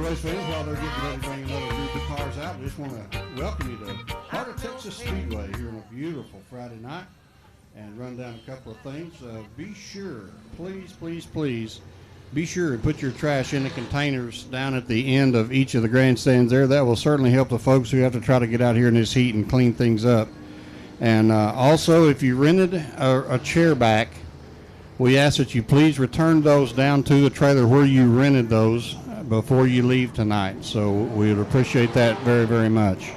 race fans, while they're getting ready to bring another group of cars out, I just want to welcome you to Heart of Texas Speedway here on a beautiful Friday night and run down a couple of things. Be sure, please, be sure to put your trash in the containers down at the end of each of the grandstands there. That will certainly help the folks who have to try to get out here in this heat and clean things up. And also, if you rented a chair back, we ask that you please return those down to the trailer where you rented those before you leave tonight. So we would appreciate that very, very much.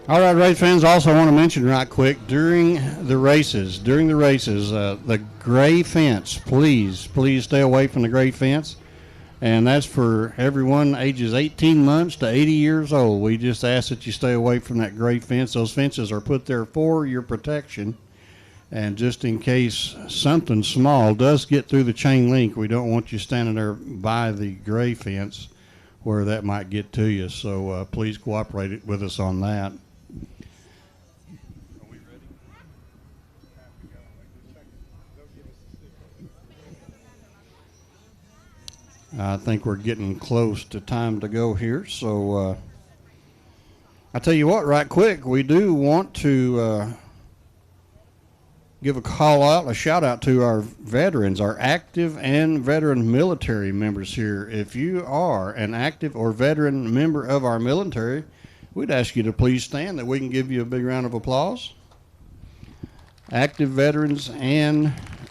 All right, race fans, also want to mention right quick, during the races, the gray fence, please stay away from the gray fence. And that's for everyone ages 18 months to 80 years old. We just ask that you stay away from that gray fence. Those fences are put there for your protection. And just in case something small does get through the chain link, we don't want you standing there by the gray fence where that might get to you. So please cooperate with us on that. I think we're getting close to time to go here. So I tell you what, right quick, we do want to give a shout out to our veterans, our active and veteran military members here. If you are an active or veteran member of our military, we'd ask you to please stand that we can give you a big round of applause. Active veterans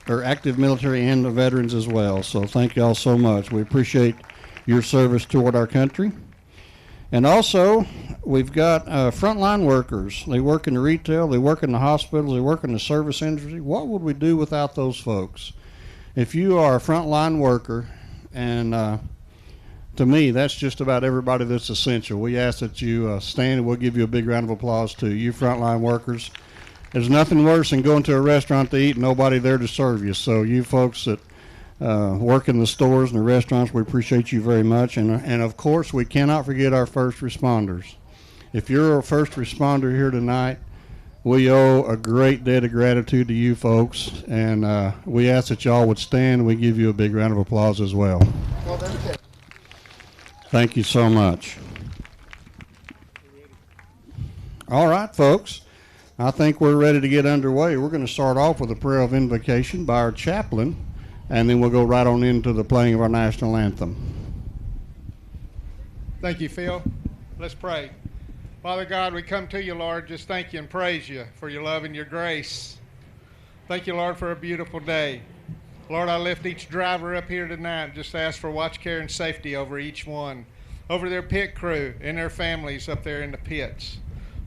or active military and the veterans as well. So thank you all so much. We appreciate your service toward our country. And also, we've got frontline workers. They work in the retail, they work in the hospitals, they work in the service industry. What would we do without those folks? If you are a frontline worker, and to me, that's just about everybody that's essential. We ask that you stand, and we'll give you a big round of applause to you frontline workers. There's nothing worse than going to a restaurant to eat and nobody there to serve you. So you folks that work in the stores and the restaurants, we appreciate you very much. And of course, we cannot forget our first responders. If you're a first responder here tonight, we owe a great debt of gratitude to you folks. And we ask that y'all would stand, and we give you a big round of applause as well. Thank you so much. All right, folks. I think we're ready to get underway. We're going to start off with a prayer of invocation by our chaplain, and then we'll go right on into the playing of our national anthem. Thank you, Phil. Let's pray. Father God, we come to you, Lord, just thank you and praise you for your love and your grace. Thank you, Lord, for a beautiful day. Lord, I lift each driver up here tonight and just ask for watch, care, and safety over each one, over their pit crew and their families up there in the pits.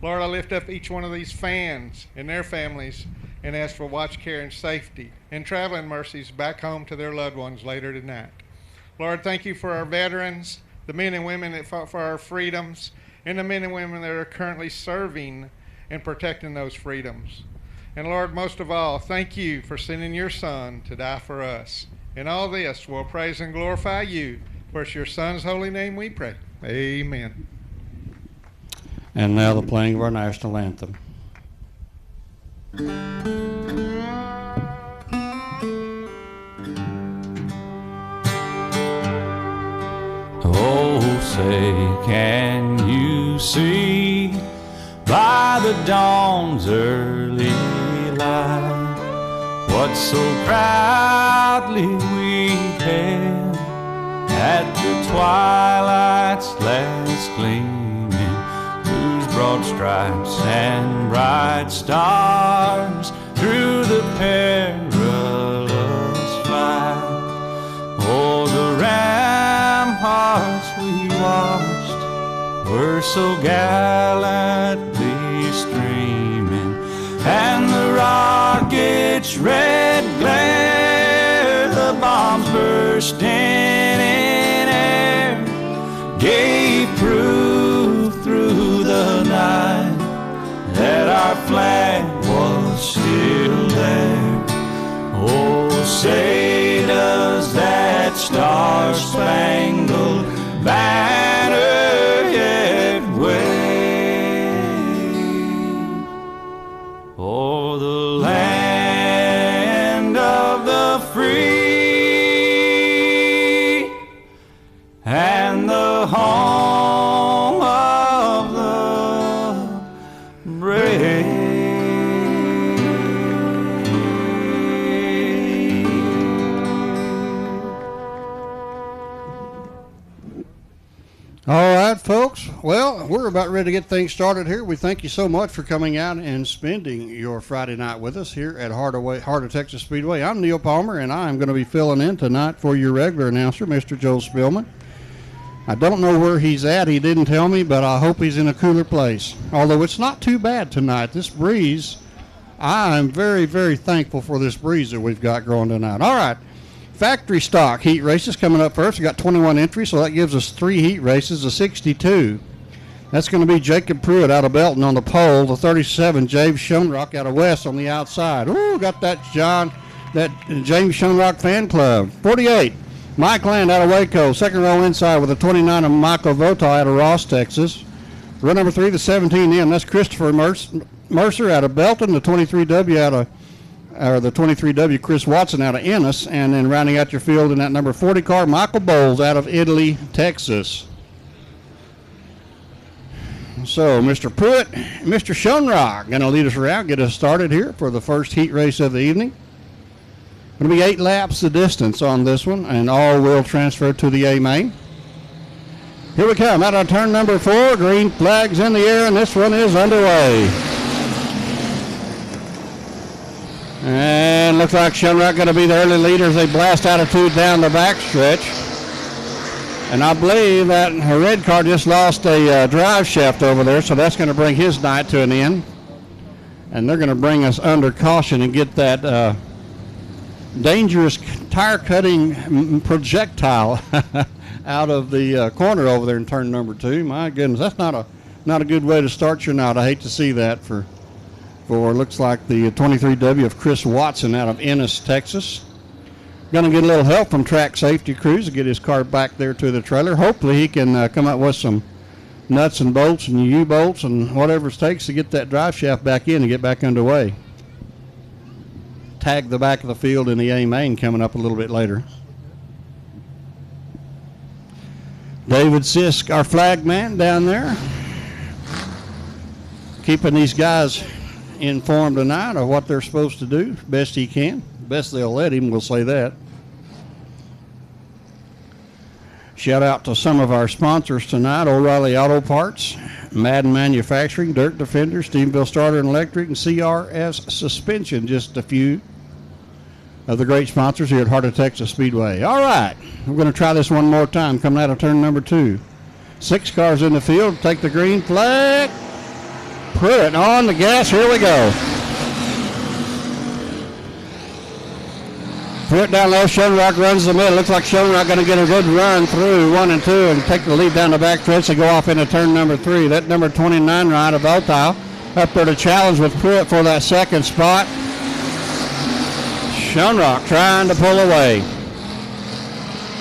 Lord, I lift up each one of these fans and their families and ask for watch, care, and safety and traveling mercies back home to their loved ones later tonight. Lord, thank you for our veterans, the men and women that fought for our freedoms, and the men and women that are currently serving and protecting those freedoms. And Lord, most of all, thank you for sending your Son to die for us. In all this, we'll praise and glorify you. For it's your Son's holy name we pray. Amen. And now the playing of our national anthem. Oh, say, can you see by the dawn's early light what so proudly we hailed at the twilight's last gleaming, whose broad stripes and bright stars through the perilous fight? Oh, the ramparts we watched were so gallantly streaming, and the rocket's red glare, the bombs bursting in air, gave proof through the night that our flag was still there. Oh, say does that star-spangled banner yet wave o'er the land of the free and the home of the brave. All right, folks. Well, we're about ready to get things started here. We thank you so much for coming out and spending your Friday night with us here at Heart of Texas Speedway. I'm Neil Palmer, and I'm going to be filling in tonight for your regular announcer, Mr. Joe Spillman. I don't know where he's at. He didn't tell me, but I hope he's in a cooler place. Although it's not too bad tonight. This breeze, I am very, very thankful for this breeze that we've got growing tonight. All right, factory stock heat races coming up first. We got 21 entries, so that gives us 3 heat races of 62. That's going to be Jacob Pruitt out of Belton on the pole. The 37, James Schoenrock out of West on the outside. Ooh, got that James Schoenrock fan club. 48, Mike Land out of Waco. Second row inside with a 29 of Michael Vota out of Ross, Texas. Row number 3, the 17M. That's Christopher Mercer out of Belton. The 23W the 23W Chris Watson out of Ennis. And then rounding out your field in that number 40 car, Michael Bowles out of Italy, Texas. So, Mr. Pruitt, Mr. Schoenrock going to lead us around, get us started here for the first heat race of the evening. Going to be 8 laps the distance on this one, and all will transfer to the A main. Here we come, out of turn number 4, green flags in the air, and this one is underway. And looks like Schoenrock going to be the early leader as they blast attitude down the backstretch. And I believe that a red car just lost a drive shaft over there, so that's going to bring his night to an end. And they're going to bring us under caution and get that dangerous tire-cutting projectile out of the corner over there in turn number 2. My goodness, that's not a good way to start your night. I hate to see that for looks like the 23W of Chris Watson out of Ennis, Texas. Going to get a little help from track safety crews to get his car back there to the trailer. Hopefully he can come up with some nuts and bolts and U-bolts and whatever it takes to get that drive shaft back in and get back underway. Tag the back of the field in the A main coming up a little bit later. David Sisk, our flag man down there, keeping these guys informed tonight of what they're supposed to do best he can. Best they'll let him, we'll say that. Shout out to some of our sponsors tonight: O'Reilly Auto Parts, Madden Manufacturing, Dirt Defender, Stephenville Starter and Electric, and CRS Suspension, just a few of the great sponsors here at Heart of Texas Speedway. All right, we're going to try this one more time coming out of turn number 2. 6 cars in the field, take the green flag. Pruitt on the gas, here we go. Pruitt down low, Schoenrock runs the middle. Looks like Schoenrock going to get a good run through 1 and 2 and take the lead down the back stretch to go off into turn number 3. That number 29 ride of Vota up there to challenge with Pruitt for that second spot. Schoenrock trying to pull away.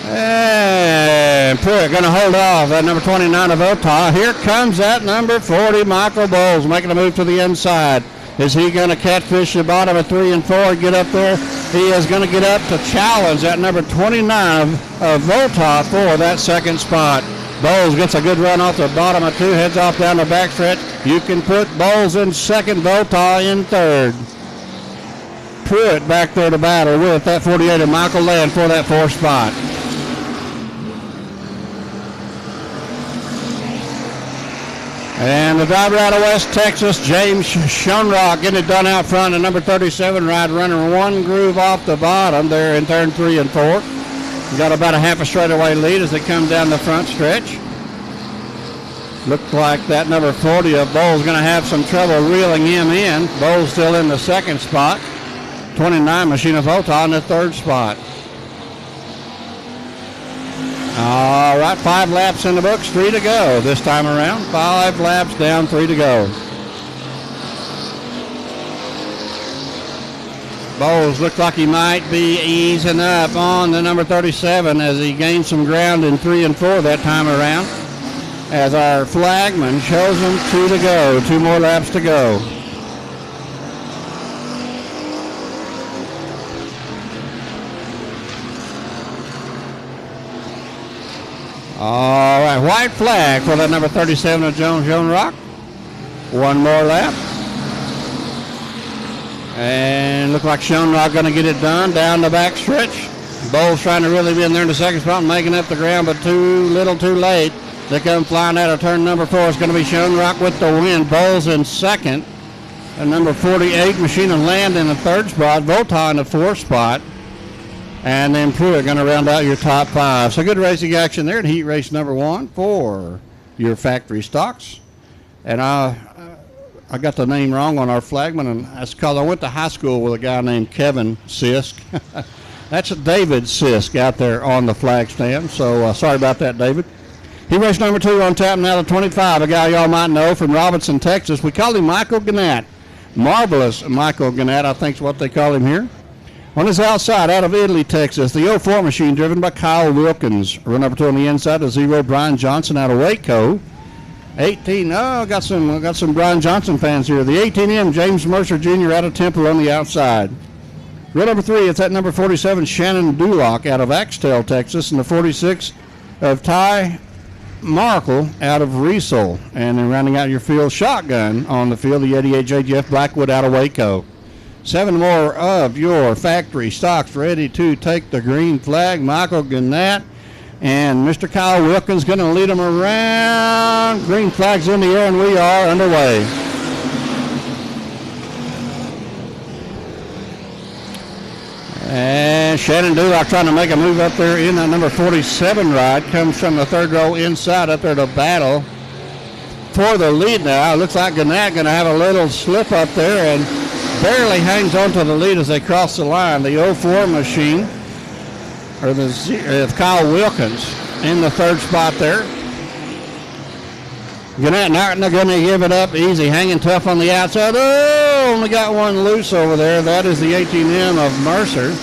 And Pruitt going to hold off that number 29 of Vota. Here comes that number 40, Michael Bowles, making a move to the inside. Is he going to catfish the bottom of 3 and 4 and get up there? He is going to get up to challenge that number 29 of Vota for that second spot. Bowles gets a good run off the bottom of 2, heads off down the backstretch. You can put Bowles in second, Vota in third. Pruitt back there to battle with that 48 of Michael Land for that 4th spot. And the driver out of West Texas, James Schoenrock, getting it done out front. The number 37 ride running 1 groove off the bottom there in turn 3 and 4. Got about a half a straightaway lead as they come down the front stretch. Looks like that number 40 of Bowles going to have some trouble reeling him in. Bowles still in the 2nd spot. 29, Machine of Vota in the 3rd spot. All right, 5 laps in the books, 3 to go this time around. 5 laps down, 3 to go. Bowles looks like he might be easing up on the number 37 as he gains some ground in 3 and 4 that time around. As our flagman shows him 2 to go, 2 more laps to go. All right, white flag for that number 37 of Jones Schoenrock. 1 more lap. And look like Schoenrock going to get it done down the back stretch. Bowles trying to really be in there in the 2nd spot and making up the ground, but too little too late. They come flying out of turn number 4. It's going to be Schoenrock with the win. Bowles in 2nd. And number 48, Machine of Land in the 3rd spot. Vota in the 4th spot. And then Pruitt going to round out your top 5. So good racing action there in heat race number 1 for your factory stocks. And I got the name wrong on our flagman, and that's because I went to high school with a guy named Kevin Sisk. That's David Sisk out there on the flag stand. So sorry about that, David. He raced number 2 on tap now to 25, a guy y'all might know from Robinson, Texas. We call him Michael Gannett. Marvelous Michael Gannett, I think is what they call him here. On his outside, out of Italy, Texas, the 04 machine driven by Kyle Wilkins. Run number 2 on the inside, a 0 Brian Johnson out of Waco. 18, got some Brian Johnson fans here. The 18M, James Mercer Jr. out of Temple on the outside. Run number 3, it's at number 47, Shannon Dulock out of Axtell, Texas, and the 46 of Ty Markle out of Riesel. And then rounding out your field, shotgun on the field, the 88J Jeff Blackwood out of Waco. 7 more of your factory stocks ready to take the green flag. Michael Gannett and Mr. Kyle Wilkins going to lead them around. Green flag's in the air, and we are underway. And Shannon Dulock trying to make a move up there in that number 47 ride. Comes from the third row inside up there to battle for the lead now. It looks like Gannett going to have a little slip up there and barely hangs on to the lead as they cross the line. The 04 machine, or the Kyle Wilkins in the third spot there. Gannett not going to give it up easy, hanging tough on the outside. Oh, only got one loose over there. That is the 18M of Mercer.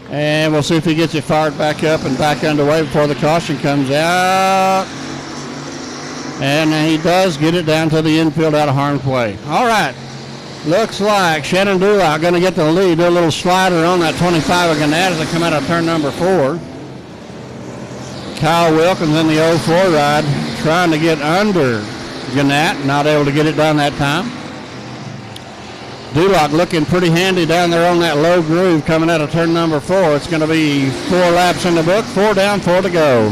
And we'll see if he gets it fired back up and back underway before the caution comes out. And he does get it down to the infield out of harm's way. All right. Looks like Shannon Dulock going to get the lead. Do a little slider on that 25 of Gannett as they come out of turn number 4. Kyle Wilkins in the 04 ride trying to get under Gannett. Not able to get it done that time. Dulock looking pretty handy down there on that low groove coming out of turn number 4. It's going to be 4 laps in the book. 4 down, 4 to go.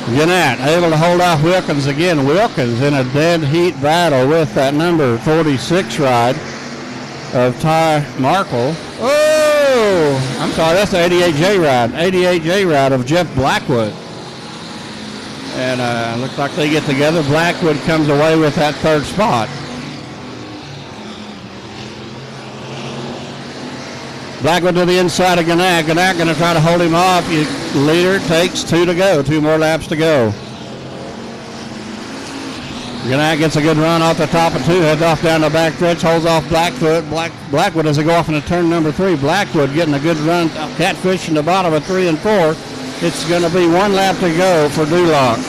Gannett able to hold off Wilkins again. Wilkins in a dead heat battle with that number 46 ride of Ty Markle. Oh, I'm sorry, that's the 88J ride. 88J ride of Jeff Blackwood. And looks like they get together. Blackwood comes away with that third spot. Blackwood to the inside of Gannett. Gannett going to try to hold him off. Leader takes 2 to go. 2 more laps to go. Gannett gets a good run off the top of 2. Heads off down the back stretch. Holds off Blackwood as they go off into turn number 3. Blackwood getting a good run. Catfish in the bottom of 3 and 4. It's going to be 1 lap to go for Dulock.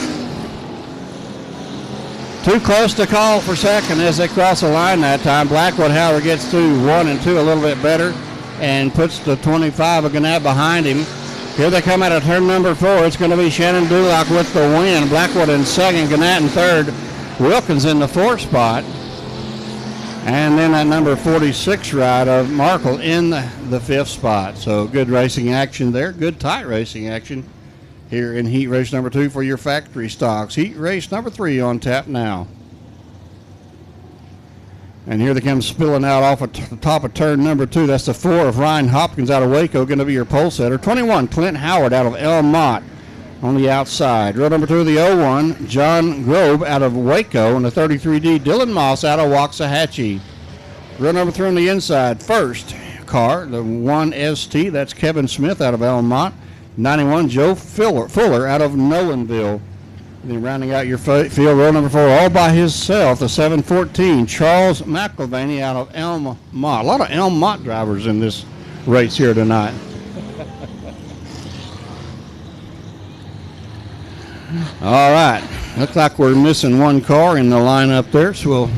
Too close to call for second as they cross the line that time. Blackwood, however, gets to 1 and 2 a little bit better and puts the 25 of Gannett behind him. Here they come out of turn number 4. It's going to be Shannon Dulock with the win. Blackwood in second, Gannett in third. Wilkins in the 4th spot. And then that number 46 ride of Markle in the 5th spot. So good racing action there. Good tight racing action here in heat race number 2 for your factory stocks. Heat race number 3 on tap now. And here they come spilling out off of the top of turn number 2. That's the 4 of Ryan Hopkins out of Waco, going to be your pole setter. 21, Clint Howard out of El Mott on the outside. Row number 2 of the 01, John Grove out of Waco. And the 33D, Dylan Moss out of Waxahachie. Row number 3 on the inside. First car, the 1ST, that's Kevin Smith out of El Mott. 91, Joe Fuller out of Nolanville. And then rounding out your field, row number 4, all by himself, the 714, Charles McIlvaney out of Elm Mott. A lot of Elm Mott drivers in this race here tonight. All right. Looks like we're missing 1 car in the lineup there, so we'll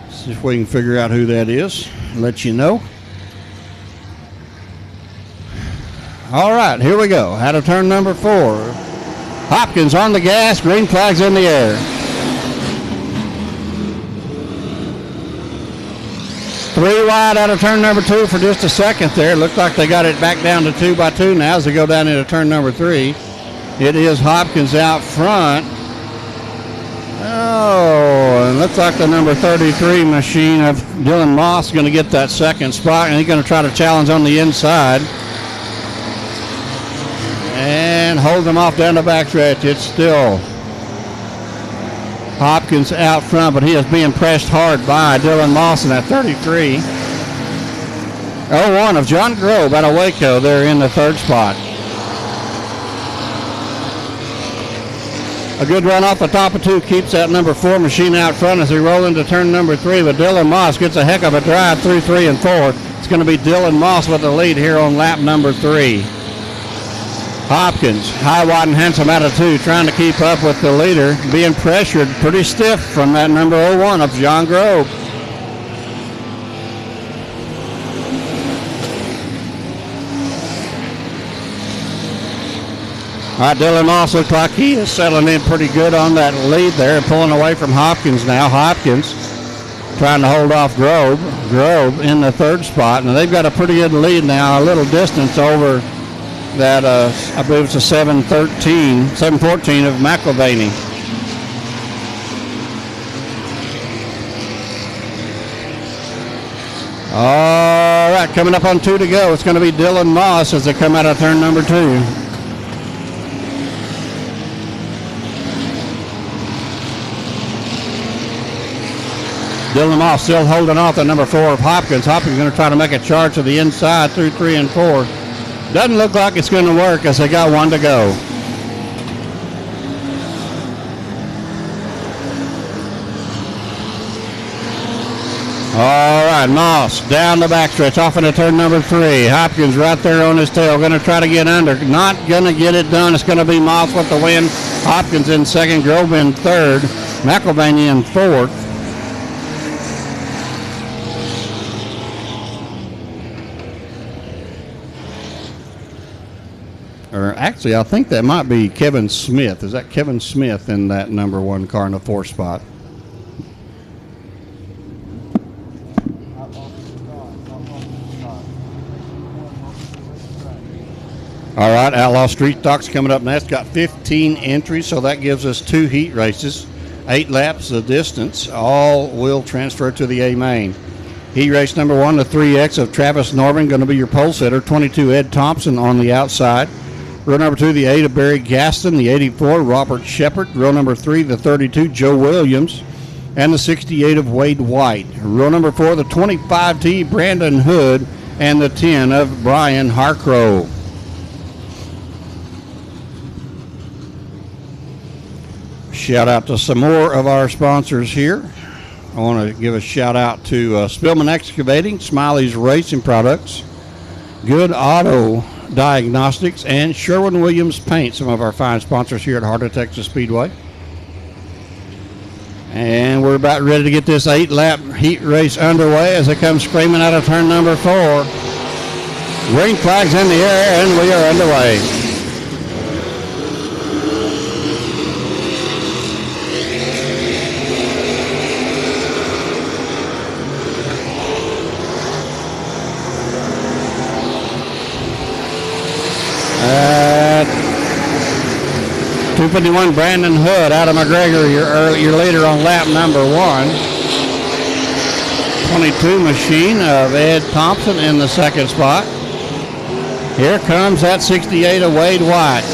see if we can figure out who that is. Let you know. All right, here we go. Out of turn number 4. Hopkins on the gas, green flag's in the air. 3 wide out of turn number 2 for just a second there. Looked like they got it back down to 2 by 2 now as they go down into turn number 3. It is Hopkins out front. Oh, and looks like the number 33 machine of Dylan Moss is going to get that second spot, and he's going to try to challenge on the inside. And hold them off down the backstretch. It's still Hopkins out front, but he is being pressed hard by Dylan Moss in that 33. 01 of John Grove out of Waco there in the third spot. A good run off the top of 2 keeps that number 4 machine out front as they roll into turn number 3, but Dylan Moss gets a heck of a drive through 3 and 4. It's going to be Dylan Moss with the lead here on lap number 3. Hopkins, high, wide, and handsome out of 2, trying to keep up with the leader, being pressured pretty stiff from that number 01 of John Grove. All right, Dylan Moss looks like he is settling in pretty good on that lead there, pulling away from Hopkins now. Hopkins trying to hold off Grove. Grove in the third spot, and they've got a pretty good lead now, a little distance over that, I believe it's a 714 of McElvaney. All right, coming up on 2 to go. It's going to be Dylan Moss as they come out of turn number 2. Dylan Moss still holding off the number 4 of Hopkins. Hopkins going to try to make a charge to the inside through 3 and 4. Doesn't look like it's going to work as they got 1 to go. All right, Moss down the backstretch off into turn number 3. Hopkins right there on his tail, going to try to get under. Not going to get it done. It's going to be Moss with the win. Hopkins in second, Grove in third, McElvaney in fourth. Or actually, I think that might be Kevin Smith. Is that Kevin Smith in that number 1 car in the 4th spot? All right, Outlaw Street Stock's coming up next. Got 15 entries, so that gives us 2 heat races, 8 laps of distance. All will transfer to the A main. Heat race number 1, the 3X of Travis Norman, going to be your pole sitter. 22, Ed Thompson on the outside. Row number 2, the 8 of Barry Gaston. The 84, Robert Shepard. Row number 3, the 32, Joe Williams. And the 68 of Wade White. Row number 4, the 25T, Brandon Hood. And the 10 of Brian Harcrow. Shout out to some more of our sponsors here. I want to give a shout out to Spillman Excavating, Smiley's Racing Products, Good Auto Diagnostics, and Sherwin-Williams Paint, some of our fine sponsors here at Heart of Texas Speedway. And we're about ready to get this 8-lap heat race underway as they come screaming out of turn number 4. Green flags in the air, and we are underway. At 251, Brandon Hood out of McGregor, your leader on lap number 1. 22 machine of Ed Thompson in the second spot. Here comes that 68 of Wade White.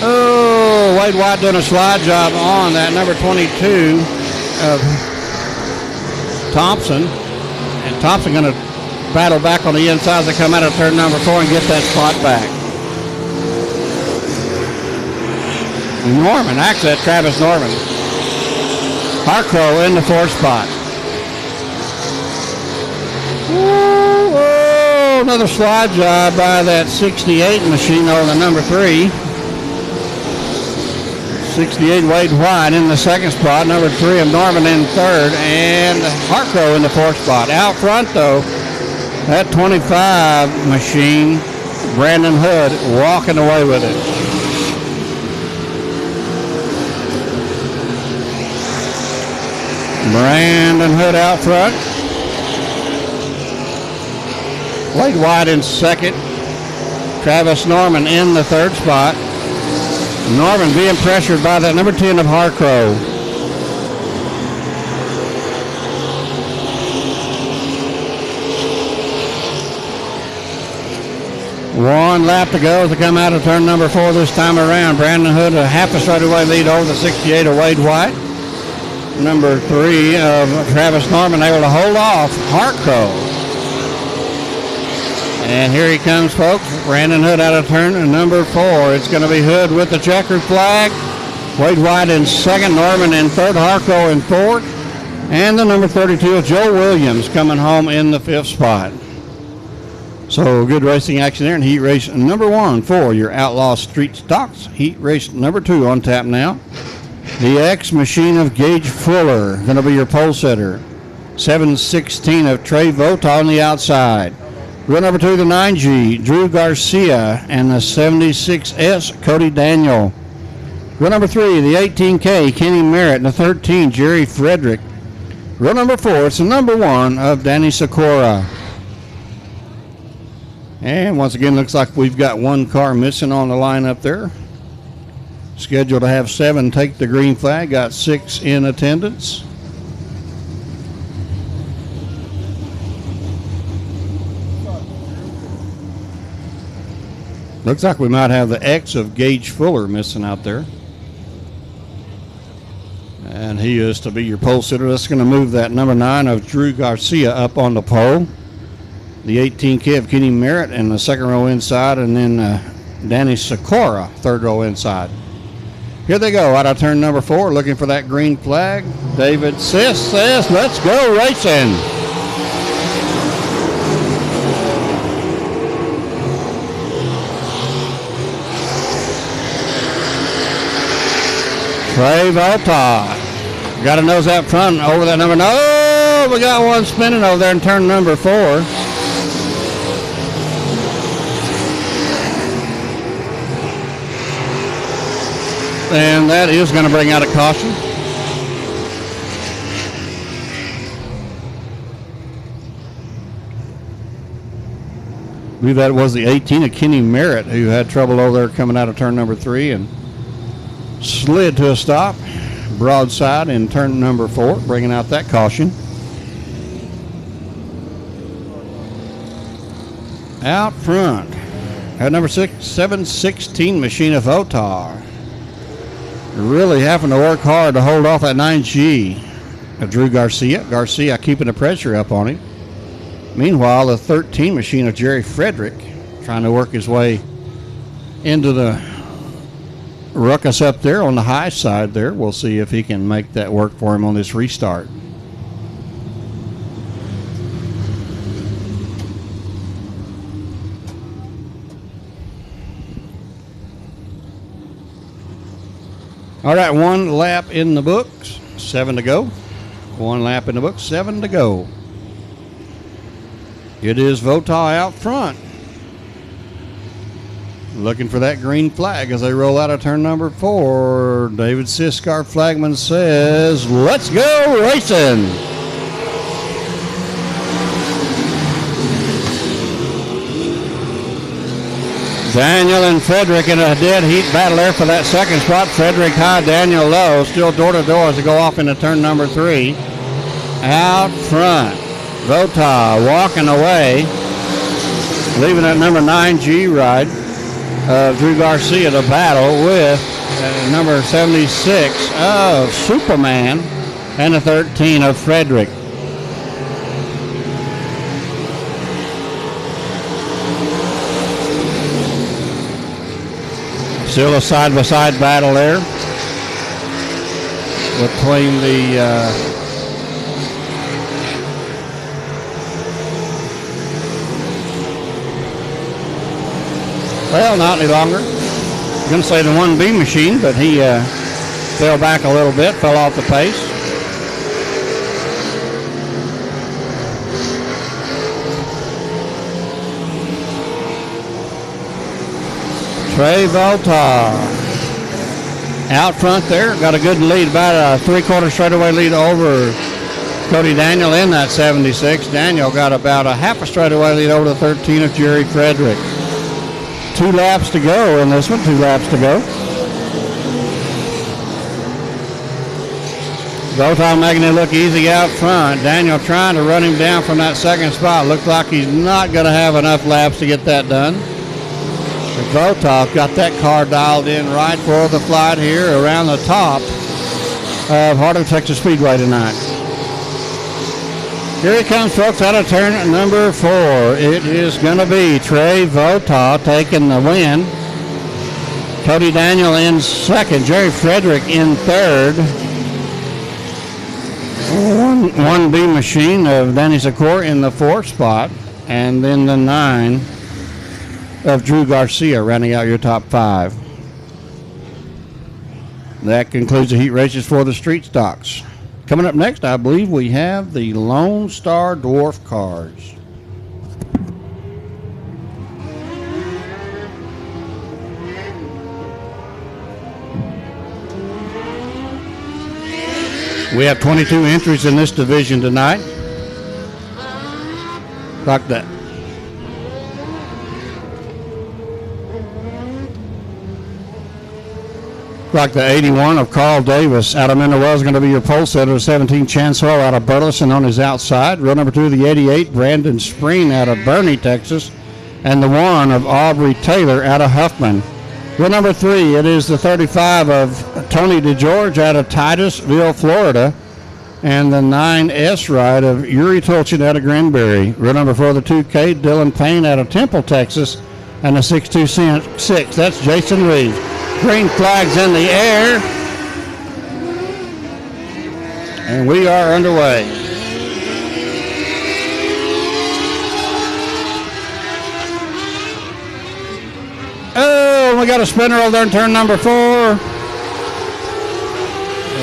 Oh, Wade White doing a slide job on that number 22 of Thompson. And Thompson going to battle back on the inside as they come out of turn number 4 and get that spot back. Norman, actually that's Travis Norman. Harcrow in the 4th spot. Whoa, another slide job by that 68 machine on the number 3. 68 Wade White in the second spot. Number 3 of Norman in third. And Harcrow in the 4th spot. Out front, though, that 25 machine, Brandon Hood, walking away with it. Brandon Hood out front. Wade White in second. Travis Norman in the 3rd spot. Norman being pressured by that number 10 of Harcrow. One lap to go as they come out of turn number 4 this time around. Brandon Hood a half a straightaway lead over the 68 of Wade White. Number 3 of Travis Norman able to hold off Harcrow. And here he comes, folks. Brandon Hood out of turn number 4. It's going to be Hood with the checkered flag. Wade White in second, Norman in third, Harcrow in fourth. And the number 32 of Joe Williams coming home in the 5th spot. So good racing action there in heat race number 1 for your Outlaw Street Stocks. Heat race number 2 on tap now. The X machine of Gage Fuller going to be your pole setter. 716 of Trey Vota on the outside. Run number 2, the 9G, Drew Garcia, and the 76S, Cody Daniel. Run number 3, the 18K, Kenny Merritt, and the 13, Jerry Frederick. Run number 4, it's the number 1 of Danny Sikora. And once again, looks like we've got one car missing on the lineup there. Scheduled to have 7 take the green flag, got 6 in attendance. Looks like we might have the X of Gage Fuller missing out there. And he is to be your pole sitter. That's going to move that number 9 of Drew Garcia up on the pole. The 18K of Kenny Merritt in the second row inside, and then Danny Sikora, third row inside. Here they go out of turn number 4, looking for that green flag. David Siss says, let's go racing. Trey Vota. Got a nose out front over that number. No, we got one spinning over there in turn number 4. And that is going to bring out a caution. I believe that was the 18 of Kenny Merritt who had trouble over there coming out of turn number 3 and slid to a stop. Broadside in turn number 4, bringing out that caution. Out front, at number 716, Machine of Otar. Really having to work hard to hold off that 9G of Drew Garcia. Garcia keeping the pressure up on him. Meanwhile, the 13 machine of Jerry Frederick trying to work his way into the ruckus up there on the high side there. We'll see if he can make that work for him on this restart. All right, 1 lap in the books, 7 to go. 1 lap in the books, 7 to go. It is Vota out front, looking for that green flag as they roll out of turn number 4. David Siskar flagman says, let's go racing. Daniel and Frederick in a dead heat battle there for that second spot. Frederick high, Daniel low. Still door to door as they go off into turn number 3. Out front, Vota walking away, leaving that number 9G ride of Drew Garcia to battle with number 76 of Superman and the 13 of Frederick. Still a side-by-side battle there between the well, not any longer. I'm going to say the 1B machine, but he fell back a little bit, fell off the pace. Trey Vota out front there, got a good lead, about a 3/4 straightaway lead over Cody Daniel in that 76. Daniel got about a half a straightaway lead over the 13 of Jerry Frederick. 2 laps to go in this one, 2 laps to go. Votaw making it look easy out front. Daniel trying to run him down from that second spot. Looks like he's not going to have enough laps to get that done. But Votaw got that car dialed in right for the flight here around the top of Heart of Texas Speedway tonight. Here he comes, folks, out of turn number 4. It is going to be Trey Votaw taking the win. Cody Daniel in second. Jerry Frederick in third. 1B machine of Danny Zakor in the 4th spot. And then the 9 of Drew Garcia rounding out your top 5. That concludes the heat races for the street stocks. Coming up next, I believe we have the Lone Star Dwarf cars. We have 22 entries in this division tonight. Like that. Like the 81 of Carl Davis out of Mineral is going to be your pole setter. 17 Chance Hall out of Burleson on his outside. Row number 2, the 88 Brandon Spreen out of Bernie, Texas, and the 1 of Aubrey Taylor out of Huffman. Row number 3, it is the 35 of Tony DeGeorge out of Titusville, Florida, and the 9S ride of Yuri Tolchin out of Granbury. Row number 4, the 2K Dylan Payne out of Temple, Texas, and the 626. That's Jason Reeves. Green flags in the air. And we are underway. Oh, we got a spinner over there in turn number 4. Well,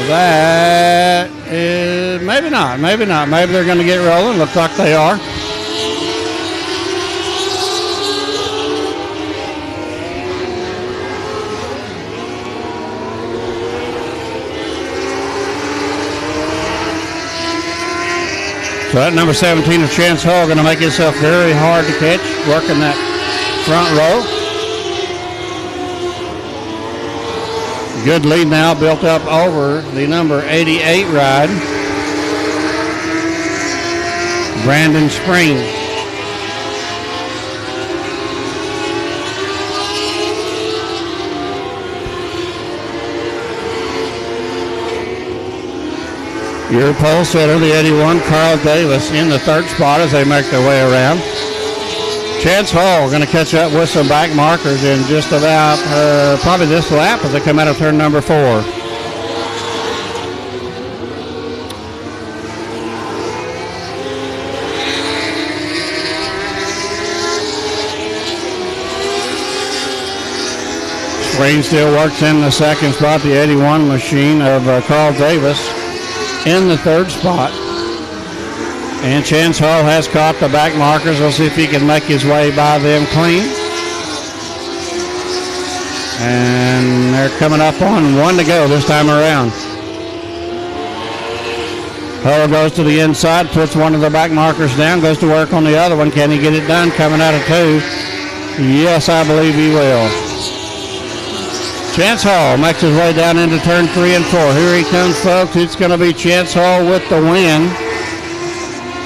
that is, maybe not. Maybe they're going to get rolling. Looks like they are. So that number 17 of Chance Hall going to make himself very hard to catch, working that front row. Good lead now built up over the number 88 ride, Brandon Spring. Your pole setter, the 81, Carl Davis, in the 3rd spot as they make their way around. Chance Hall going to catch up with some back markers in just about probably this lap as they come out of turn number 4. Spring still works in the 2nd spot, the 81 machine of Carl Davis in the 3rd spot. And Chance Hall has caught the back markers. We'll see if he can make his way by them clean. And they're coming up on 1 to go this time around. Hull goes to the inside, puts one of the back markers down, goes to work on the other one. Can he get it done coming out of 2? Yes, I believe he will. Chance Hall makes his way down into turn 3 and 4. Here he comes, folks. It's going to be Chance Hall with the win.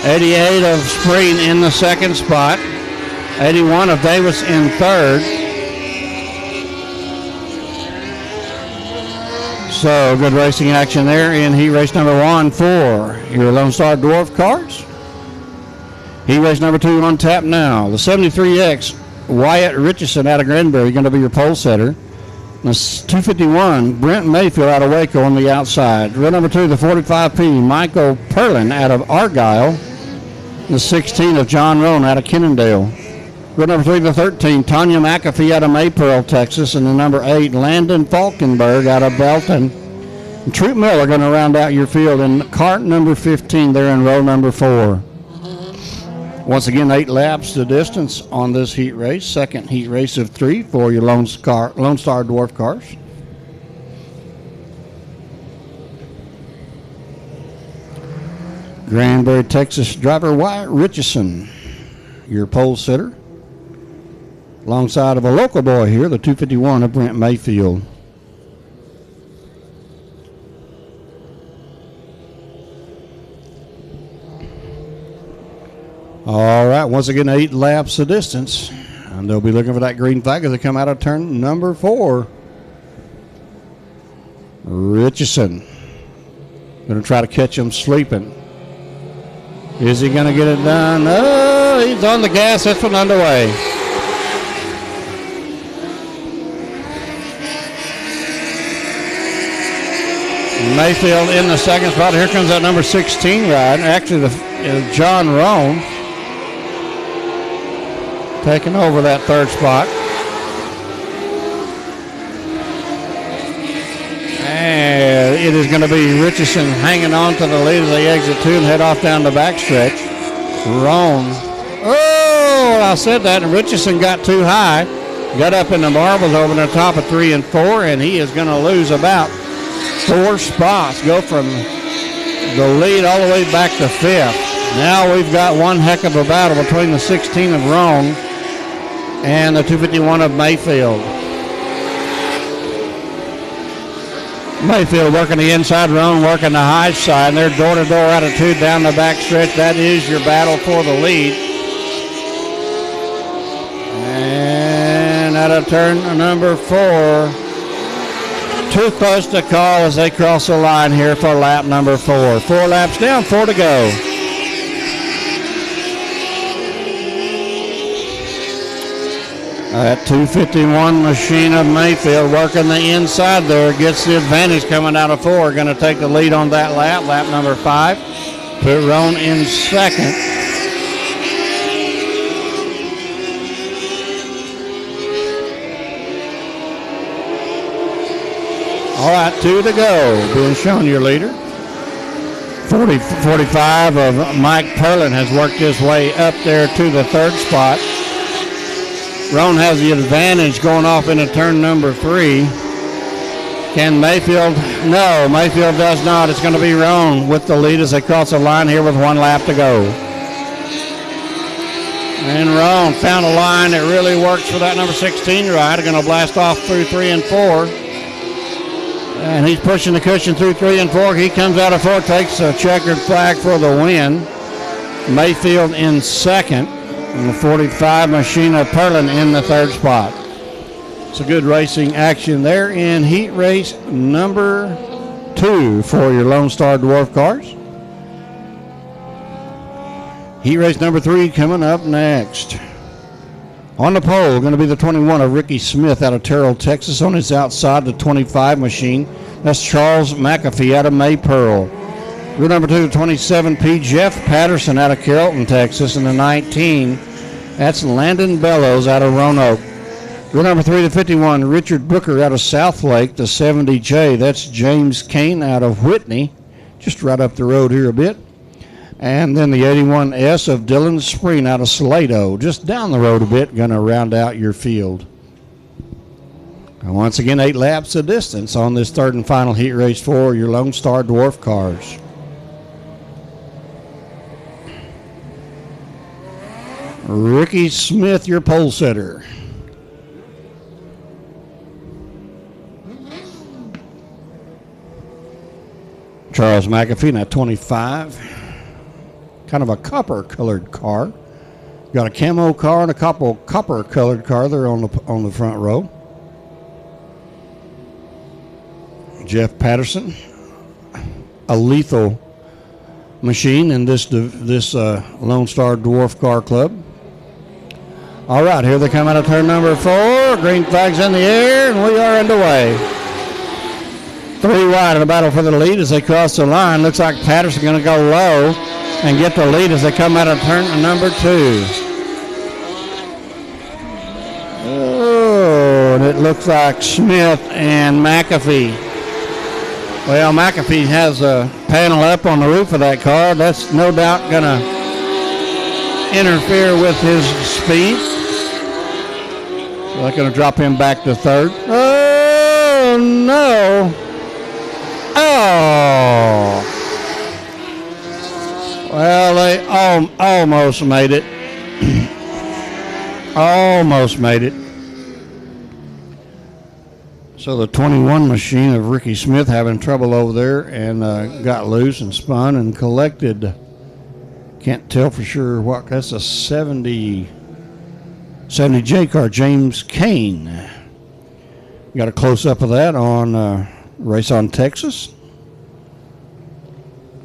88 of Spreen in the 2nd spot. 81 of Davis in 3rd. So good racing action there in heat race number 1 for your Lone Star Dwarf cars. Heat race number 2 on tap now. The 73X Wyatt Richardson out of Granbury going to be your pole setter. The 251, Brent Mayfield out of Waco on the outside. Row number 2, the 45P, Michael Perlin out of Argyle. The 16 of John Roan out of Kennendale. Row number 3, the 13, Tanya McAfee out of Maypearl, Texas. And the number 8, Landon Falkenberg out of Belton. And Troop Miller going to round out your field in cart number 15 there in row number 4. Once again, 8 laps the distance on this heat race. 2nd heat race of 3 for your Lone Star Dwarf cars. Granbury, Texas driver Wyatt Richardson, your pole sitter, alongside of a local boy here, the 251 of Brent Mayfield. All right, once again, 8 laps of distance. And they'll be looking for that green flag as they come out of turn number 4. Richardson going to try to catch him sleeping. Is he going to get it done? Oh, he's on the gas. That's one underway. Mayfield in the second spot. Here comes that number 16 ride. Actually, John Roan taking over that third spot. And it is going to be Richardson hanging on to the lead as they exit 2 and head off down the backstretch. Roan. Oh, I said that, and Richardson got too high. Got up in the marbles over the top of 3 and 4, and he is going to lose about 4 spots. Go from the lead all the way back to 5th. Now we've got one heck of a battle between the 16 of Roan and the 251 of Mayfield. Mayfield working the inside, Roan working the high side, and their door-to-door attitude down the backstretch. That is your battle for the lead. And out of turn number 4, too close to call as they cross the line here for lap number 4. 4 laps down, 4 to go. That 251 machine of Mayfield working the inside there. Gets the advantage coming out of 4. Going to take the lead on that lap. Lap number 5. Put Roan in second. All right, 2 to go. Being shown your leader. 45 of Mike Perlin has worked his way up there to the third spot. Roan has the advantage going off into turn number 3. Can Mayfield? No, Mayfield does not. It's going to be Roan with the lead as they cross the line here with 1 lap to go. And Roan found a line that really works for that number 16 ride. They're going to blast off through 3 and 4. And he's pushing the cushion through 3 and 4. He comes out of 4, takes a checkered flag for the win. Mayfield in second. And the 45 machine of Perlin in the third spot. It's a good racing action there in heat race number 2 for your Lone Star Dwarf cars. Heat race number 3 coming up next. On the pole, going to be the 21 of Ricky Smith out of Terrell, Texas. On his outside, the 25 machine. That's Charles McAfee out of Maypearl. Group number 2, 27P, Jeff Patterson out of Carrollton, Texas. And the 19, that's Landon Bellows out of Roanoke. Group number 3, the 51, Richard Booker out of Southlake. The 70J, that's James Kane out of Whitney, just right up the road here a bit. And then the 81S of Dylan Spreen out of Salado, just down the road a bit, going to round out your field. And once again, 8 laps of distance on this third and final heat race for your Lone Star Dwarf cars. Ricky Smith, your pole setter. Charles McAfee, now 25. Kind of a copper-colored car. Got a camo car and a copper-colored car there on the front row. Jeff Patterson, a lethal machine in this Lone Star Dwarf Car Club. All right, here they come out of turn number 4. Green flag's in the air, and we are underway. 3 wide in the battle for the lead as they cross the line. Looks like Patterson going to go low and get the lead as they come out of turn number 2. Oh, and it looks like Smith and McAfee. Well, McAfee has a panel up on the roof of that car. That's no doubt going to interfere with his speed. So they're going to drop him back to third. Oh, no. Oh. Well, they almost made it. Almost made it. So the 21 machine of Ricky Smith having trouble over there and got loose and spun and collected Can't tell for sure what. That's a 70J car, James Kane. Got a close-up of that on Race on Texas.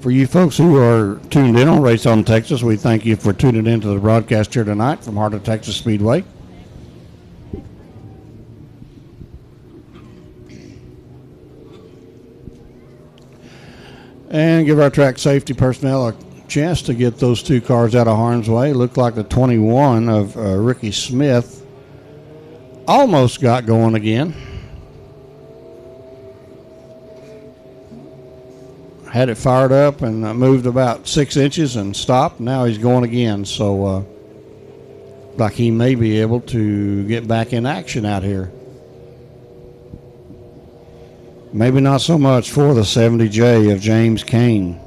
For you folks who are tuned in on Race on Texas, we thank you for tuning into the broadcast here tonight from Heart of Texas Speedway. And give our track safety personnel a chance to get those two cars out of harm's way. Looked like the 21 of Ricky Smith almost got going again. Had it fired up and moved about 6 inches and stopped. Now he's going again. So like he may be able to get back in action out here. Maybe not so much for the 70J of James Kane.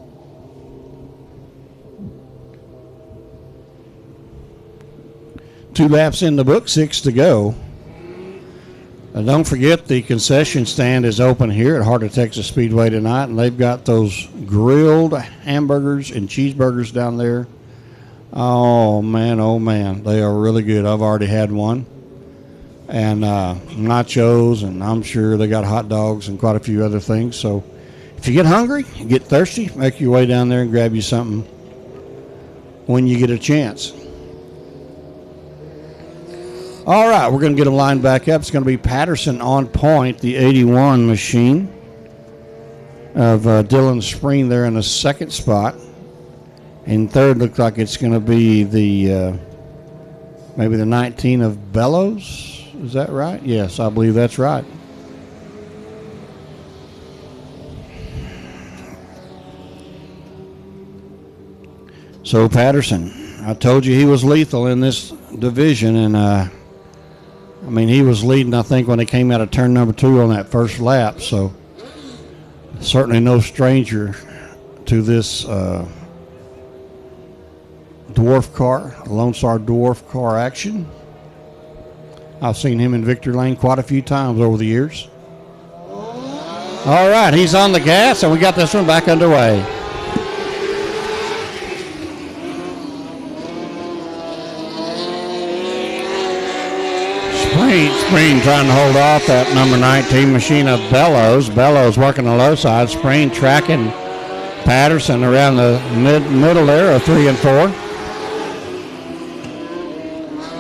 Two laps in the book, 6 to go. And don't forget the concession stand is open here at Heart of Texas Speedway tonight, and they've got those grilled hamburgers and cheeseburgers down there. Oh man, they are really good. I've already had one. And nachos, and I'm sure they got hot dogs and quite a few other things. So if you get hungry, you get thirsty, make your way down there and grab you something when you get a chance. All right, we're going to get them lined back up. It's going to be Patterson on point, the 81 machine of Dylan Spring there in the second spot. In third, looks like it's going to be the maybe the 19 of Bellows. Is that right? Yes, I believe that's right. So Patterson, I told you he was lethal in this division, and I mean, he was leading, I think, when he came out of turn number 2 on that first lap. So certainly no stranger to this Dwarf car, Lone Star Dwarf car action. I've seen him in victory lane quite a few times over the years. All right, he's on the gas, and we got this one back underway. Spring trying to hold off that number 19 machine of Bellows. Bellows working the low side. Spring tracking Patterson around the middle there of 3 and 4.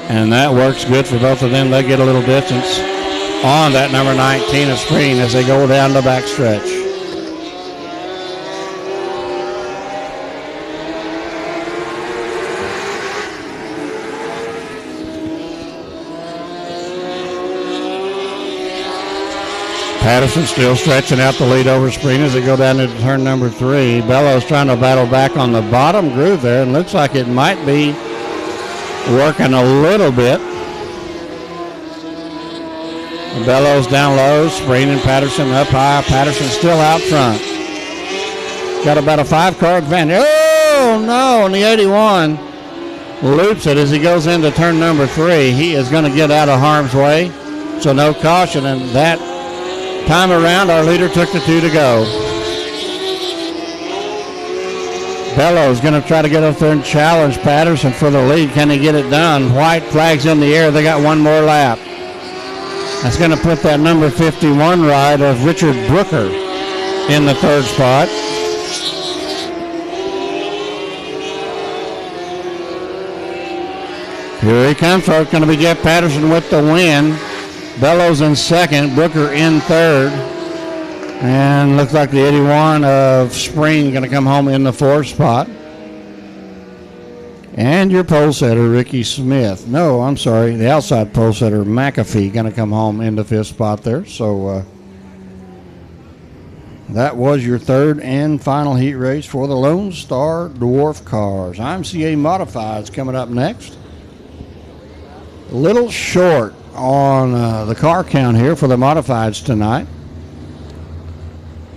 And that works good for both of them. They get a little distance on that number 19 of Spring as they go down the back stretch. Patterson still stretching out the lead over Spring as they go down into turn number 3. Bellows trying to battle back on the bottom groove there, and looks like it might be working a little bit. Bellows down low, Spring and Patterson up high. Patterson still out front. Got about a 5-car advantage. Oh no, and the 81 loops it as he goes into turn number 3. He is going to get out of harm's way, so no caution, and that time around our leader took the 2 to go. Bellows going to try to get up there and challenge Patterson for the lead. Can he get it done? White flags in the air. They got one more lap. That's going to put that number 51 ride of Richard Brooker in the 3rd spot. Here he comes, folks. Going to be Jeff Patterson with the win. Bellows in 2nd. Brooker in 3rd. And looks like the 81 of Spring going to come home in the 4th spot. And your pole setter, Ricky Smith. No, I'm sorry, the outside pole setter, McAfee, going to come home in the 5th spot there. So that was your 3rd and final heat race for the Lone Star Dwarf cars. IMCA Modifieds coming up next. A little short on the car count here for the Modifieds tonight.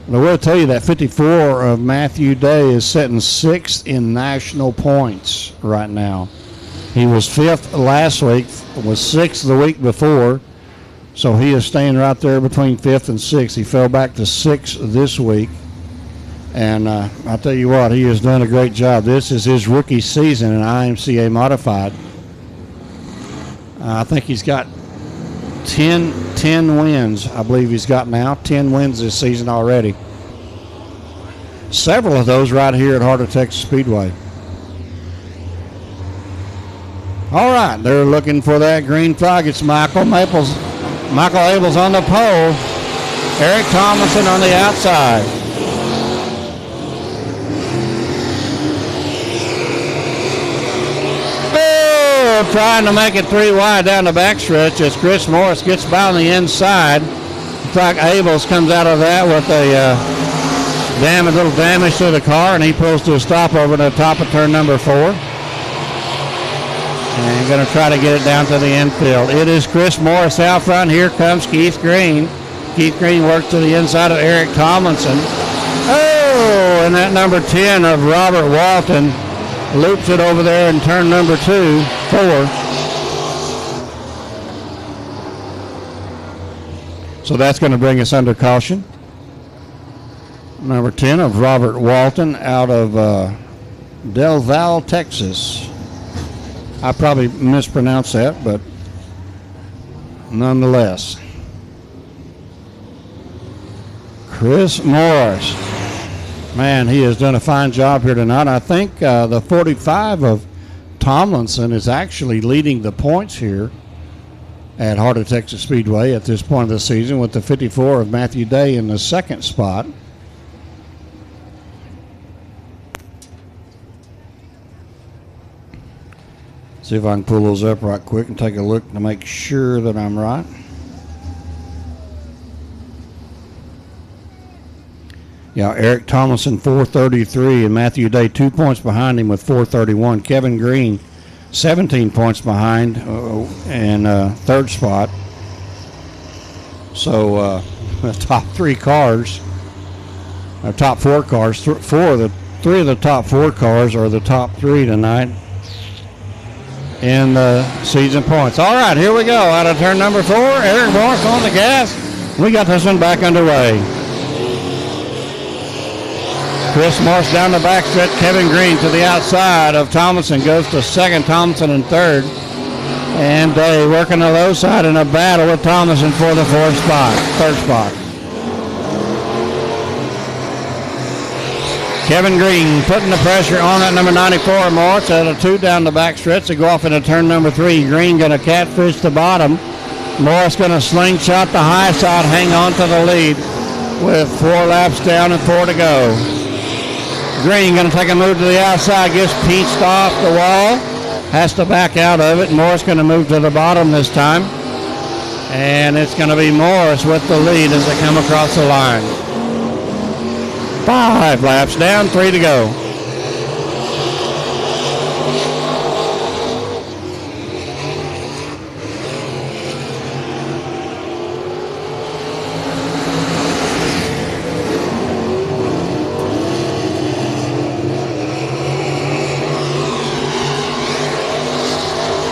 I will tell you that 54 of Matthew Day is sitting 6th in national points right now. He was 5th last week, was 6th the week before, so he is staying right there between 5th and 6th. He fell back to 6th this week. And I'll tell you what, he has done a great job. This is his rookie season in IMCA Modified. I think he's got 10 wins, I believe he's got now. 10 wins this season already. Several of those right here at Heart of Texas Speedway. All right, they're looking for that green flag. It's Michael Abels on the pole. Eric Tomlinson on the outside. Oh, trying to make it 3 wide down the backstretch as Chris Morris gets by on the inside. In fact, Abels comes out of that with a little damage to the car, and he pulls to a stop over the top of turn number 4. And going to try to get it down to the infield. It is Chris Morris out front. Here comes Keith Green. Keith Green works to the inside of Eric Tomlinson. Oh, and that number 10 of Robert Walton loops it over there in turn number 4. So that's going to bring us under caution. Number 10 of Robert Walton out of Del Valle, Texas. I probably mispronounced that, but nonetheless. Chris Morris. Man, he has done a fine job here tonight. I think the 45 of Tomlinson is actually leading the points here at Heart of Texas Speedway at this point of the season, with the 54 of Matthew Day in the second spot. See if I can pull those up right quick and take a look to make sure that I'm right. Yeah, Eric Tomlinson 433 and Matthew Day 2 points behind him with 431. Kevin Green 17 points behind in third spot. So the top 3 cars, top 4 cars, 3 of the top 4 cars are the top 3 tonight in the season points. All right, here we go. Out of turn number 4, Eric Morris on the gas. We got this one back underway. Chris Morris down the backstretch. Kevin Green to the outside of Tomlinson goes to second. Tomlinson in third. And Day working the low side in a battle with Tomlinson for the third spot. Kevin Green putting the pressure on that number 94 Morris at a 2 down the backstretch to go off into turn number 3. Green going to catfish the bottom. Morris going to slingshot the high side, hang on to the lead with 4 laps down and 4 to go. Green going to take a move to the outside, gets pinched off the wall, has to back out of it. Morris going to move to the bottom this time. And it's going to be Morris with the lead as they come across the line. 5 laps down, 3 to go.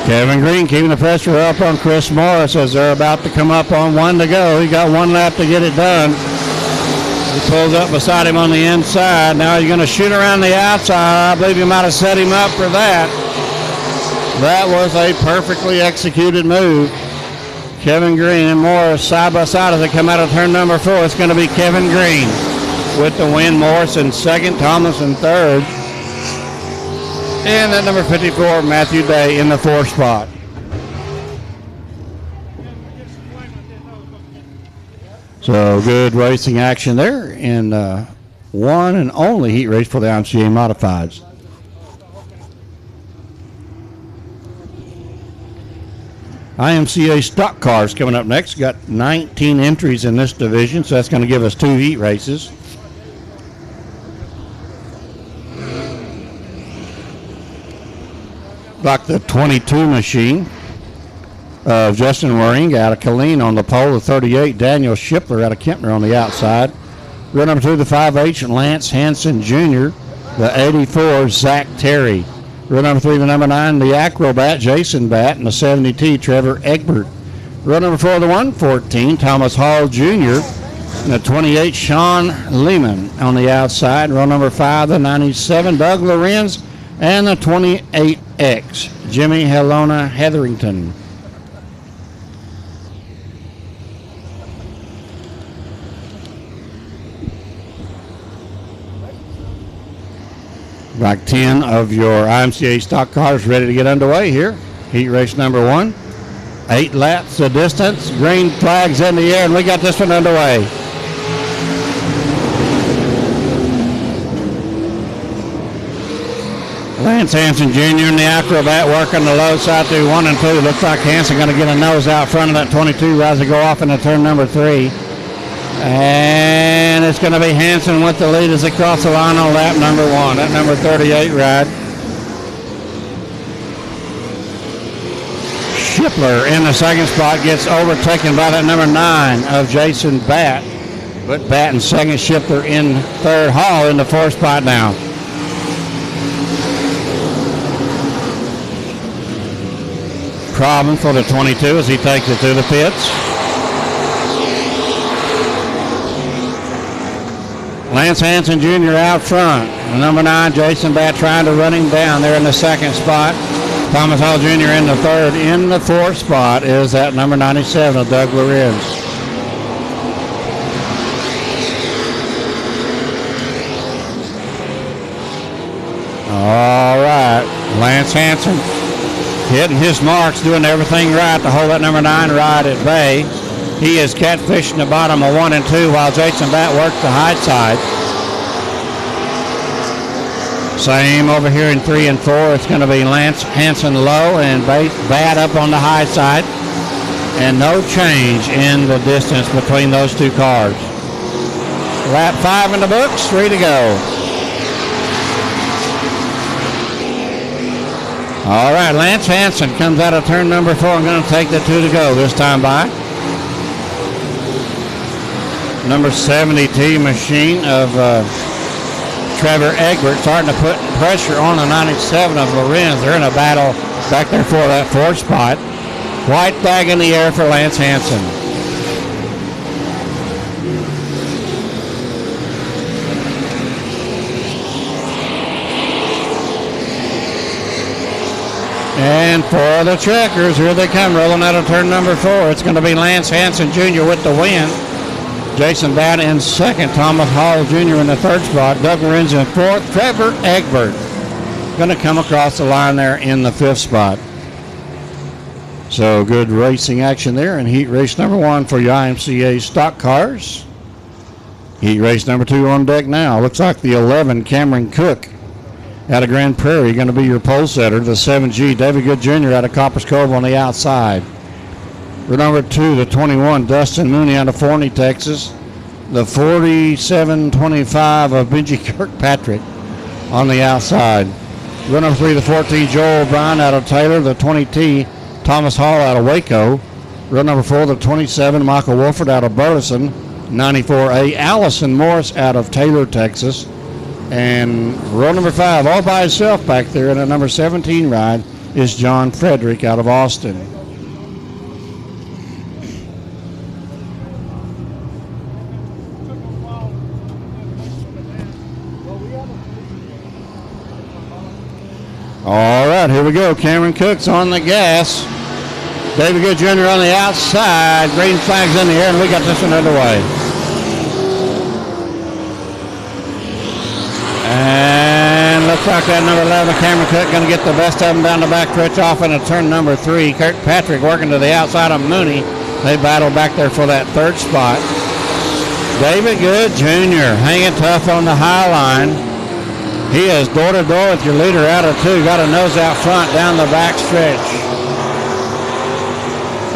Kevin Green keeping the pressure up on Chris Morris as they're about to come up on 1 to go. He got 1 lap to get it done. He pulls up beside him on the inside. Now he's going to shoot around the outside. I believe he might have set him up for that. That was a perfectly executed move. Kevin Green and Morris side by side as they come out of turn number 4. It's going to be Kevin Green with the win. Morris in second, Tomlinson third. And that number 54, Matthew Day, in the 4th spot. So good racing action there in one and only heat race for the IMCA Modifieds. IMCA stock cars coming up next. Got 19 entries in this division, so that's going to give us 2 heat races. Like the 22 machine of Justin Waring out of Killeen on the pole, the 38, Daniel Shipler out of Kempner on the outside. Row number 2, the 5H, Lance Hansen Jr., the 84, Zach Terry. Row number 3, the number 9, the Acrobat, Jason Batt, and the 70T, Trevor Egbert. Row number 4, the 114, Thomas Hall Jr., The 28, Sean Lehman on the outside. Row number 5, the 97, Doug Lorenz. And the 28X, Jimmy Helena Hetherington. Like 10 of your IMCA stock cars ready to get underway here. Heat race number 1. 8 laps the distance. Green flags in the air, and we got this one underway. Lance Hansen Jr. in the Acrobat working the low side through 1 and 2. Looks like Hansen going to get a nose out front of that 22 as they go off into turn number 3. And it's going to be Hansen with the lead as they cross the line on lap number 1. That number 38 ride. Shipler in the second spot gets overtaken by that number 9 of Jason Batt. But Batt in second, Shipler in third, Hall in the 4th spot now. Problem for the 22 as he takes it to the pits. Lance Hansen Jr. out front. Number 9, Jason Batt trying to run him down there in the second spot. Thomas Hall Jr. in the third. In the 4th spot is that number 97 of Doug Lorenz. All right, Lance Hansen hitting his marks, doing everything right to hold that number 9 ride at bay. He is catfishing the bottom of 1 and 2 while Jason Batt works the high side. Same over here in 3 and 4. It's going to be Lance Hansen low and Batt up on the high side. And no change in the distance between those two cars. Lap 5 in the books, 3 to go. All right, Lance Hansen comes out of turn number 4 and going to take the 2 to go this time by. Number 70 machine of Trevor Egbert starting to put pressure on the 97 of Lorenz. They're in a battle back there for that 4th spot. White flag in the air for Lance Hansen. And for the checkers, here they come, rolling out of turn number 4. It's going to be Lance Hansen Jr. with the win. Jason Batt in second. Thomas Hall Jr. in the 3rd spot. Doug Lorenz in 4th. Trevor Egbert going to come across the line there in the 5th spot. So good racing action there in heat race number 1 for your IMCA stock cars. Heat race number 2 on deck now. Looks like the 11, Cameron Cook, out of Grand Prairie, going to be your pole setter. The 7G, David Good Jr. out of Coppers Cove on the outside. For number 2, the 21, Dustin Mooney out of Forney, Texas. The 4725 of Benji Kirkpatrick on the outside. For number 3, the 14, Joel O'Brien out of Taylor. The 20T, Thomas Hall out of Waco. Row number 4, the 27, Michael Wolford out of Burleson. 94A, Allison Morris out of Taylor, Texas. And row number 5, all by himself back there in a number 17 ride, is John Frederick out of Austin. All right, here we go. Cameron Cook's on the gas. David Good Jr. on the outside. Green flags in the air, and we got this one underway. And looks like that number 11, Cameron Cook, going to get the best of them down the back stretch off into turn number 3. Kirkpatrick working to the outside of Mooney. They battle back there for that 3rd spot. David Good Jr. hanging tough on the high line. He is door-to-door with your leader out of 2. Got a nose out front down the back stretch.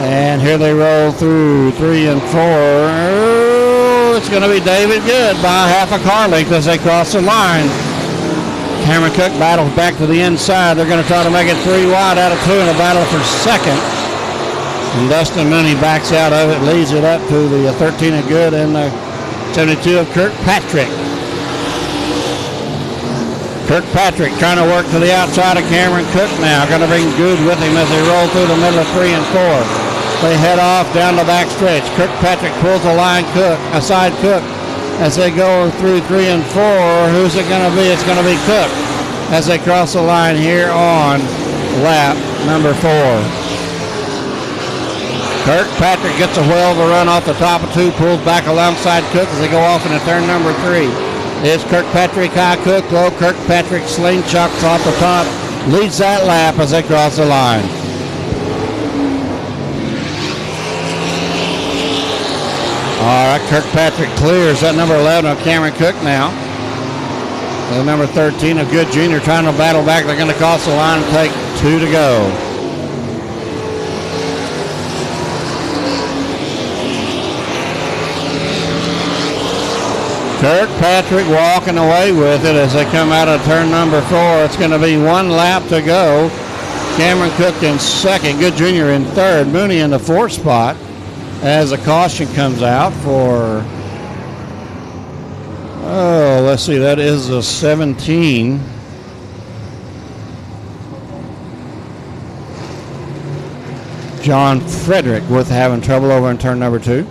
And here they roll through 3 and 4. Oh, it's going to be David Good by half a car length as they cross the line. Cameron Cook battles back to the inside. They're going to try to make it 3 wide out of 2 in a battle for second. And Dustin Mooney backs out of it, leads it up to the 13 of Good and the 72 of Kirkpatrick. Kirkpatrick trying to work to the outside of Cameron Cook now. Going to bring Good with him as they roll through the middle of 3 and 4. They head off down the back stretch. Kirkpatrick pulls a line aside Cook as they go through 3 and 4. Who's it going to be? It's going to be Cook as they cross the line here on lap number 4. Kirkpatrick gets a whale to run off the top of 2, pulls back alongside Cook as they go off into turn number 3. It's Kirkpatrick high, Cook low. Kirkpatrick slingshots off the top, leads that lap as they cross the line. All right, Kirkpatrick clears that number 11 of Cameron Cook now. The number 13 of Good Jr. trying to battle back. They're going to cross the line and take 2 to go. Kirkpatrick walking away with it as they come out of turn number 4. It's going to be 1 lap to go. Cameron Cook in second, Good Jr. in third, Mooney in the 4th spot as a caution comes out for, let's see, that is a 17. John Frederick with having trouble over in turn number 2.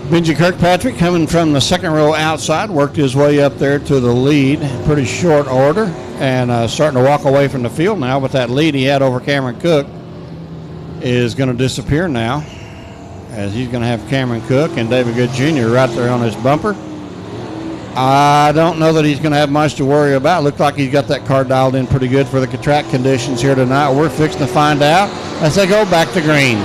Benji Kirkpatrick coming from the second row outside, worked his way up there to the lead, pretty short order, and starting to walk away from the field now. But that lead he had over Cameron Cook is going to disappear now, as he's going to have Cameron Cook and David Good Jr. right there on his bumper. I don't know that he's going to have much to worry about. Looks like he's got that car dialed in pretty good for the track conditions here tonight. We're fixing to find out as they go back to green.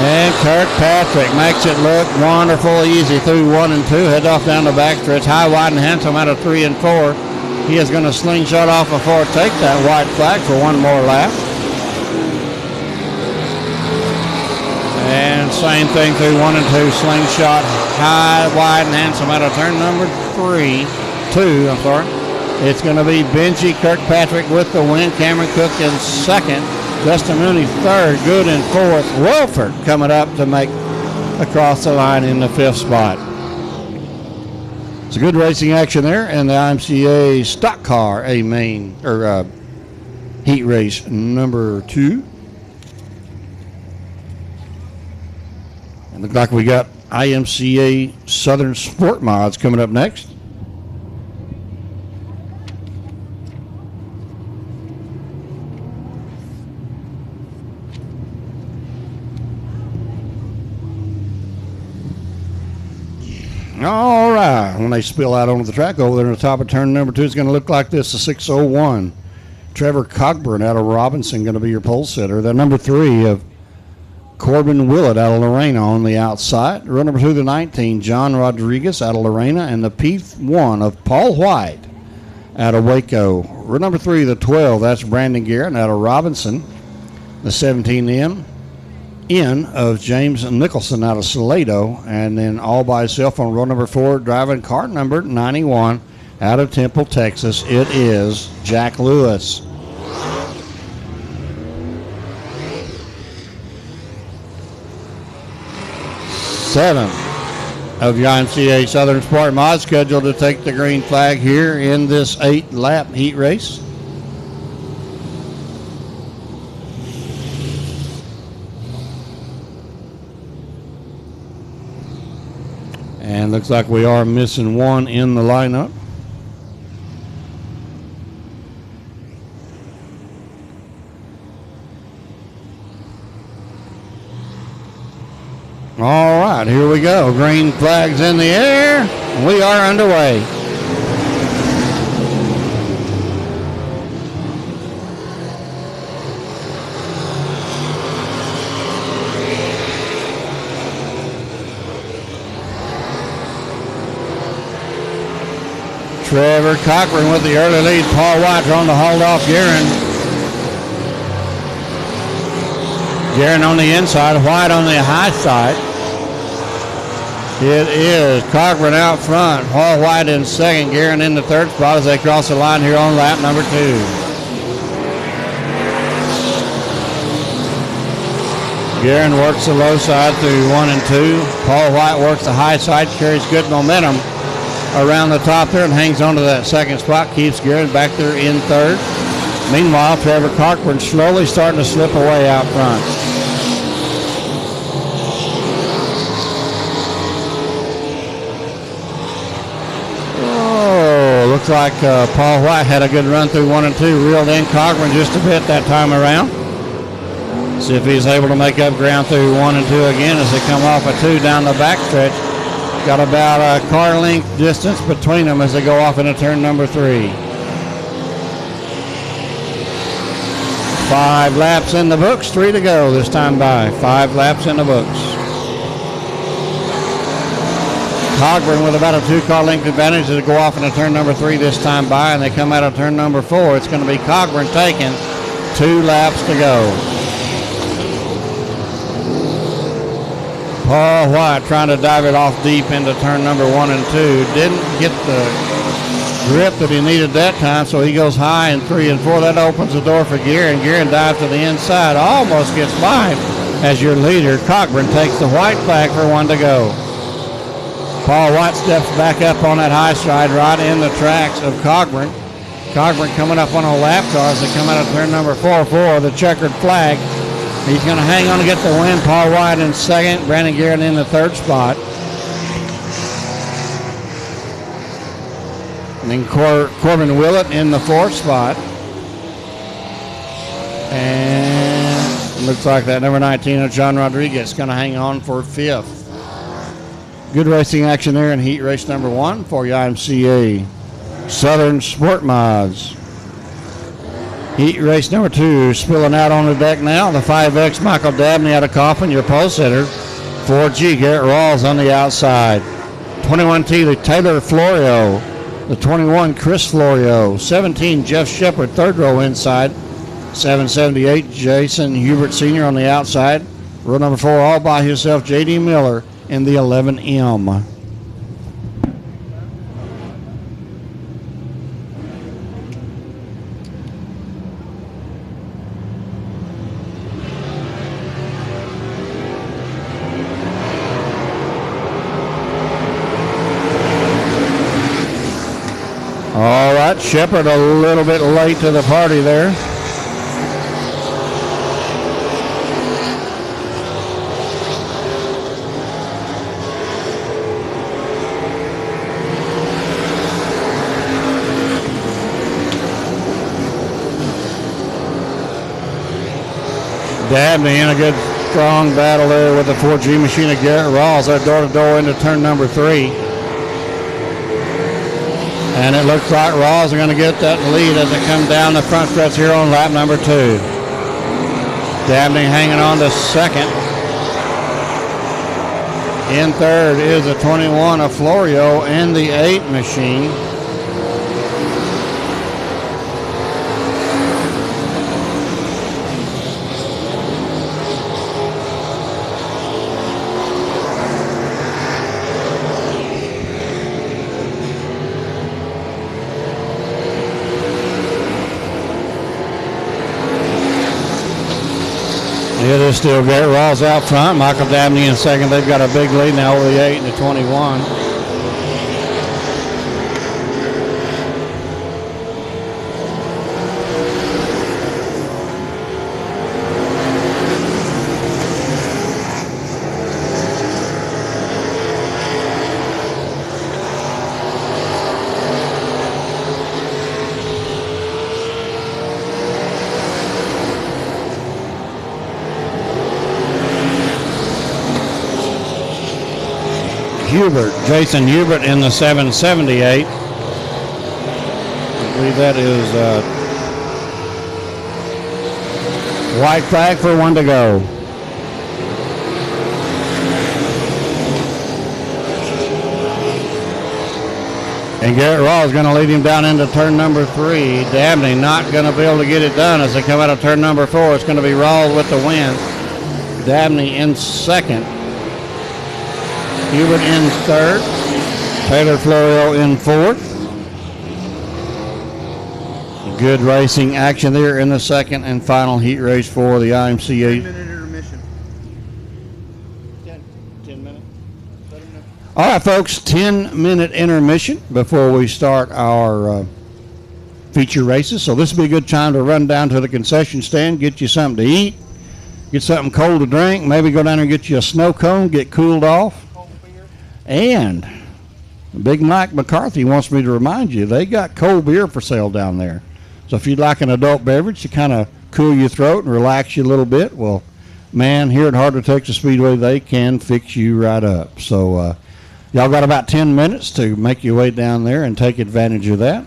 And Kirkpatrick makes it look wonderful, easy through 1 and 2. Heads off down the backstretch. High, wide, and handsome out of 3 and 4. He is going to slingshot off before take that white flag for 1 more lap. And same thing through 1 and 2. Slingshot high, wide, and handsome out of turn number 2. It's going to be Benji Kirkpatrick with the win. Cameron Cook in second. Justin Mooney third, Good in fourth. Wilford coming up to make across the line in the 5th spot. It's a good racing action there, and the IMCA stock car, heat race number 2. And look like we got IMCA Southern Sport Mods coming up next. All right, when they spill out onto the track over there on the top of turn number 2, it's going to look like this, a 601. Trevor Cogburn out of Robinson going to be your pole sitter. The number 3 of Corbin Willett out of Lorena on the outside. Row number 2, the 19, John Rodriguez out of Lorena, and the P1 of Paul White out of Waco. Row number 3, the 12, that's Brandon Garrett out of Robinson. The 17M. In of James Nicholson out of Salado, and then all by himself on row number 4, driving car number 91 out of Temple, Texas. It is Jack Lewis. Seven of the IMCA Southern Sport Mod scheduled to take the green flag here in this 8-lap heat race. And looks like we are missing 1 in the lineup. All right, here we go. Green flags in the air. We are underway. Trevor Cochran with the early lead. Paul White trying to hold off Guerin. Guerin on the inside, White on the high side. It is Cochran out front, Paul White in second, Guerin in the 3rd spot as they cross the line here on lap number 2. Guerin works the low side through 1 and 2. Paul White works the high side, carries good momentum around the top there and hangs on to that second spot, keeps Guerin back there in third. Meanwhile, Trevor Cochran slowly starting to slip away out front. Oh, looks like Paul White had a good run through 1 and 2, reeled in Cochran just a bit that time around. See if he's able to make up ground through 1 and 2 again as they come off a 2 down the backstretch. Got about a car length distance between them as they go off into turn number 3. 5 laps in the books, 3 to go this time by. 5 laps in the books. Cochran with about a 2-car length advantage as they go off into turn number 3 this time by, and they come out of turn number 4. It's going to be Cochran taking 2 laps to go. Paul White trying to dive it off deep into turn number 1 and 2. Didn't get the grip that he needed that time, so he goes high in 3 and 4. That opens the door for Guerin. Guerin dives to the inside, almost gets by as your leader. Cochran takes the white flag for 1 to go. Paul White steps back up on that high side right in the tracks of Cochran. Cochran coming up on a lap car as they come out of turn number 4 for the checkered flag. He's going to hang on to get the win. Paul White in second. Brandon Guerin in the third spot. And then Corbin Willett in the fourth spot. And looks like that number 19 of John Rodriguez is going to hang on for fifth. Good racing action there in heat race number 1 for the IMCA Southern Sport Mods. Heat race number 2 spilling out on the deck now. The 5X Michael Dabney out of Coffin, your pole sitter. 4G Garrett Rawls on the outside. 21T the Taylor Florio. The 21 Chris Florio. 17 Jeff Shepard, third row inside. 778 Jason Hubert Sr. on the outside. Row number 4 all by himself, JD Miller in the 11M. All right, Shepard a little bit late to the party there. Dabney in a good strong battle there with the 4G machine of Garrett Rawls. They're door to door into turn number 3. And it looks like Rawls are going to get that lead as they come down the front stretch here on lap number 2. Dabney hanging on to second. In third is the 21 of Florio and the 8 machine. It is still Garrett Rawls out front. Michael Dabney in second. They've got a big lead now over the 8 and the 21. Hubert, Jason Hubert in the 778. I believe that is white flag for 1 to go. And Garrett Rawls is going to lead him down into turn number 3. Dabney not going to be able to get it done as they come out of turn number 4. It's going to be Rawls with the win. Dabney in second. Hubert in third. Taylor Florio in fourth. Good racing action there in the second and final heat race for the IMCA. 10-minute intermission. All right, folks, 10-minute intermission before we start our feature races. So this will be a good time to run down to the concession stand, get you something to eat, get something cold to drink, maybe go down there and get you a snow cone, get cooled off. And Big Mike McCarthy wants me to remind you, they got cold beer for sale down there. So if you'd like an adult beverage to kind of cool your throat and relax you a little bit, well, man, here at Heart of Texas Speedway, they can fix you right up. So y'all got about 10 minutes to make your way down there and take advantage of that.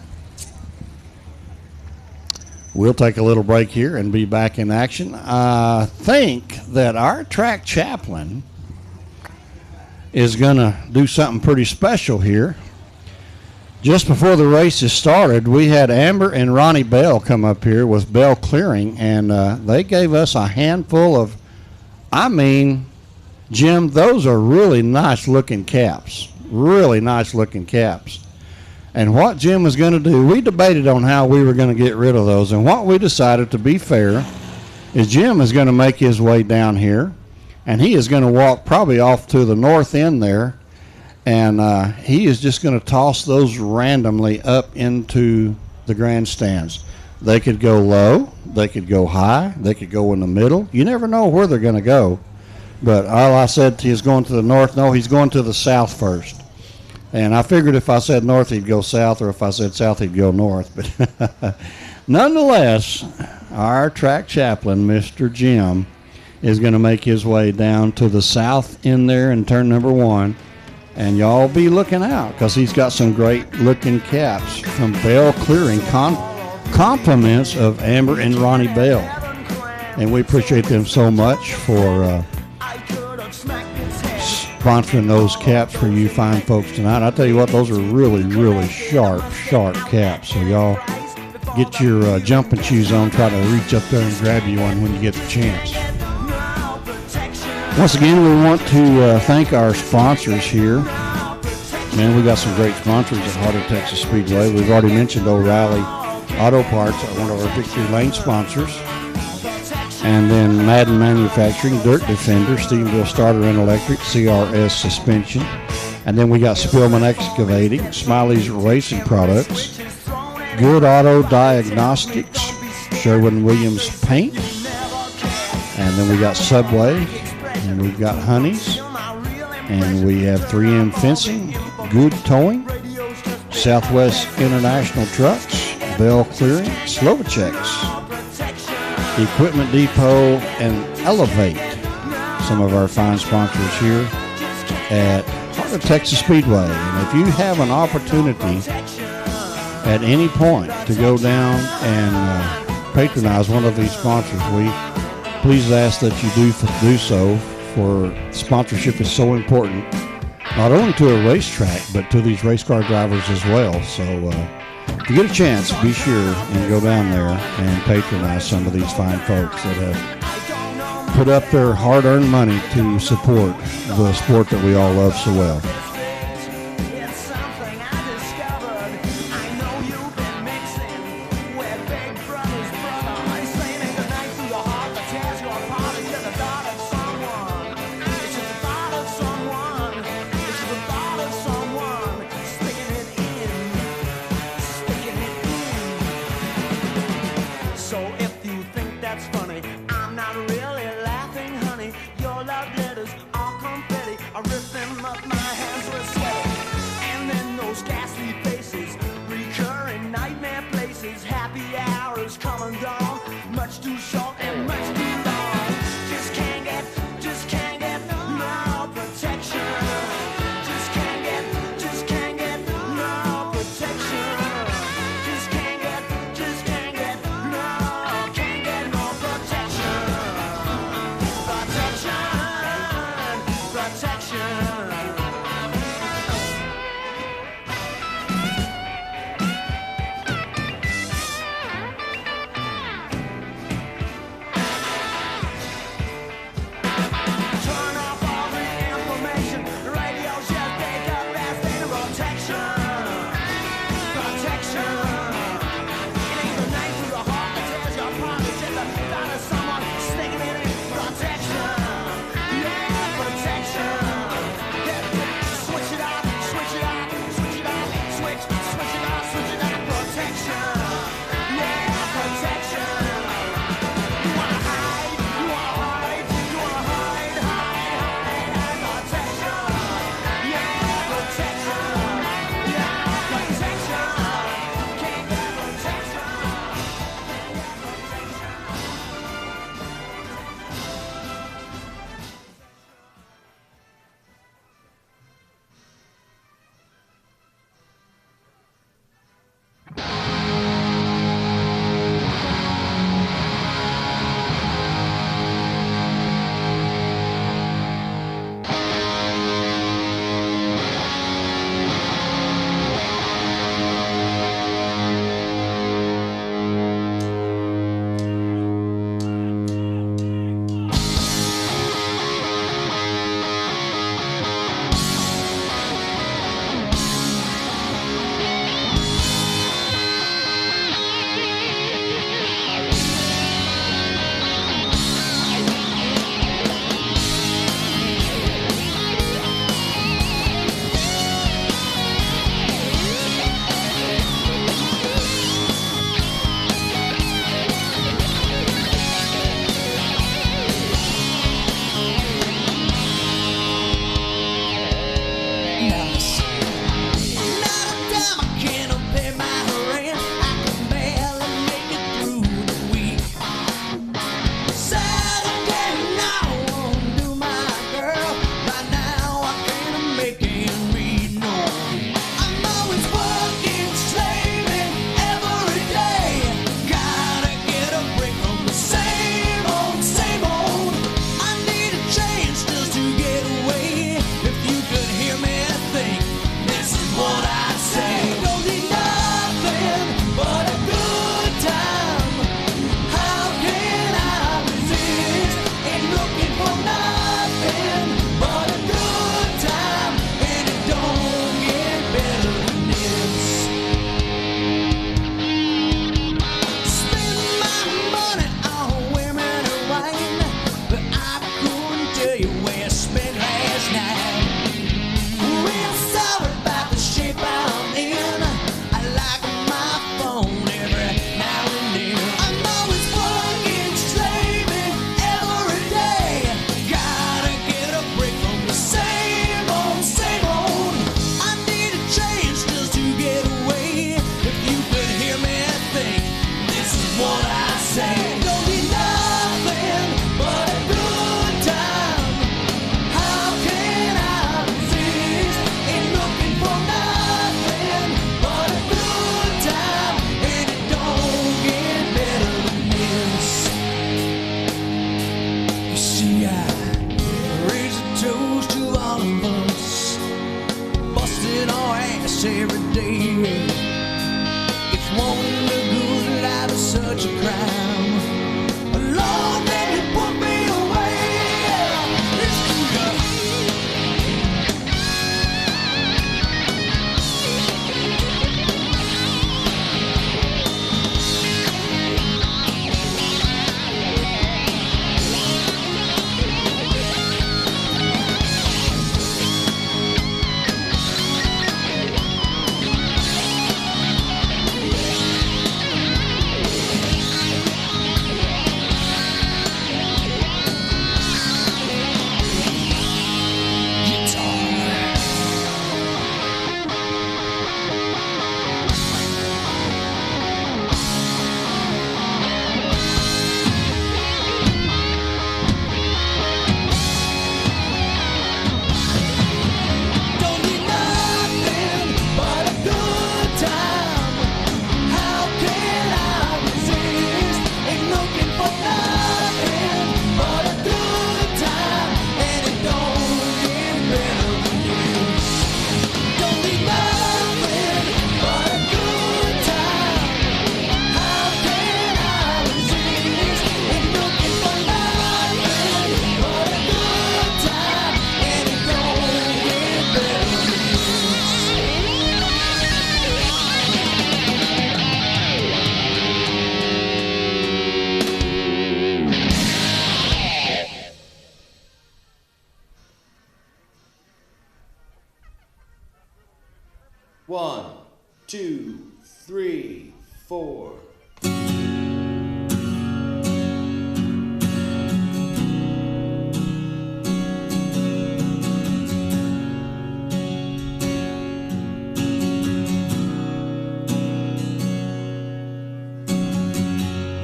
We'll take a little break here and be back in action. I think that our track chaplain is going to do something pretty special here. Just before the races started, we had Amber and Ronnie Bell come up here with Bell Clearing, and they gave us a handful of, I mean, Jim, those are really nice-looking caps. Really nice-looking caps. And what Jim was going to do, we debated on how we were going to get rid of those. And what we decided, to be fair, is Jim is going to make his way down here. And he is going to walk probably off to the north end there. And he is just going to toss those randomly up into the grandstands. They could go low. They could go high. They could go in the middle. You never know where they're going to go. But all I said to you is going to the north. No, he's going to the south first. And I figured if I said north, he'd go south, or if I said south, he'd go north. But nonetheless, our track chaplain, Mr. Jim, is going to make his way down to the south end there in turn number 1. And y'all be looking out, because he's got some great-looking caps from Bell Clearing, compliments of Amber and Ronnie Bell. And we appreciate them so much for sponsoring those caps for you fine folks tonight. I tell you what, those are really, really sharp caps. So y'all get your jumping shoes on, try to reach up there and grab you one when you get the chance. Once again, we want to thank our sponsors here. Man, we got some great sponsors at Heart of Texas Speedway. We've already mentioned O'Reilly Auto Parts, one of our Victory Lane sponsors. And then Madden Manufacturing, Dirt Defender, Stephenville Starter and Electric, CRS Suspension. And then we got Spillman Excavating, Smiley's Racing Products, Good Auto Diagnostics, Sherwin-Williams Paint. And then we got Subway, and we've got Honey's. And we have 3M Fencing, Good Towing, Southwest International Trucks, Bell Clearing, Slovaceks, Equipment Depot, and Elevate, some of our fine sponsors here at Heart of Texas Speedway. And if you have an opportunity at any point to go down and patronize one of these sponsors, we please ask that you do so, for sponsorship is so important, not only to a racetrack, but to these race car drivers as well. So if you get a chance, be sure and go down there and patronize some of these fine folks that have put up their hard-earned money to support the sport that we all love so well. 1, 2, 3, 4.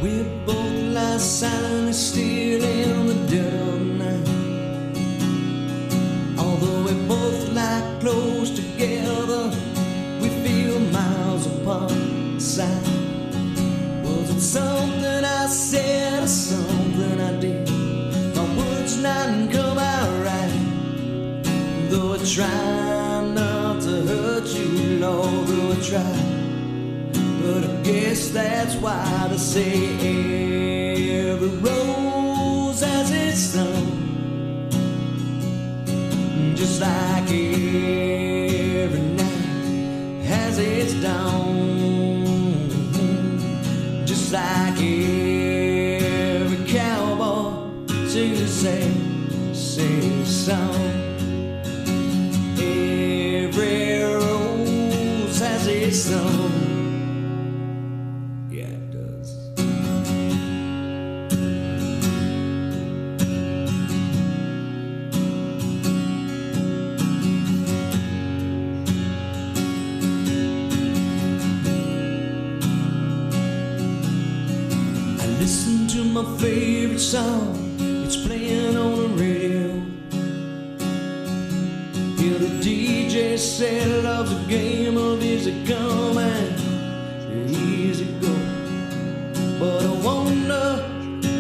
We both lie silently still in the dead of night. Although we both lie close together, we feel miles apart inside. Was it something I said or something I did? My words didn't come out right. Though I try not to hurt you, Lord, though I try. But I guess that's why they say every rose has its thorn, just like every night has its dawn, just like every cowboy sings a sing song. Every rose has its thorn. My favorite song, it's playing on the radio. Hear the DJ say love's a game of easy come and easy go. But I wonder,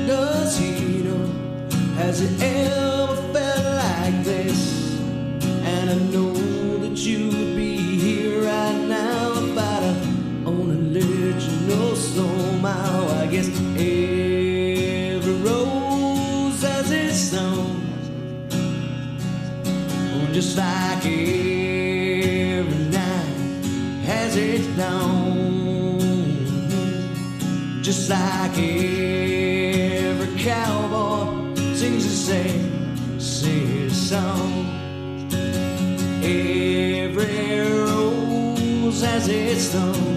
does he know? Has it ever felt like this? And I know that you would be here right now if I'd only let you know somehow. I guess every rose has its thorn, just like every night has its dawn, just like every cowboy sings a sad song. Every rose has its thorn.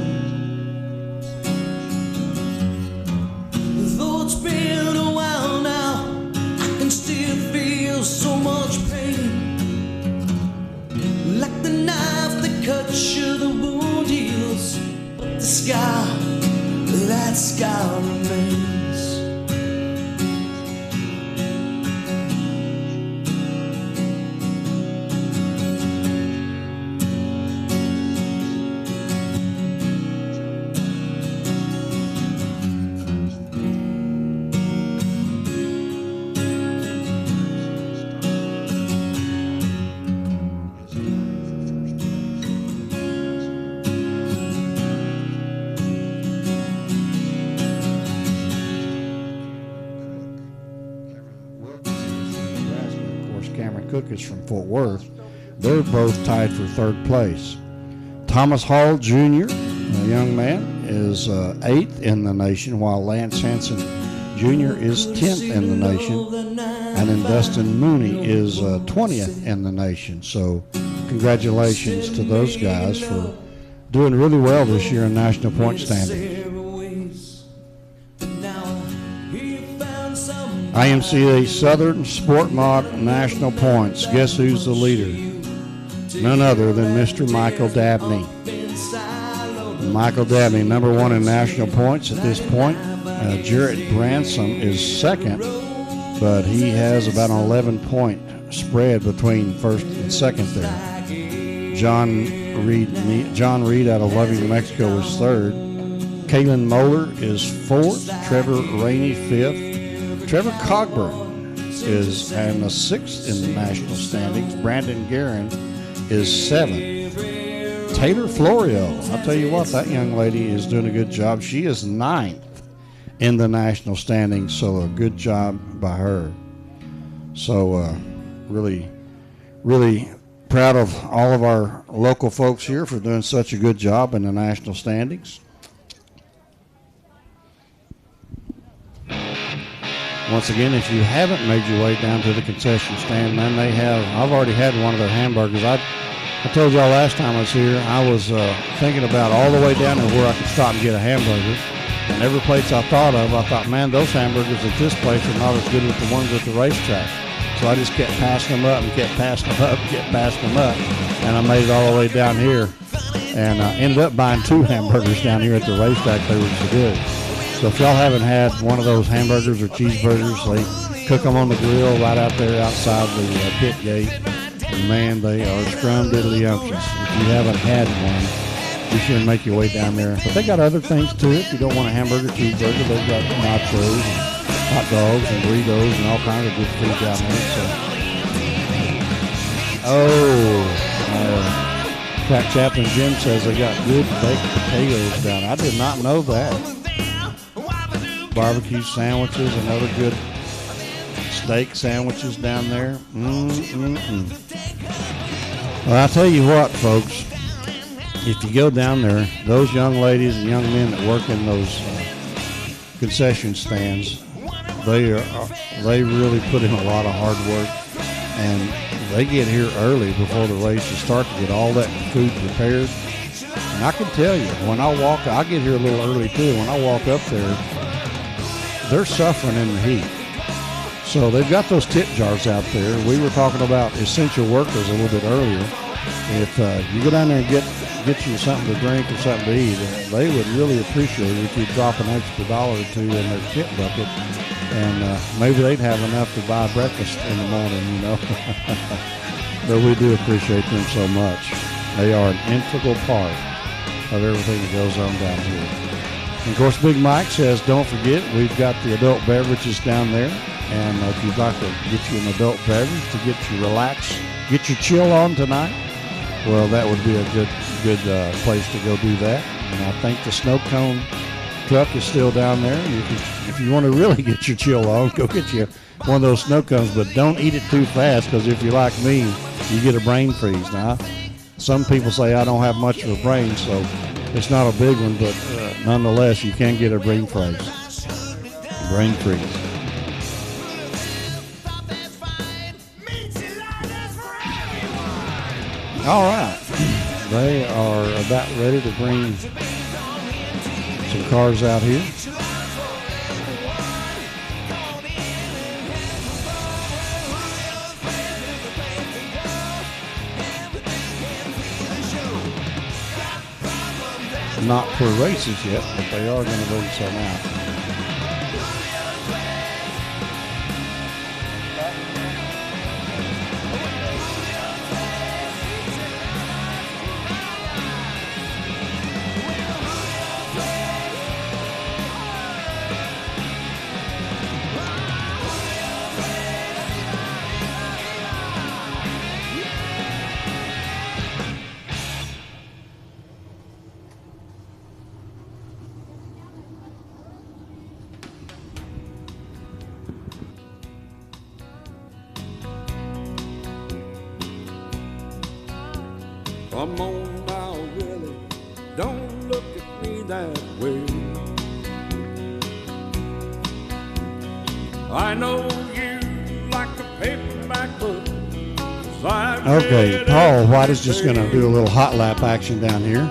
So much pain, like the knife that cuts you, the wound heals, but the scar, that scar remains. Cook is from Fort Worth. They're both tied for third place. Thomas Hall Jr., a young man, is 8th in the nation, while Lance Hansen Jr. is 10th in the nation, and then Dustin Mooney is 20th in the nation. So congratulations to those guys for doing really well this year in national point standing. IMCA Southern Sport Mod National Points. Guess who's the leader? None other than Mr. Michael Dabney. Michael Dabney, number 1 in national points at this point. Jarrett Bransom is 2nd, but he has about an 11-point spread between 1st and 2nd there. John Reed out of Loving, New Mexico is 3rd. Kalen Moeller is 4th. Trevor Rainey 5th. Trevor Cogburn is in the 6th in the national standings. Brandon Guerin is 7th. Taylor Florio, I'll tell you what, that young lady is doing a good job. She is 9th in the national standings, so a good job by her. So really, really proud of all of our local folks here for doing such a good job in the national standings. Once again, if you haven't made your way down to the concession stand, man, they have, I've already had one of their hamburgers. I told y'all last time I was here, I was thinking about all the way down there where I could stop and get a hamburger. And every place I thought of, I thought, man, those hamburgers at this place are not as good as the ones at the racetrack. So I just kept passing them up and kept passing them up and kept passing them up. And I made it all the way down here. And I ended up buying 2 hamburgers down here at the racetrack. They were so good. So if y'all haven't had one of those hamburgers or cheeseburgers, they cook them on the grill right out there outside the pit gate. And man, they are scrum-diddly-umptious. If you haven't had one, be sure and make your way down there. But they got other things too. If you don't want a hamburger, cheeseburger, they've got nachos and hot dogs and burritos and all kinds of good food down there. So, Crack Chaplain Jim says they got good baked potatoes down there. I did not know that. Barbecue sandwiches and other good steak sandwiches down there. Well, I'll tell you what, folks. If you go down there, those young ladies and young men that work in those concession stands, they really put in a lot of hard work, and they get here early before the races start to get all that food prepared. And I can tell you, when I get here a little early too. When I walk up there, they're suffering in the heat. So they've got those tip jars out there. We were talking about essential workers a little bit earlier. If you go down there and get you something to drink or something to eat, they would really appreciate it if you drop an extra $1 or $2 in their tip bucket, and maybe they'd have enough to buy breakfast in the morning, you know. But we do appreciate them so much. They are an integral part of everything that goes on down here. And of course, Big Mike says, don't forget, we've got the adult beverages down there, and if you'd like to get you an adult beverage to get you relaxed, get your chill on tonight, well, that would be a good place to go do that. And I think the snow cone truck is still down there. If you want to really get your chill on, go get you one of those snow cones, but don't eat it too fast, because if you're like me, you get a brain freeze. Now, some people say I don't have much of a brain, so it's not a big one, but nonetheless, you can get a brain freeze. Brain freeze. All right, they are about ready to bring some cars out here. Not for races yet, but they are going to bring some out. Come on now, Willie, don't look at me that way. I know you like a paperback book. Okay, Paul White is just going to do a little hot lap action down here.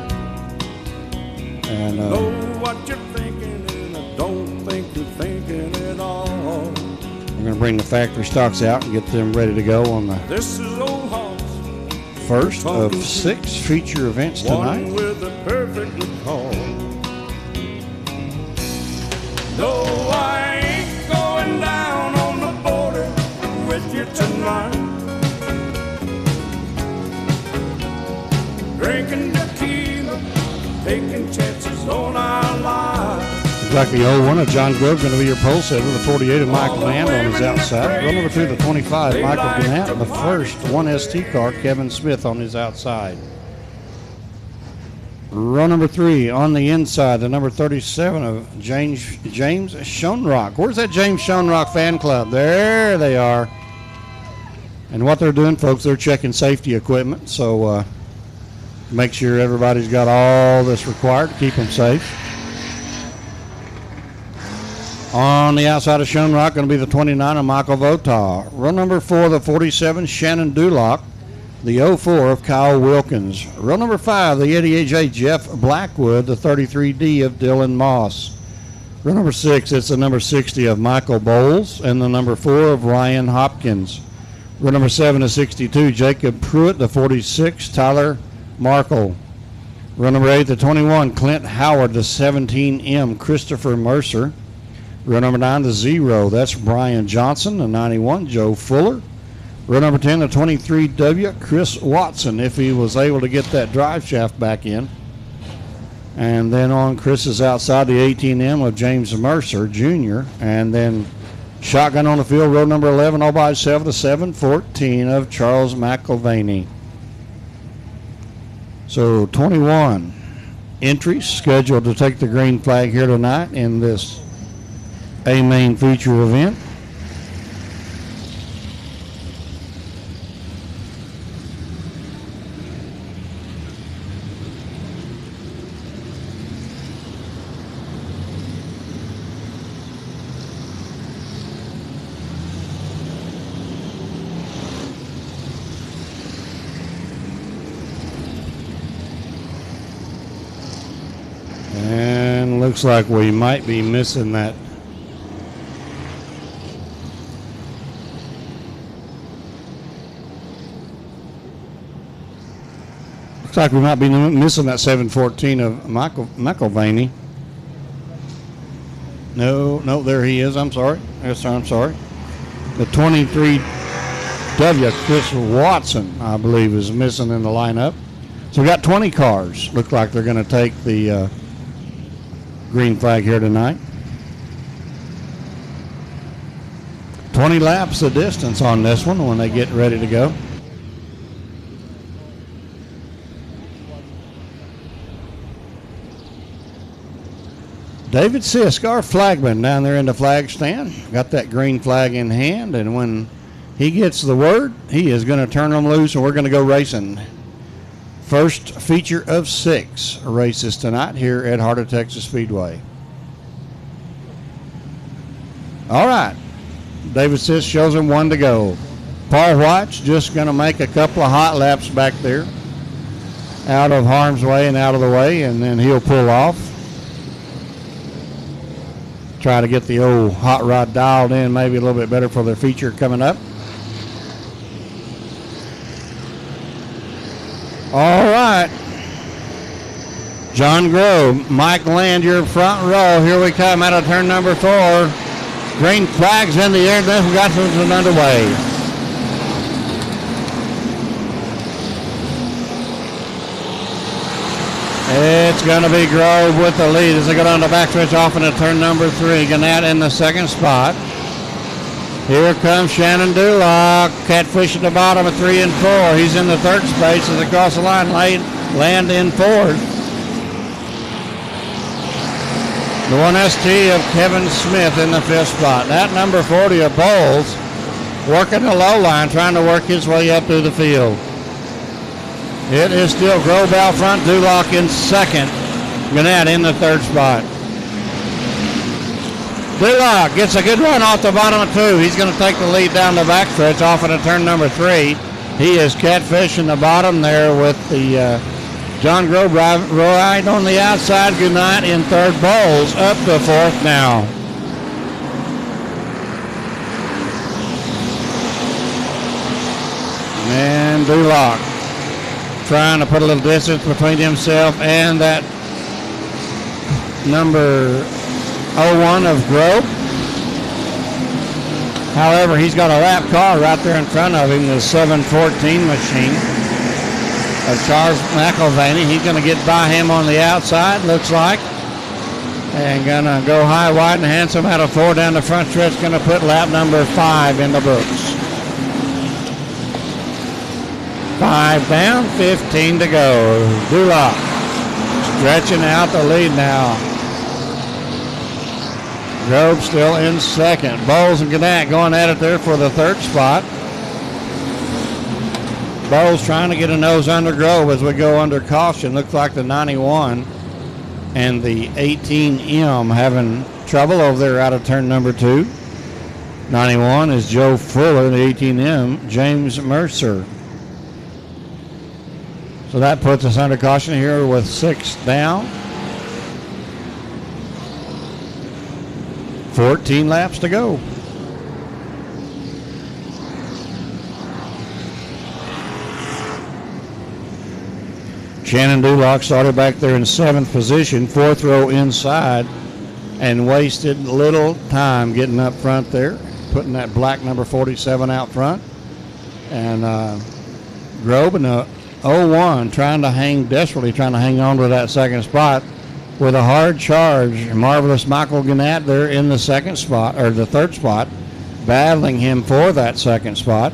And know what you're thinking, and I don't think you're thinking at all. we're going to bring the factory stocks out and get them ready to go on the This is old Hoss, first of 6 feature events tonight. one with a perfect recall. No, I ain't going down on the border with you tonight. Drinking tequila, taking chances on our lives. Looks like the 01 of John Grove going to be your pole setter. The 48 of Michael Land on his outside. Run number 2, the 25, Michael Gannett. And the first 1ST car, Kevin Smith on his outside. Row number 3 on the inside, the number 37 of James Schoenrock. Where's that James Schoenrock fan club? There they are. And what they're doing, folks, they're checking safety equipment. So make sure everybody's got all that's required to keep them safe. On the outside of Schoenrock, going to be the 29 of Michael Votaw. Row number 4, the 47, Shannon Dulock. the 04 of Kyle Wilkins. Row number 5, the 88J Jeff Blackwood, the 33D of Dylan Moss. Row number 6, it's the number 60 of Michael Bowles and the number 4 of Ryan Hopkins. Row number 7 is 62, Jacob Pruitt, the 46, Tyler Markle. Row number 8, the 21, Clint Howard, the 17M, Christopher Mercer. Row number 9, the 0, that's Brian Johnson, the 91, Joe Fuller. Row number 10, the 23W, Chris Watson, if he was able to get that drive shaft back in. And then on Chris's outside, the 18M of James Mercer, Jr. And then shotgun on the field, row number 11, all by itself, the 714 of Charles McElvaney. So 21 entries scheduled to take the green flag here tonight in this A main feature event. And looks like we might be missing that. Looks like we might be missing that 714 of McElvaney. No, there he is. I'm sorry. Yes, I'm sorry. The 23W, Chris Watson, I believe, is missing in the lineup. So we got 20 cars. Look like they're going to take the green flag here tonight. 20 laps of distance on this one when they get ready to go. David Sisk, our flagman, down there in the flag stand, got that green flag in hand, and when he gets the word, he is going to turn them loose, and we're going to go racing. First feature of 6 races tonight here at Heart of Texas Speedway. All right, David Sisk shows him 1 to go. Paul White's just going to make a couple of hot laps back there, out of harm's way and out of the way, and then he'll pull off. Try to get the old hot rod dialed in maybe a little bit better for their feature coming up. All right. John Grove, Mike Land, your front row. Here we come out of turn number 4. Green flags in the air. Then we got something underway. It's going to be Grove with the lead as they go down the backstretch off into turn number 3. Gannett in the second spot. Here comes Shannon Dulock. Catfish at the bottom of 3 and 4. He's in the third space as they cross the line. Land in 4th. The 1ST of Kevin Smith in the 5th spot. That number 40 of Bowles working the low line, trying to work his way up through the field. It is still Grove out front, Dulock in 2nd. Gannett in the 3rd spot. Dulock gets a good run off the bottom of 2. He's going to take the lead down the backstretch off into turn number 3. He is catfishing the bottom there with the John Grove right on the outside. Gannett in 3rd. Bowles up to 4th now. And Dulock trying to put a little distance between himself and that number 01 of Grove. However, he's got a lap car right there in front of him, the 714 machine of Charles McElvaney. He's going to get by him on the outside, looks like, and going to go high, wide, and handsome out of 4 down the front stretch. Going to put lap number 5 in the books. 5 down, 15 to go. Dulock stretching out the lead now. Grove still in 2nd. Bowles and Gannett going at it there for the 3rd spot. Bowles trying to get a nose under Grove as we go under caution. Looks like the 91 and the 18M having trouble over there out of turn number 2. 91 is Joe Fuller. The 18M, James Mercer. So that puts us under caution here with 6 down. 14 laps to go. Shannon Dulock started back there in 7th position, 4th row inside, and wasted little time getting up front there, putting that black number 47 out front. And Grove in the 01 desperately trying to hang on to that second spot with a hard charge. Marvelous Michael Gannett there in the second spot, or the third spot, battling him for that second spot.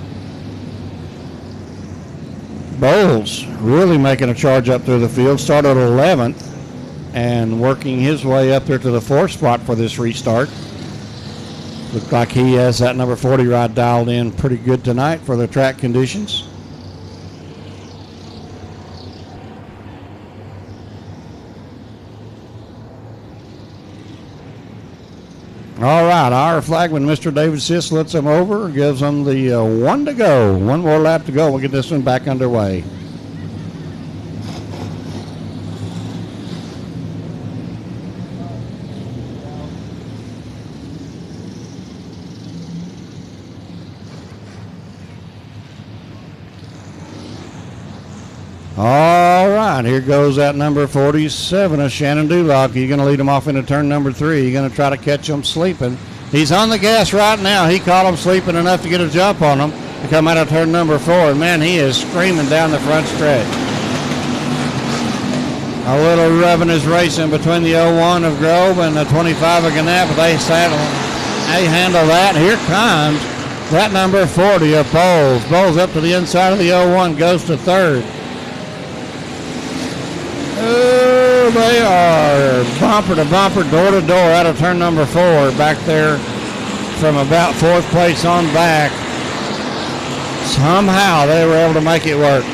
Bowles really making a charge up through the field, started 11th and working his way up there to the 4th spot for this restart. Looks like he has that number 40 ride dialed in pretty good tonight for the track conditions. All right, our flagman, Mr. David Siss, lets him over, gives him the 1 to go. 1 more lap to go. We'll get this one back underway. All right, here goes that number 47 of Shannon Dulock. You're going to lead him off into turn number 3. You're going to try to catch him sleeping. He's on the gas right now. He caught him sleeping enough to get a jump on him to come out of turn number 4. And, man, he is screaming down the front stretch. A little rubbing is racing between the 01 of Grove and the 25 of Gannett, but they handle that. Here comes that number 40 of Bowles. Bowles up to the inside of the 01, goes to 3rd. Oh, they are bumper to bumper, door to door out of turn number 4, back there from about 4th place on back. Somehow they were able to make it work.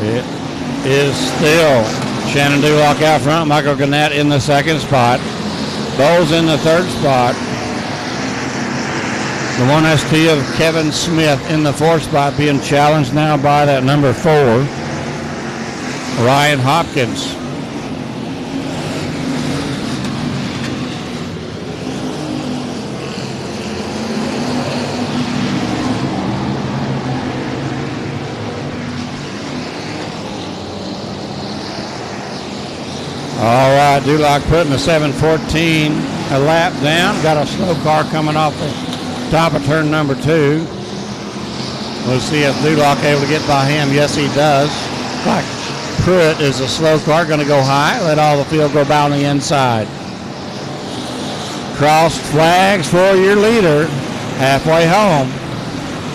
It is still Shannon Dulock out front, Michael Gannett in the 2nd spot, Bowles in the 3rd spot. The 1ST of Kevin Smith in the 4th spot, being challenged now by that number 4, Ryan Hopkins. All right, Dulock putting the 7:14 a lap down. Got a slow car coming off the top of turn number 2. We'll see if Dulock able to get by him. Yes, he does. Like Pruitt is a slow car, going to go high. Let all the field go by on the inside. Cross flags for your leader. Halfway home.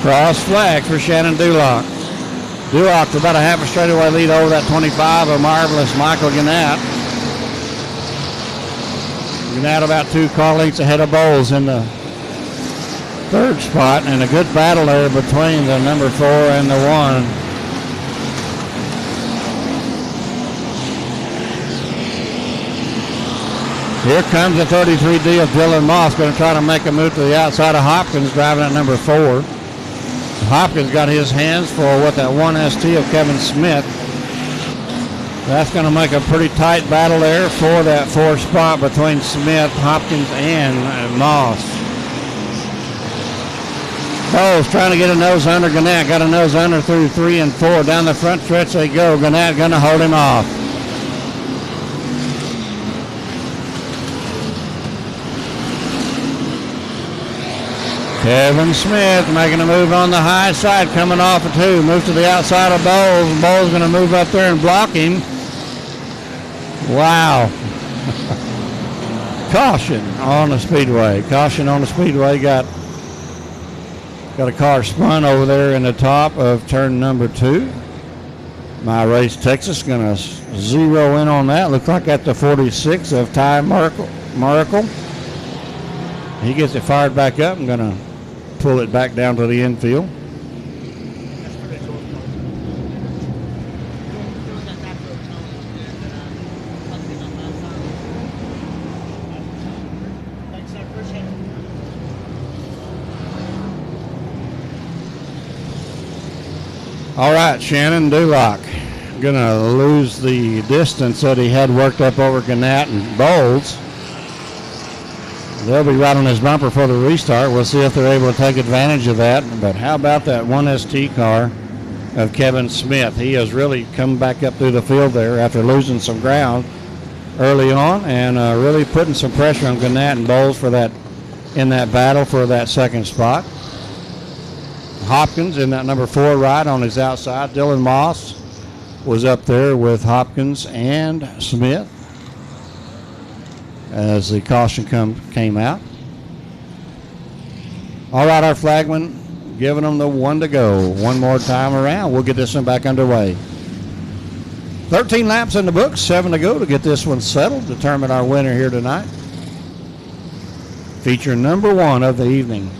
Cross flags for Shannon Dulock. Dulock about a half a straightaway lead over that 25 of Marvelous Michael Gannett. Gannett about 2 car lengths ahead of Bowles in the 3rd spot, and a good battle there between the number 4 and the 1. Here comes the 33D of Dylan Moss, going to try to make a move to the outside of Hopkins, driving at number 4. Hopkins got his hands full with that 1ST of Kevin Smith. That's going to make a pretty tight battle there for that 4th spot between Smith, Hopkins, and Moss. Bowles trying to get a nose under Gannett. Got a nose under through 3 and 4. Down the front stretch they go. Gannett going to hold him off. Kevin Smith making a move on the high side, coming off of 2. Moves to the outside of Bowles. Bowles going to move up there and block him. Wow. Caution on the Speedway. Caution on the Speedway. Got a car spun over there in the top of turn number 2. My Race Texas going to zero in on that. Looks like at the 46 of Ty Miracle. He gets it fired back up. I'm going to pull it back down to the infield. All right, Shannon Duloc going to lose the distance that he had worked up over Gannett and Bowles. They'll be right on his bumper for the restart. We'll see if they're able to take advantage of that. But how about that 1ST car of Kevin Smith? He has really come back up through the field there after losing some ground early on and really putting some pressure on Gannett and Bowles for that in that battle for that second spot. Hopkins in that number 4 ride on his outside. Dylan Moss was up there with Hopkins and Smith as the caution came out. All right, our flagman giving them the 1 to go. One more time around. We'll get this one back underway. 13 laps in the books, 7 to go to get this one settled, determine our winner here tonight. Feature number 1 of the evening.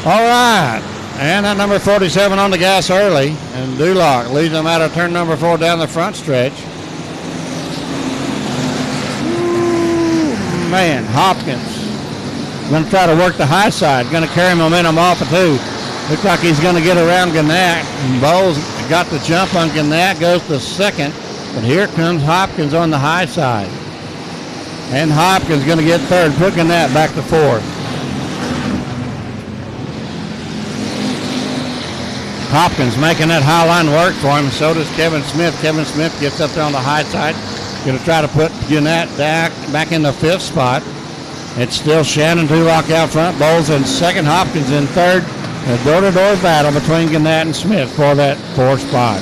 All right, and that number 47 on the gas early, and Duloc leads them out of turn number 4 down the front stretch. Ooh, man, Hopkins going to try to work the high side, going to carry momentum off of 2. Looks like he's going to get around Gannett. Bowles got the jump on Gannett, goes to second, but here comes Hopkins on the high side. And Hopkins going to get third, put Gannett back to 4th. Hopkins making that high line work for him. So does Kevin Smith. Kevin Smith gets up there on the high side. Going to try to put Gannett back in the 5th spot. It's still Shannon Duloc out front. Bowles in second. Hopkins in third. A door-to-door battle between Gannett and Smith for that 4th spot.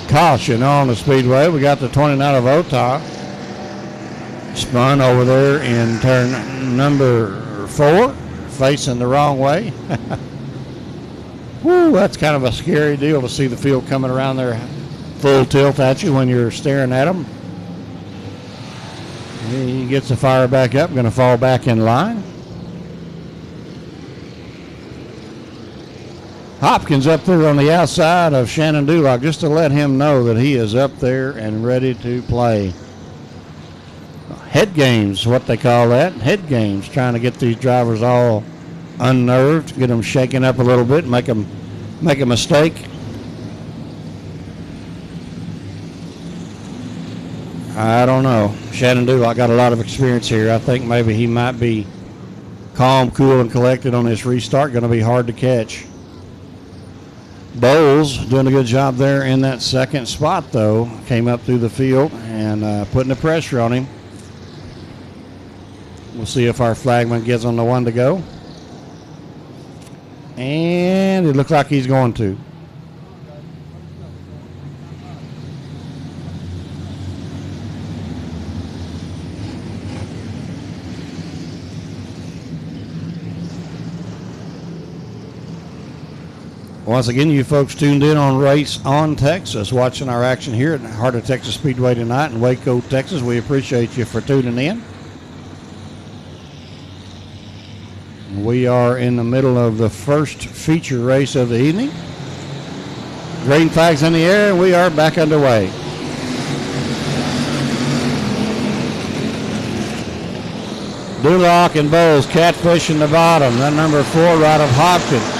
Caution on the Speedway. We got the 29 of Otah. Spun over there in turn number 4, facing the wrong way. Woo, that's kind of a scary deal to see the field coming around there full tilt at you when you're staring at them. He gets the fire back up, going to fall back in line. Hopkins up there on the outside of Shannon Duloc just to let him know that he is up there and ready to play. Head games, what they call that. Head games, trying to get these drivers all unnerved, get them shaken up a little bit, make a mistake. I don't know. Shannon Duloc got a lot of experience here. I think maybe he might be calm, cool, and collected on this restart. Going to be hard to catch. Bowles doing a good job there in that 2nd spot, though. Came up through the field and putting the pressure on him. We'll see if our flagman gets on the 1 to go. And it looks like he's going to. Once again, you folks tuned in on Race on Texas, watching our action here at the Heart of Texas Speedway tonight in Waco, Texas. We appreciate you for tuning in. We are in the middle of the first feature race of the evening. Green flags in the air, and we are back underway. Duloc and Bowles catfishing the bottom. That number 4 ride of Hopkins.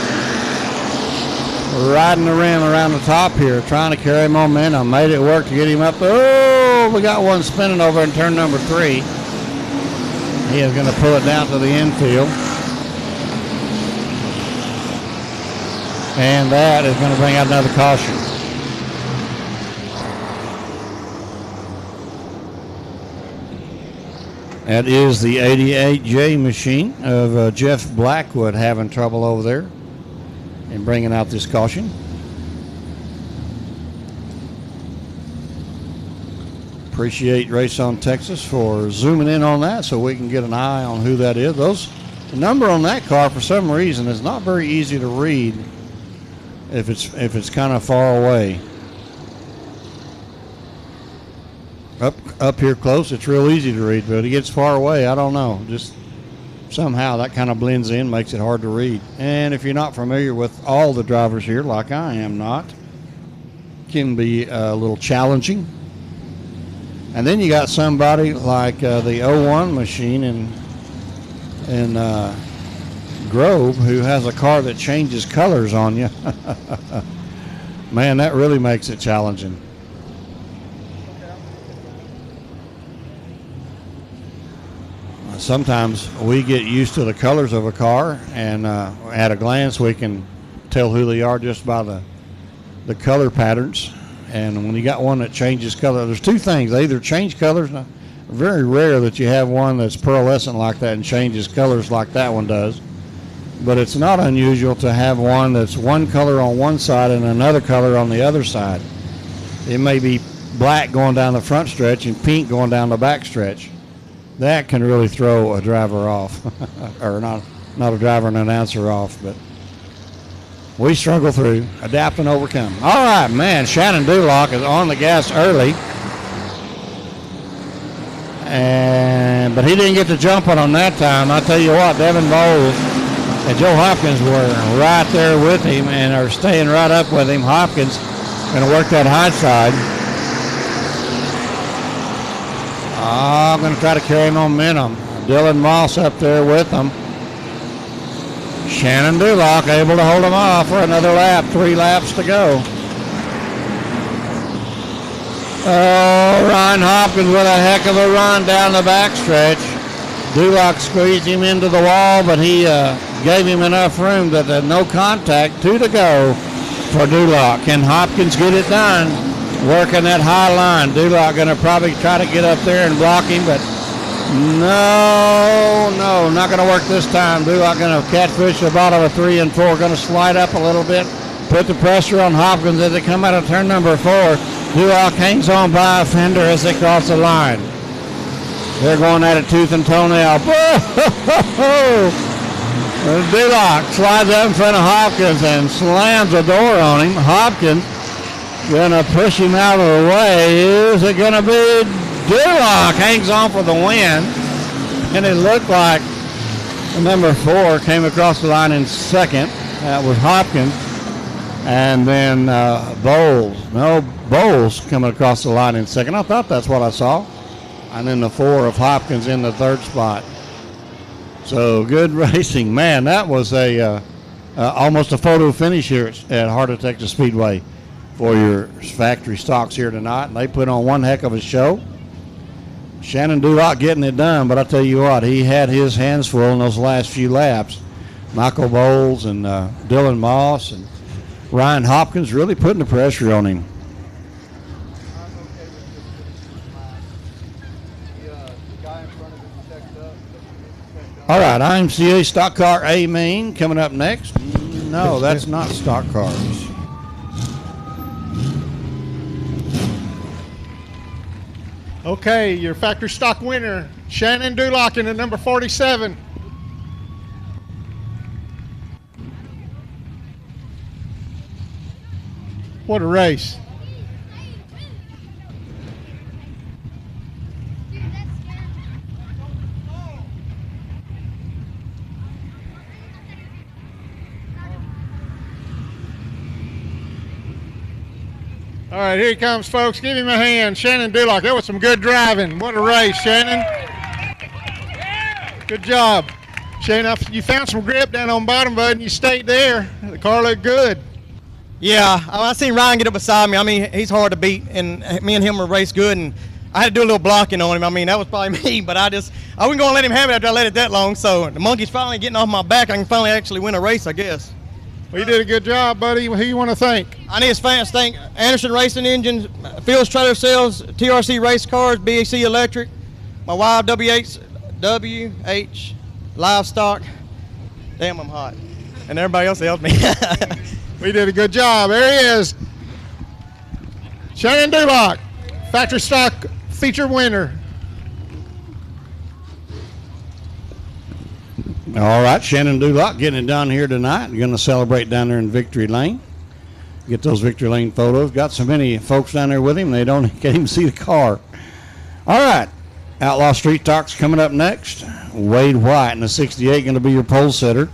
Riding the rim around the top here, trying to carry momentum. Made it work to get him up there. Oh, we got one spinning over in turn number 3. He is going to pull it down to the infield. And that is going to bring out another caution. That is the 88J machine of Jeff Blackwood having trouble over there and bringing out this caution. Appreciate Race on Texas for zooming in on that so we can get an eye on who that is. The number on that car, for some reason, is not very easy to read if it's kind of far away. Up here close, it's real easy to read, but it gets far away, I don't know. Just somehow that kind of blends in, makes it hard to read. And if you're not familiar with all the drivers here, like I am not, can be a little challenging. And then you got somebody like the 01 machine in Grove who has a car that changes colors on you. Man, that really makes it challenging. Sometimes we get used to the colors of a car, and at a glance we can tell who they are just by the color patterns. And when you got one that changes color, there's two things. They either change colors. Very rare that you have one that's pearlescent like that and changes colors like that one does. But it's not unusual to have one that's one color on one side and another color on the other side. It may be black going down the front stretch and pink going down the back stretch. That can really throw a driver off, or not a driver and an announcer off, but we struggle through, adapt and overcome. All right, man, Shannon Dulock is on the gas early, but he didn't get the jump on that time. I tell you what, Devin Bowles and Joe Hopkins were right there with him and are staying right up with him. Hopkins going to work that high side. I'm going to try to carry momentum. Dylan Moss up there with him. Shannon Dulock able to hold him off for another lap. 3 laps to go. Oh, Ryan Hopkins with a heck of a run down the backstretch. Dulock squeezed him into the wall, but he gave him enough room that no contact. 2 to go for Dulock. Can Hopkins get it done? Working that high line. Dulock going to probably try to get up there and block him, but no, not going to work this time. Dulock going to catfish the bottom of 3 and 4. Going to slide up a little bit, put the pressure on Hopkins as they come out of turn number 4. Dulock hangs on by a fender as they cross the line. They're going at it tooth and toenail. Dulock slides up in front of Hopkins and slams the door on him. Hopkins going to push him out of the way. Is it going to be Dulock? Hangs on for the win. And it looked like number 4 came across the line in second. That was Hopkins. And then Bowles coming across the line in second. I thought that's what I saw. And then the 4 of Hopkins in the 3rd spot. So good racing. Man, that was almost a photo finish here at Heart of Texas Speedway for your factory stocks here tonight. And they put on one heck of a show. Shannon Dulock getting it done, but I tell you what, he had his hands full in those last few laps. Michael Bowles and Dylan Moss and Ryan Hopkins really putting the pressure on him. All right, IMCA Stock Car A Main coming up next. No, that's not stock cars. Okay, your factory stock winner, Shannon Dulock in the number 47. What a race. All right, here he comes, folks. Give him a hand. Shannon Dulock. That was some good driving. What a race, Shannon. Good job. Shannon, you found some grip down on bottom, bud, and you stayed there. The car looked good. Yeah, I seen Ryan get up beside me. I mean, he's hard to beat, and me and him were raced good, and I had to do a little blocking on him. I mean, that was probably me, but I wasn't going to let him have it after I let it that long. So the monkey's finally getting off my back. I can finally actually win a race, I guess. Well, you did a good job, buddy. Who you want to thank? I need to thank Anderson Racing Engines, Fields Trailer Sales, TRC Race Cars, BAC Electric, my wife, WH Livestock. Damn, I'm hot. And everybody else helped me. We did a good job. There he is. Shannon Dulock, factory stock feature winner. All right, Shannon Dulock getting it done here tonight. You're going to celebrate down there in Victory Lane. Get those Victory Lane photos. Got so many folks down there with him, they can't even see the car. All right, Outlaw Street Talks coming up next. Wade White in the 68 going to be your pole setter.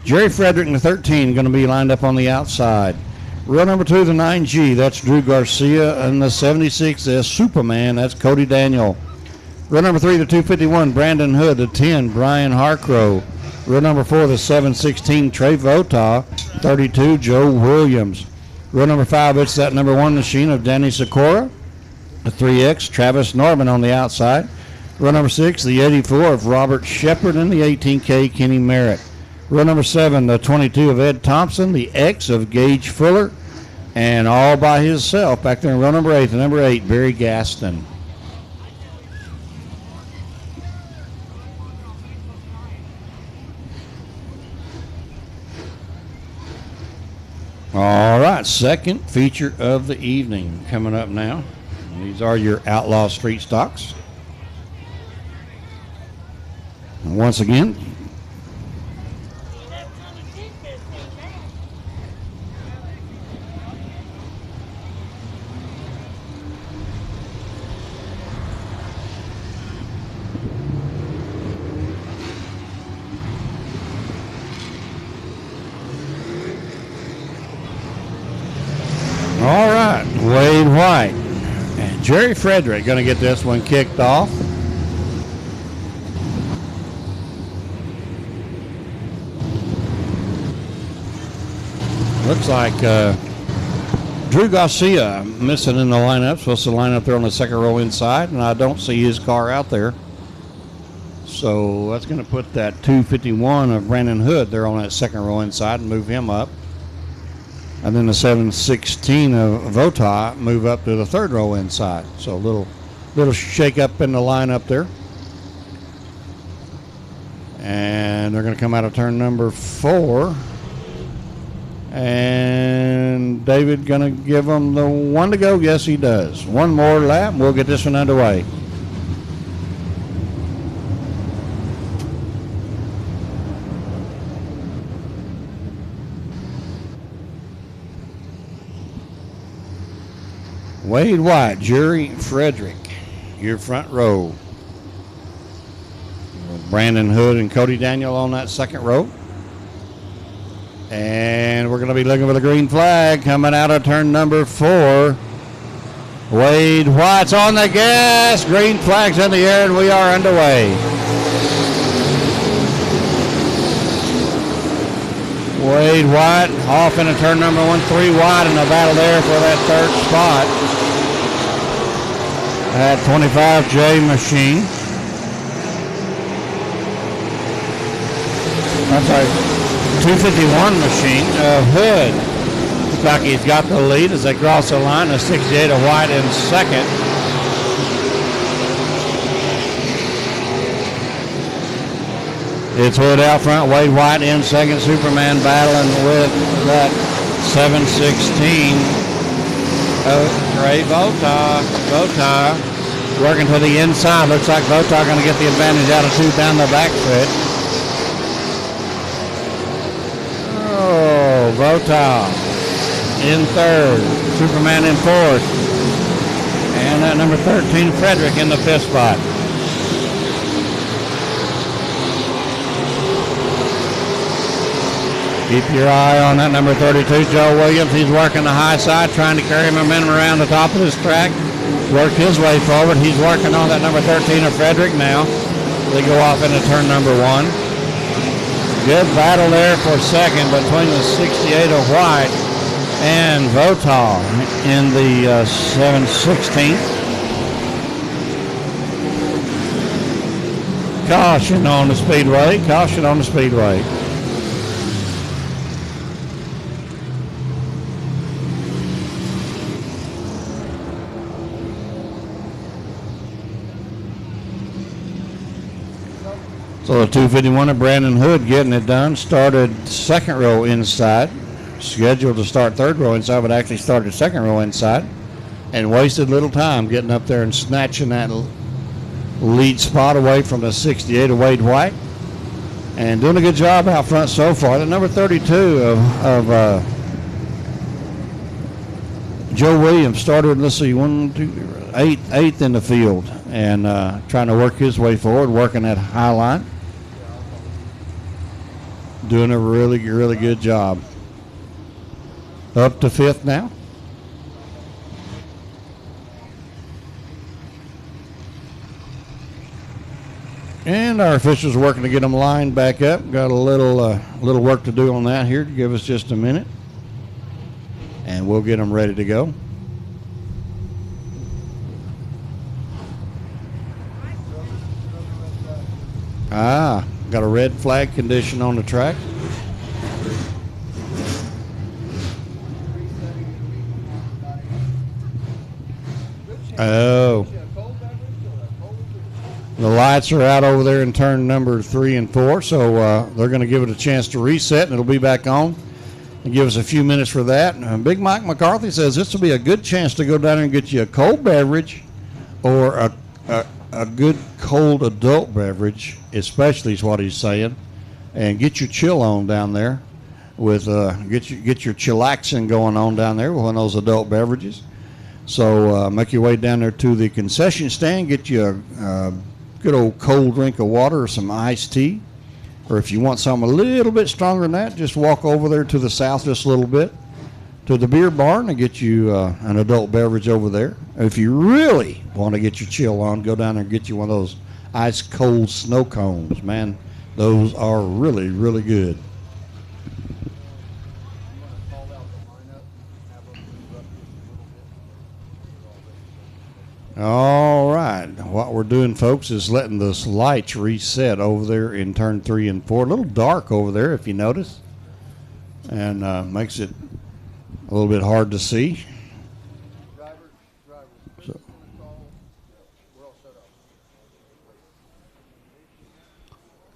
Jerry Frederick in the 13 going to be lined up on the outside. Run number 2, the 9G, that's Drew Garcia, and the 76S Superman, that's Cody Daniel. Run number 3, the 251, Brandon Hood, the 10, Brian Harcrow. Run number 4, the 716, Trey Vota, 32, Joe Williams. Run number 5, it's that number 1 machine of Danny Sikora, the 3X, Travis Norman on the outside. Run number 6, the 84 of Robert Shepard, and the 18K, Kenny Merritt. Run number 7, the 22 of Ed Thompson, the X of Gage Fuller, and all by himself back there in row number 8, the number 8, Barry Gaston. All right, second feature of the evening coming up now. These are your Outlaw Street Stocks. And once again, all right, Wade White and Jerry Frederick going to get this one kicked off. Looks like Drew Garcia missing in the lineup. Supposed to line up there on the second row inside, and I don't see his car out there. So that's going to put that 251 of Brandon Hood there on that second row inside and move him up. And then the 716 of Vota move up to the third row inside. So a little shake up in the lineup there. And they're going to come out of turn number 4. And David going to give them the 1 to go. Yes, he does. One more lap, and we'll get this one underway. Wade White, Jerry Frederick, your front row. Brandon Hood and Cody Daniel on that second row. And we're going to be looking for the green flag coming out of turn number 4. Wade White's on the gas. Green flag's in the air, and we are underway. Wade White off into turn number 1, 3 wide in the battle there for that third spot. At 25J Machine. I'm sorry, 251 Machine. Hood. Looks like he's got the lead as they cross the line. A 68 of White in second. It's Hood out front, Wade White in second. Superman battling with that 716 of Trey Vota. Working to the inside. Looks like Vota going to get the advantage out of 2 down the back foot. Oh, Vota in third. Superman in fourth. And that number 13, Frederick, in the 5th spot. Keep your eye on that number 32, Joe Williams. He's working the high side, trying to carry momentum around the top of this track. Work his way forward. He's working on that number 13 of Frederick now. They go off into turn number 1. Good battle there for second between the 68 of White and Vota in the 716. Caution on the Speedway. Caution on the Speedway. So the 251 of Brandon Hood getting it done. Started second row inside. Scheduled to start third row inside, but actually started second row inside. And wasted little time getting up there and snatching that lead spot away from the 68 of Wade White. And doing a good job out front so far. The number 32 of Joe Williams started, let's see, 8th in the field. And trying to work his way forward, working that high line. Doing a really, really good job. Up to fifth now. And our officials are working to get them lined back up. Got a little work to do on that here. Give us just a minute, and we'll get them ready to go. Got a red flag condition on the track. Oh. The lights are out over there in turn number 3 and 4, so they're going to give it a chance to reset, and it'll be back on. And give us a few minutes for that. Big Mike McCarthy says this will be a good chance to go down there and get you a cold beverage or a good cold adult beverage, especially is what he's saying, and get your chill on down there with get your chillaxing going on down there with one of those adult beverages. So make your way down there to the concession stand, get you a good old cold drink of water or some iced tea. Or if you want something a little bit stronger than that, just walk over there to the south just a little bit to the beer barn and get you an adult beverage over there. If you really want to get your chill on, go down there and get you one of those ice cold snow cones. Man, those are really, really good. All right. What we're doing, folks, is letting those lights reset over there in turn 3 and 4. A little dark over there, if you notice, and makes it a little bit hard to see.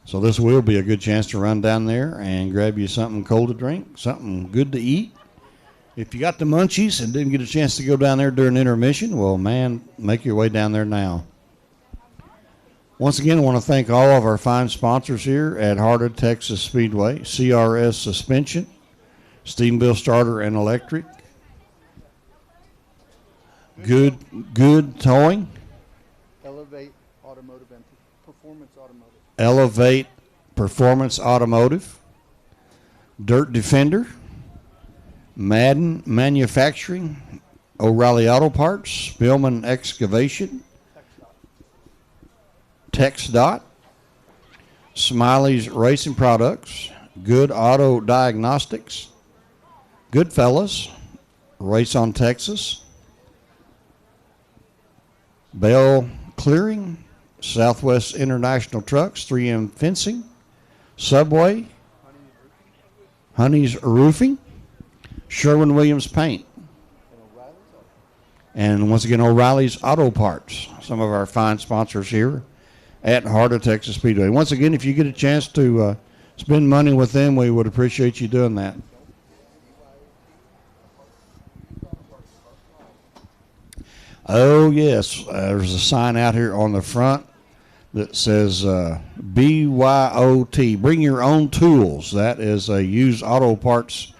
So this will be a good chance to run down there and grab you something cold to drink, something good to eat. If you got the munchies and didn't get a chance to go down there during intermission, well, man, make your way down there now. Once again, I want to thank all of our fine sponsors here at Heart of Texas Speedway: CRS Suspension, Stephenville Starter and Electric, Good Towing, Elevate Automotive and Performance Automotive, Elevate Performance Automotive, Dirt Defender, Madden Manufacturing, O'Reilly Auto Parts, Spillman Excavation, TexDot, Smiley's Racing Products, Good Auto Diagnostics, Goodfellas, Race on Texas, Bell Clearing, Southwest International Trucks, 3M Fencing, Subway, Honey's Roofing, Sherwin-Williams Paint, and once again, O'Reilly's Auto Parts, some of our fine sponsors here at Heart of Texas Speedway. Once again, if you get a chance to spend money with them, we would appreciate you doing that. Oh, yes, there's a sign out here on the front that says BYOT, Bring Your Own Tools. That is a used auto parts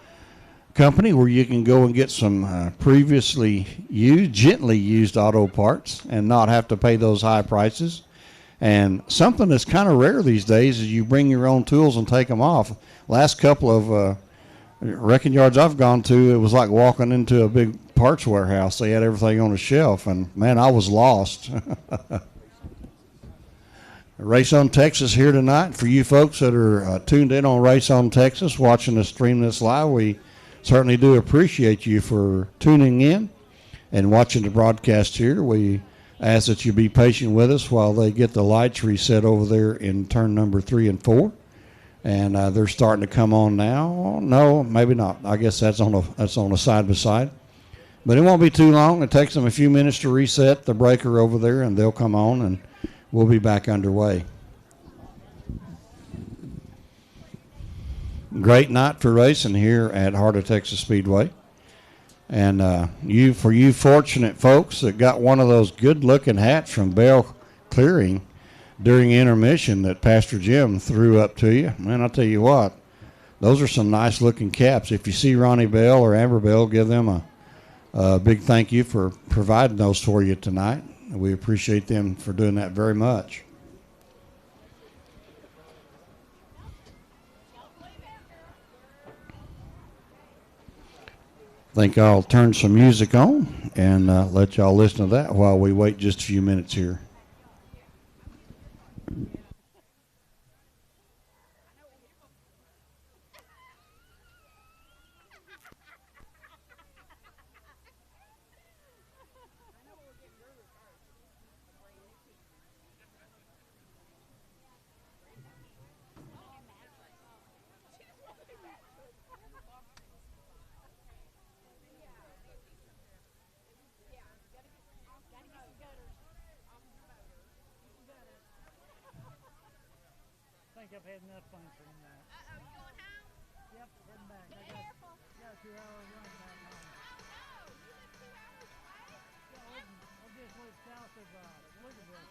company where you can go and get some previously used, gently used auto parts and not have to pay those high prices. And something that's kind of rare these days is you bring your own tools and take them off. Last couple of wrecking yards I've gone to, it was like walking into a big parts warehouse. They had everything on a shelf, and man, I was lost. Race on Texas here tonight. For you folks that are tuned in on Race on Texas, watching us stream this live, we certainly do appreciate you for tuning in and watching the broadcast here. We ask that you be patient with us while they get the lights reset over there in turn number 3 and 4. And they're starting to come on now. No, maybe not. I guess that's on a side by side. But it won't be too long. It takes them a few minutes to reset the breaker over there, and they'll come on, and we'll be back underway. Great night for racing here at Heart of Texas Speedway. And for you fortunate folks that got one of those good-looking hats from Bell Clearing during intermission that Pastor Jim threw up to you, man, I'll tell you what, those are some nice-looking caps. If you see Ronnie Bell or Amber Bell, give them a big thank you for providing those for you tonight. We appreciate them for doing that very much. think I'll turn some music on and let y'all listen to that while we wait just a few minutes here. I think I've had enough fun for tonight. You going home? Yep, heading back. I got a 2-hour run back home. I'll just live south of Elizabeth.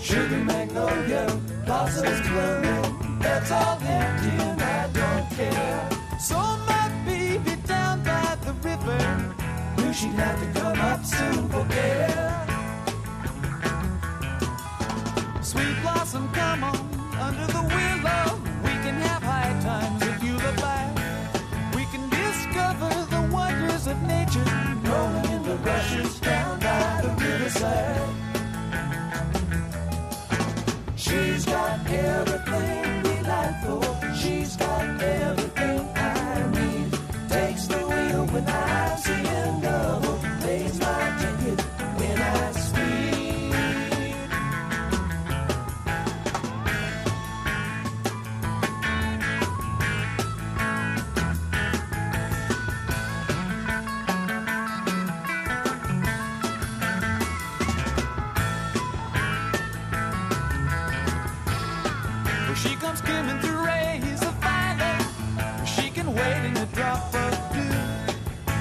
Sugar magnolia, blossoms blooming, that's all empty and I don't care. So my baby down by the river knew she'd have to come up soon for care. Sweet blossom, come on, under the willow, we can have high times if you look back. We can discover the wonders of nature, rolling in the rushes down by the riverside. She's got everything delightful. She's got everything I need. Takes the wheel when I'm seeing double. Plays my ticket when I speed. She comes skimming through rays of violet. She can wait in a drop of dew.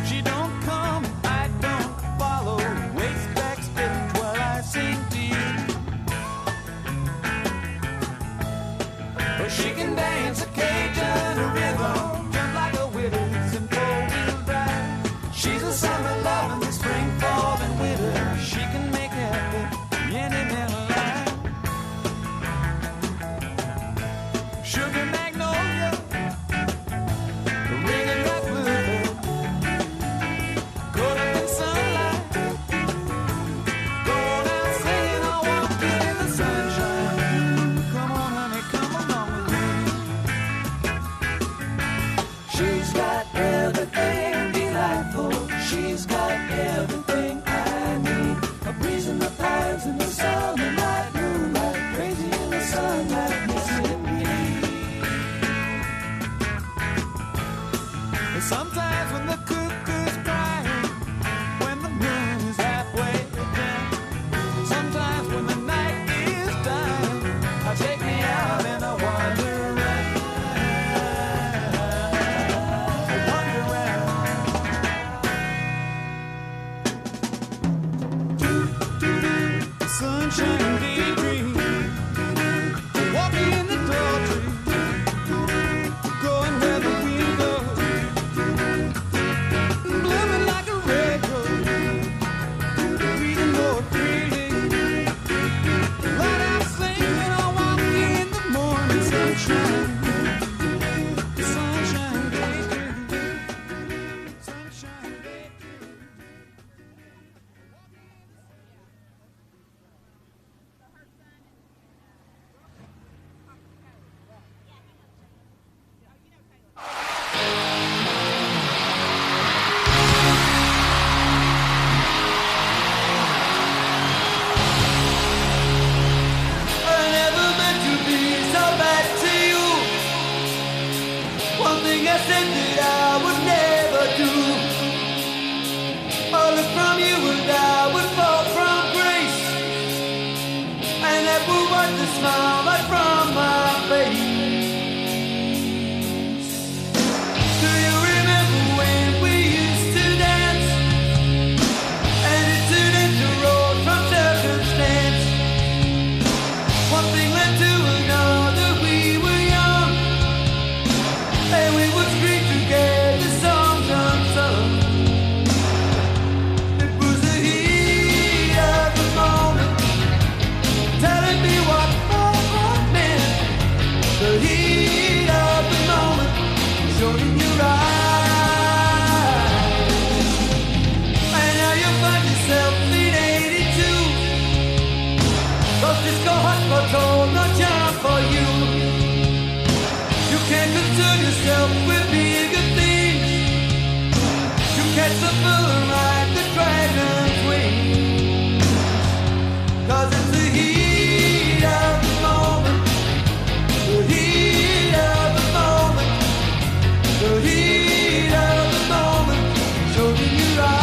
She don't come, I don't follow. Waits backstage while I sing to you. Or she can dance a Cajun rhythm, jump like a widows in four-wheel drive. She's a summer loving the spring, fall, and winter. She can make happy any man alive. Sugar magnolia, ringing like bluebird, caught up in sunlight, going out singing, I'll walk in the sunshine. Come on, honey, come along with me. She's got everything delightful. She's got everything I need. A breeze in the pines and the sun and light, moonlight, crazy in the sunlight, missing me. Sometimes when the cuckoo's crying, when the moon is halfway down, sometimes when the night is dying, take me out and I wander around. Sunshine daydream, walking in the tall tree, going where the wind goes. Blooming like a red rose, breathing more freely. Right out singing, I'll walk in the morning sunshine. Sunshine daydream, sunshine daydream. I never meant to be so bad to you. One thing I said that I would never do. All look from you and I would fall from grace, and that would wipe the smile right from my face. Do you remember when we used to dance, and it turned into road from circumstance? One thing led to another, we were young, and we would scream together. showed in your eyes. And now you find yourself in 82. Cause disco hot spots hold no charm for you. You can't concern yourself with bigger things. You catch the feeling like the dragon's wings. Cause it's the heat of the moment. The heat of the moment. The heat of the moment. Showed in your eyes.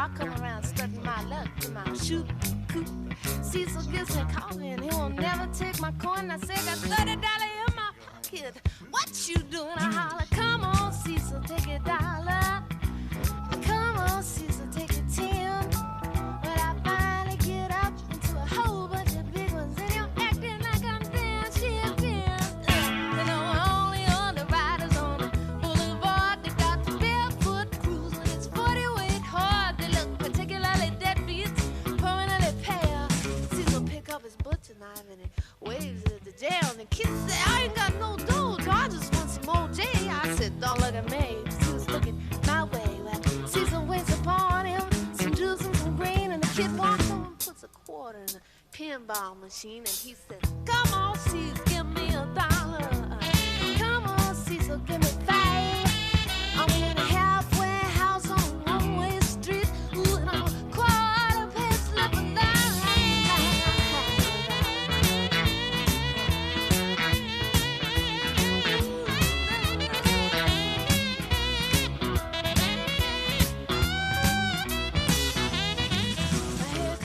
I come around studying my luck to my shoot coop. Cecil gives me coffee and he will never take my coin. I say got $30 in my pocket. What you doing? I holler, come on, Cecil, take a dollar. Come on, Cecil, take a 10. But I finally get up into a whole bunch of big ones and you're acting like I'm damn shit pissed. You know, only on the riders on the boulevard. They got the barefoot crews when it's 40 weight hard. They look particularly deadbeats, permanently pale. Cecil pick up his butcher knife and he waves it at the jail. And the kid said, I ain't got no dough, so I just want some OJ. I said, don't look at me. He was looking my way. Well, Cecil waits upon him, some juice and some green, and the kid walks over and puts a quarter in a pinball machine, and he said, come on, Cecil, give me $1. Come on, Cecil, give me 5. I'm in a halfway house on a one-way street. Ooh, and I'm a quarter past slipping down.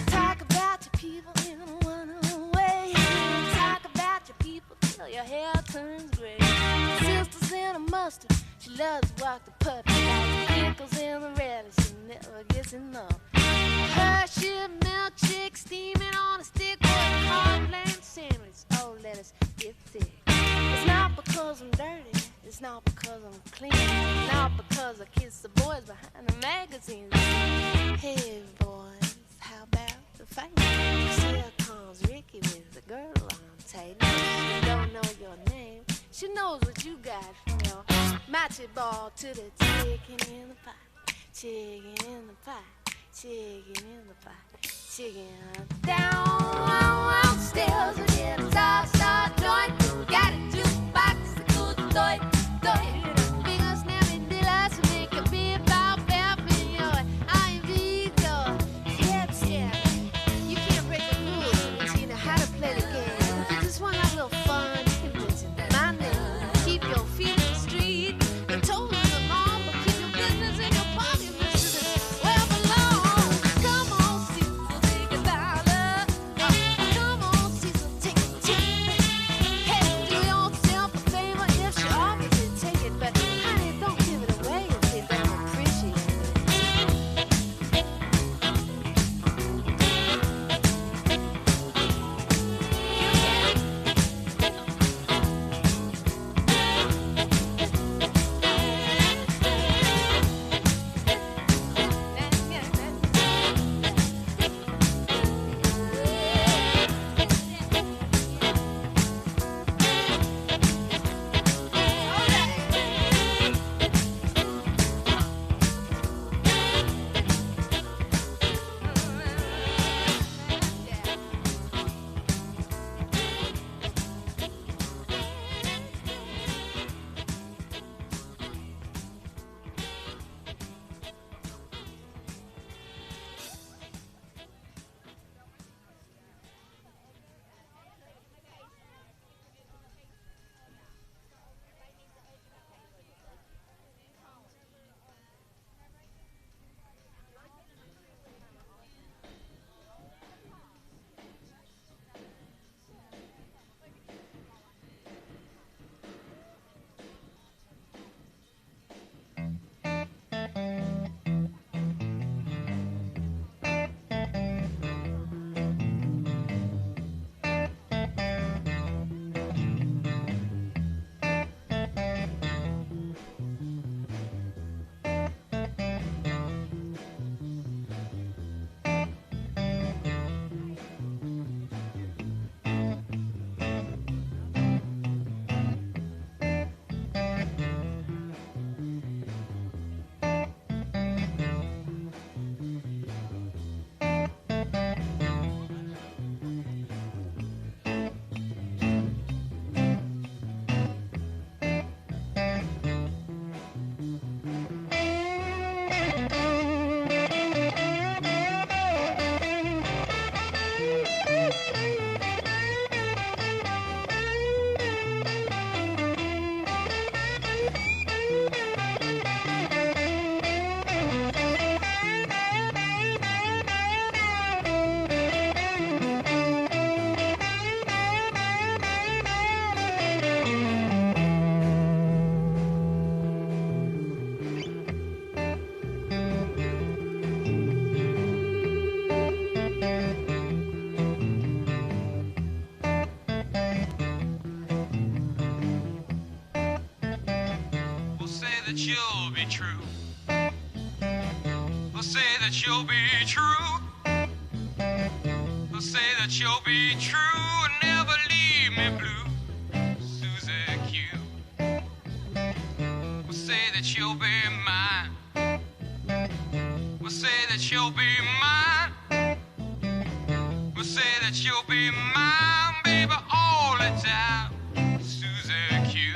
Talk about your people in one way. Talk about your people till your hair turns gray. Sisters in a mustard, she loves to walk the puppy. Like pickles in the relish, she never gets enough. Hershey milkshake steaming on a stick with a cornflake sandwich. Oh, let us get thick. It's not because I'm dirty, it's not because I'm clean, it's not because I kiss the boys behind the magazines. Hey boys, how about the fight? Here comes Ricky with the girl on tight. She don't know your name, she knows what you got from your matchy ball to the chicken in the pot, chicken in the pot, chicken in the pot, chicken downstairs we get a star joint. Got a jukebox, a good toy, big old snappy dealers who make a beer bob bap in your IV door. Yeah. You can't break the rules unless you know how to play the game. If you just want to have a little fun, you can mention my name. Keep your feet in the street. You're told them all, but keep your business in your pocket, Mr. Well belong. Come on, Cecil, take $1. Come on, Cecil, take a 10. that you'll be true. I'll say that you'll be true. I'll say that you'll be true and never leave me blue. Susie Q. I'll say that you'll be mine. I'll say that you'll be mine. I'll say that you'll be mine, baby, all the time. Susie Q.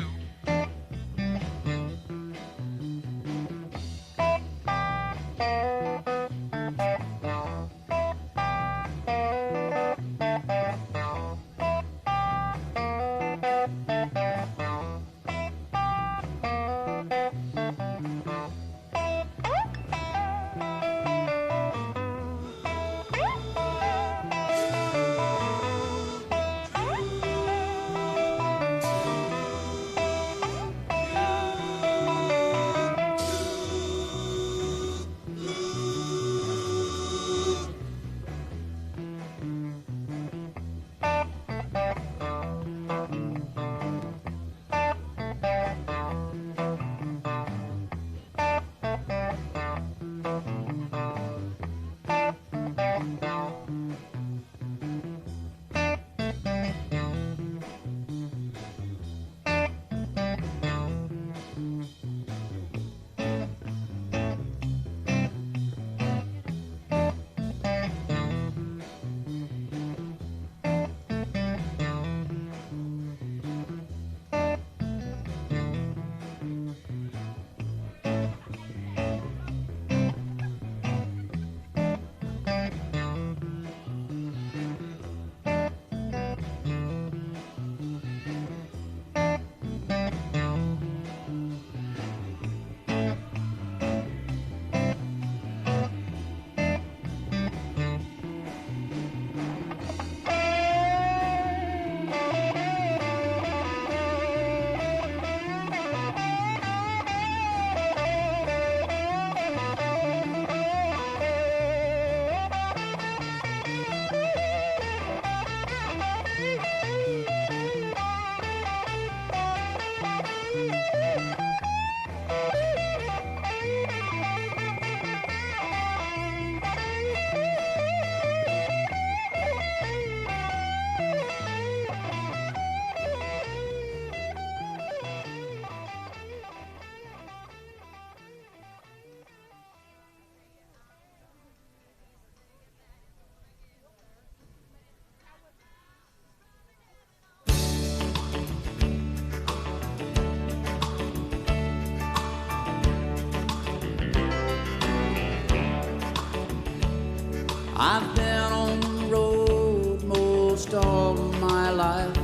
I've been on the road most all of my life,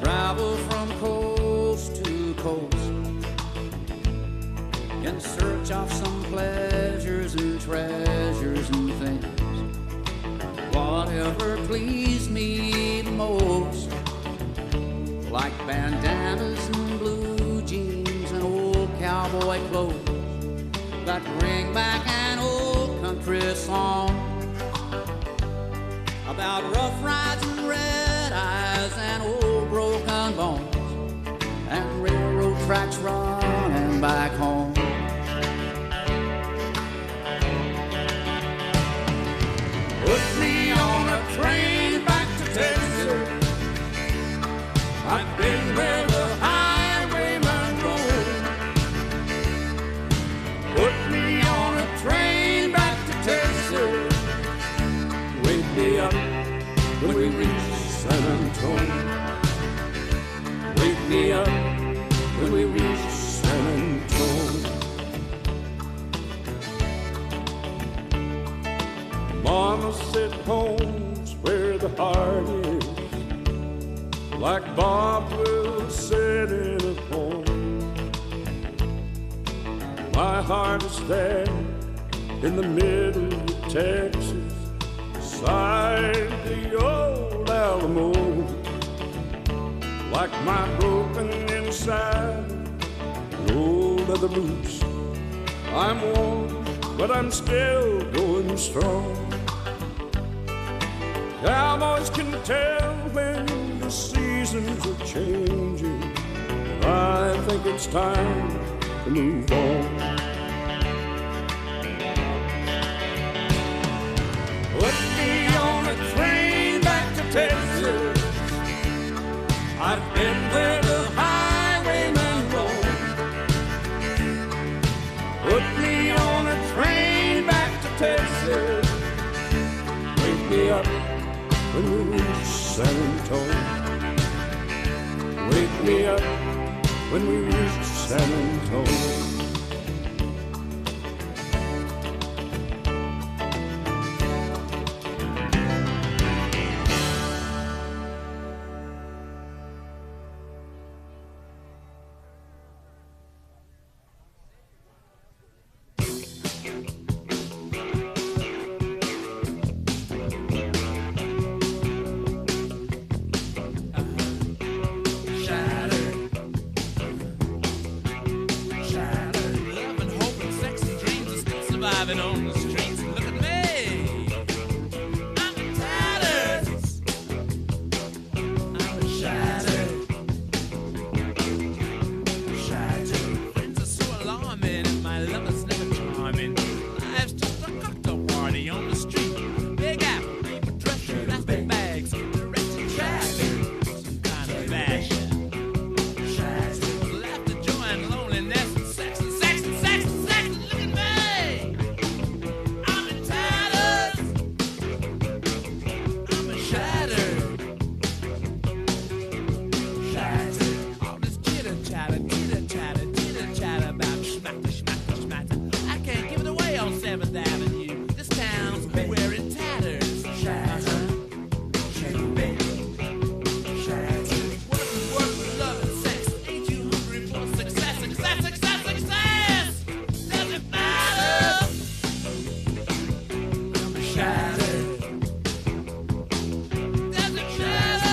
traveled from coast to coast, in search of some pleasures and treasures and things, whatever pleased me the most, like bandanas and blue jeans and old cowboy clothes that bring back an old country song about rough rides and red eyes and old broken bones and railroad tracks running back home. Put me on a train back to Texas. I've been where the highwayman rode. Put me on a train back to Texas. Wake me up when we reach San Antonio. Wake me up when we reach San Antonio. Mama said home's where the heart is, like Bob will said in a poem. My heart is there in the middle of Texas, beside the old Alamo, like my broken inside, old leather boots. I'm worn, but I'm still going strong. Cowboys can tell when the seasons are changing. I think it's time to move on. Put me on a train back to Texas. I've been where the highwaymen roam. Put me on a train back to Texas. Wake me up when we reach San Antonio. Wake me up when we reach San Antonio. Surviving on the streets, look at me. I'm tattered. I'm shattered. Shattered. Friends are so alarming, and my lover's never charming. Life's just a cocktail party on the street. Big apple, people dressed in plastic bags, directing traffic, some kind of fashion. Shattered. Laughter, joy, and loneliness, and sex, and sex, and sex, and sex. Look at me. Seventh Avenue. This town's we're in tatters. Shattered. Shattered. Work, love, and sex. Ain't you hungry for success? Success, success, success! Does it matter? I'm shattered. Does it matter?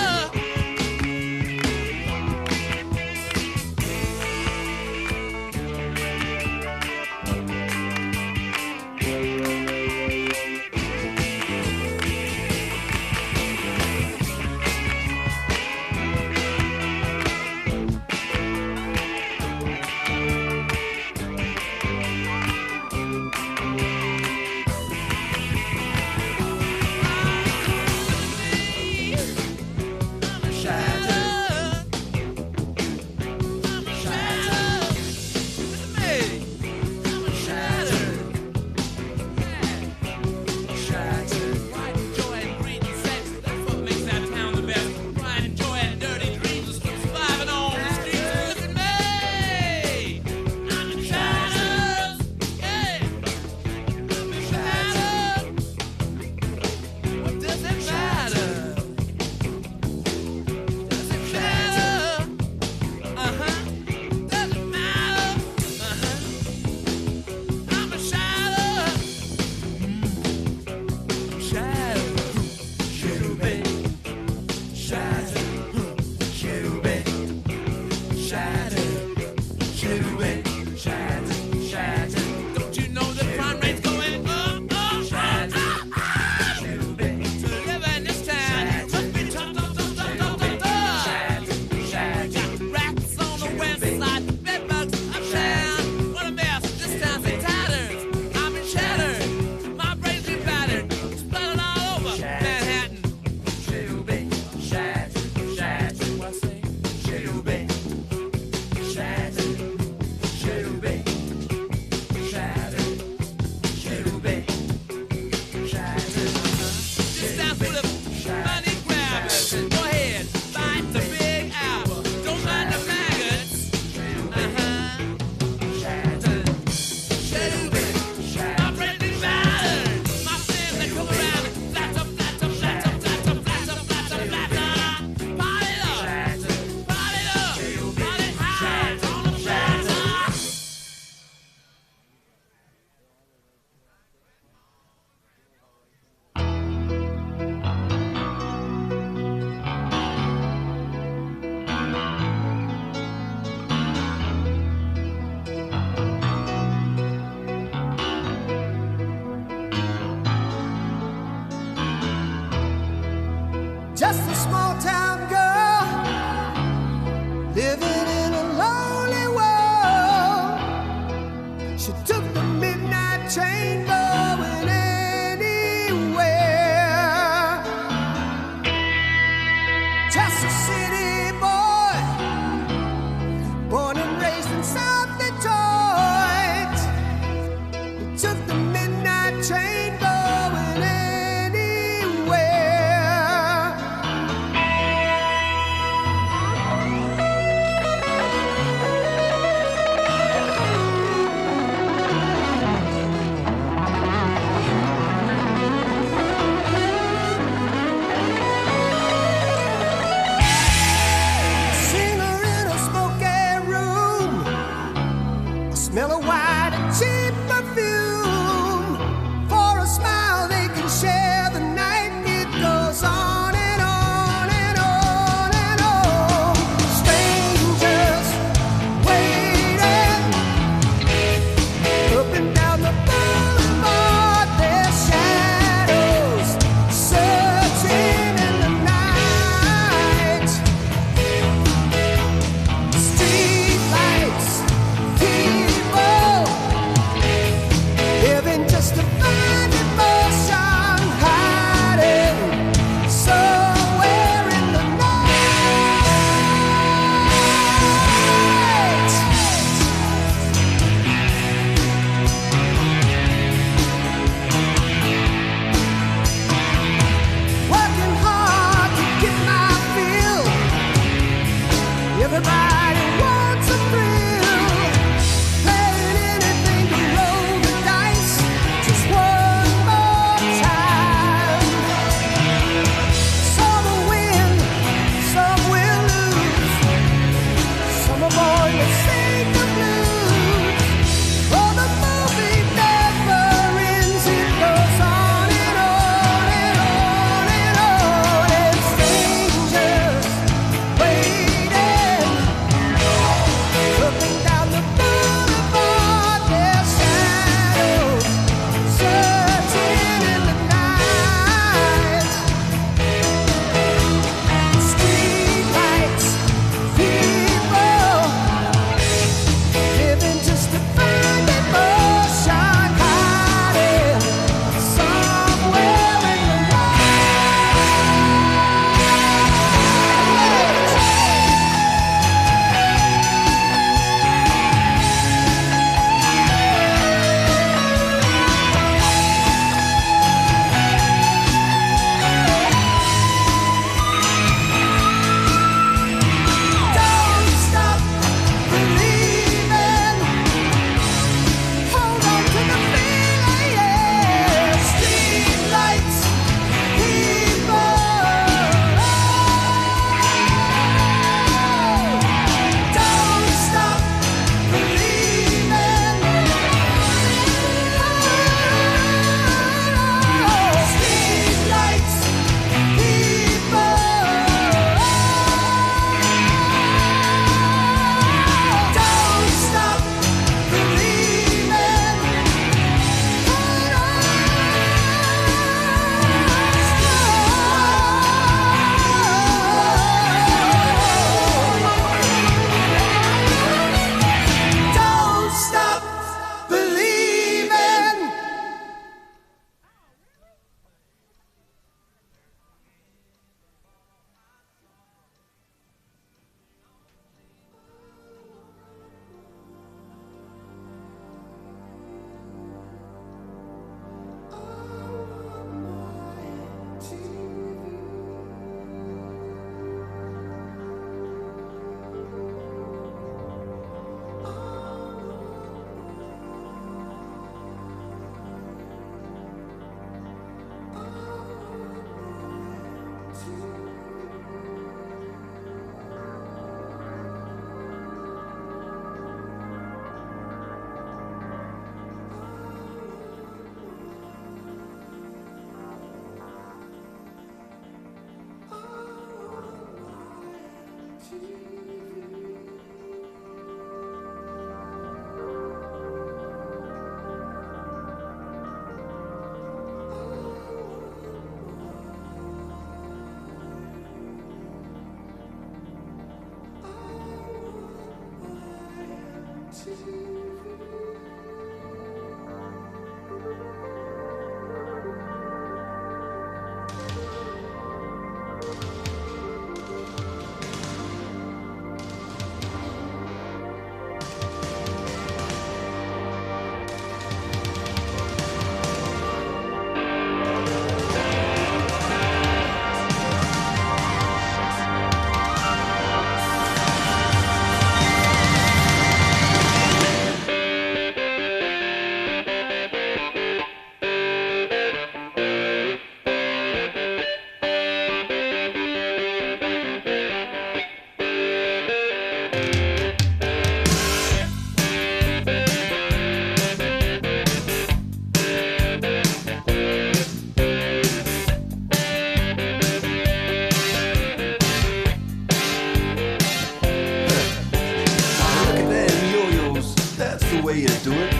way you do it.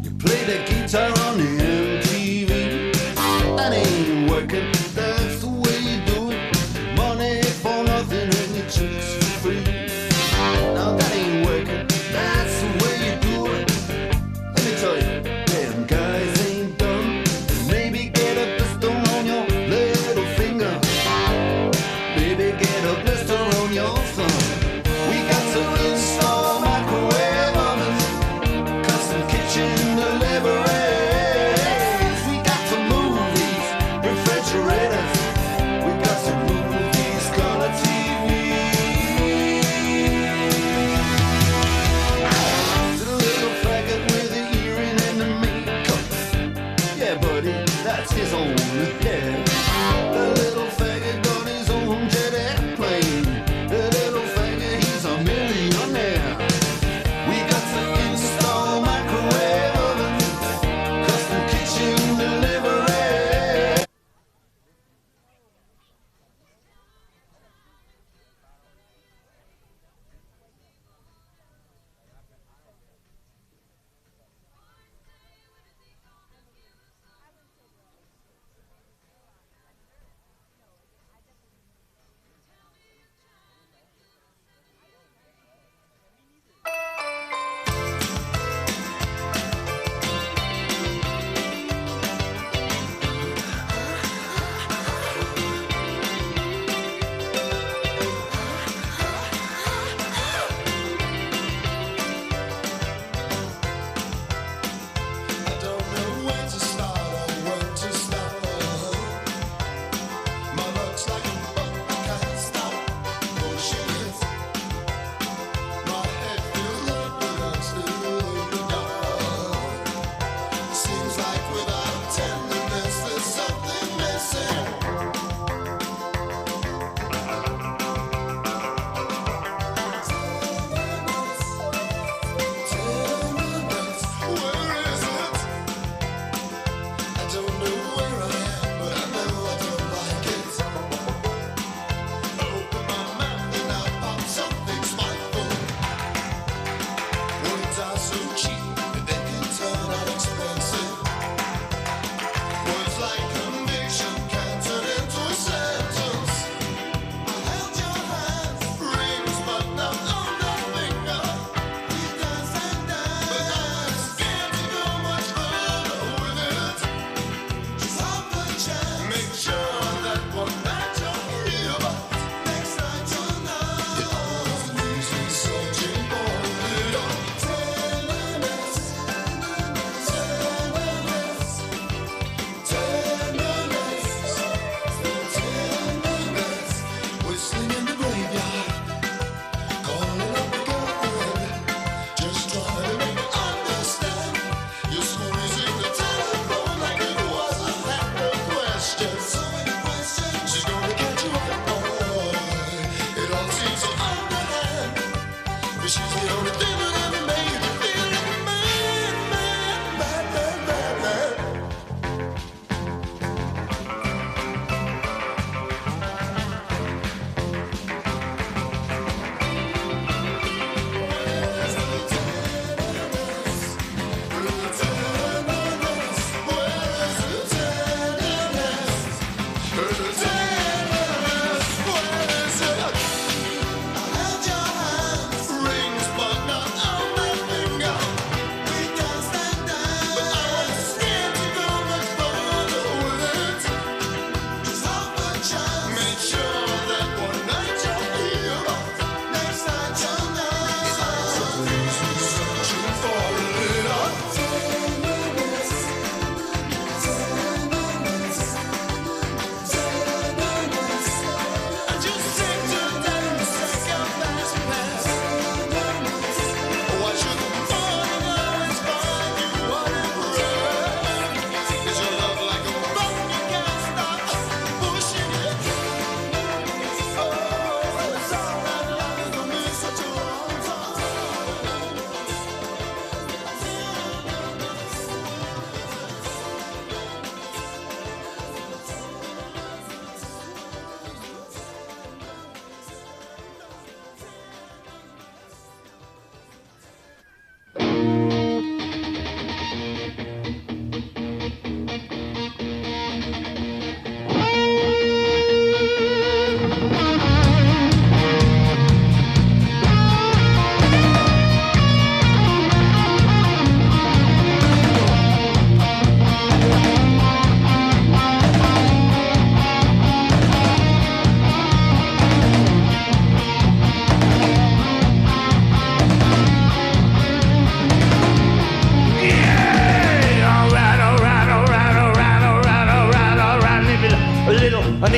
You play the guitar on the MTV. That ain't working, that's the way you do it. Money for nothing and your chicks for free. Now that ain't working, that's the way you do it. Let me tell you, damn guys ain't dumb. Maybe get a blister on your little finger. Maybe get a blister on your thumb. We got to install microwave ovens, custom kitchen deliveries. We got to move these refrigerators. We got to move these color TVs. To the little faggot with the earring and the makeup. Yeah, buddy, that's his own hair. The little faggot got his own jet airplane. The little faggot, he's a millionaire. We got to install microwave ovens, custom kitchen delivery. I don't know where to start or when to stop. My luck's like a boat, I can't stop. Motion is. My head feels like but I'm still in the dark. Seems like without tenderness there's something missing. Tenderness, where is it? I don't know where I am, but I know I don't like it. I open my mouth and out pops something spiteful. Words are so cheap that they can turn out expensive. Words like conviction can turn into a sentence. I held your hand, rings but not on the finger. We danced and danced, but I'm scared to go much further with it. Just have a chance. Make sure that one night you're here, but next night you're not. It always leaves me searching for a little tenderness, tenderness, tenderness, whistling in the graveyard, calling up the girlfriend, just trying to make her understand. You're squeezing the telephone like it was a handful of questions. So many questions. She's gonna catch you up, boy. It all seems so underhand, but she's the only thing that ever made you feel like a man, man, man, man, man, man. Where's the tenderness? Where's the tenderness? Where's the tenderness? Where's the tenderness? Where is it? I held your hands, rings but not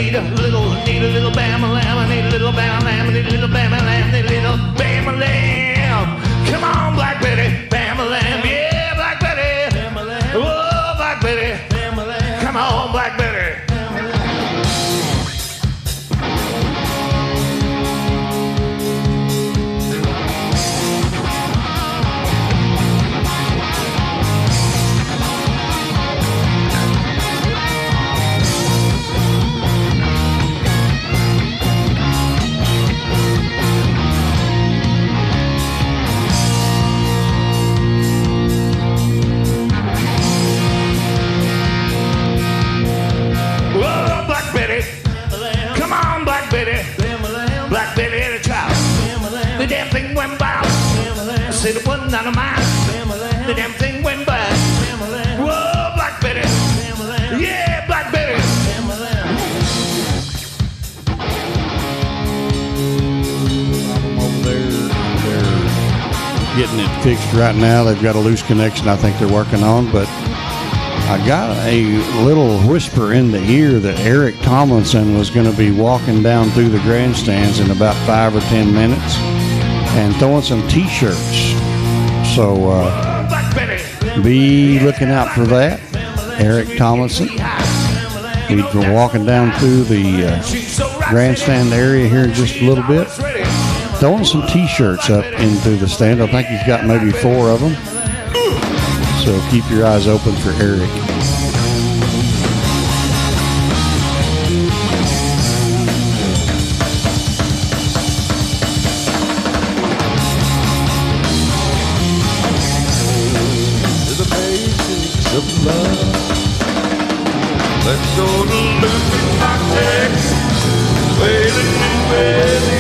need a little bama lamb. I need a little bama lamb. I need a little bama lamb. Need a little bama lamb. Come on, Black Betty, bama lamb. Yeah, Black Betty. Oh, Black Betty. Come on, Black Betty. Black Betty had a child. The damn thing went by. I said it wasn't none of mine. The damn thing went by. Whoa, Black Betty. Yeah, Black Betty. Over there, they're getting it fixed right now. They've got a loose connection I think they're working on, but I got a little whisper in the ear that Eric Tomlinson was going to be walking down through the grandstands in about 5 or 10 minutes and throwing some T-shirts. So be looking out for that. Eric Tomlinson. He's been walking down through the grandstand area here in just a little bit, throwing some T-shirts up into the stand. I think he's got maybe 4 of them. So keep your eyes open for Eric. The basics of love. Let's go to Luke Rock, Texas. Way to New Orleans.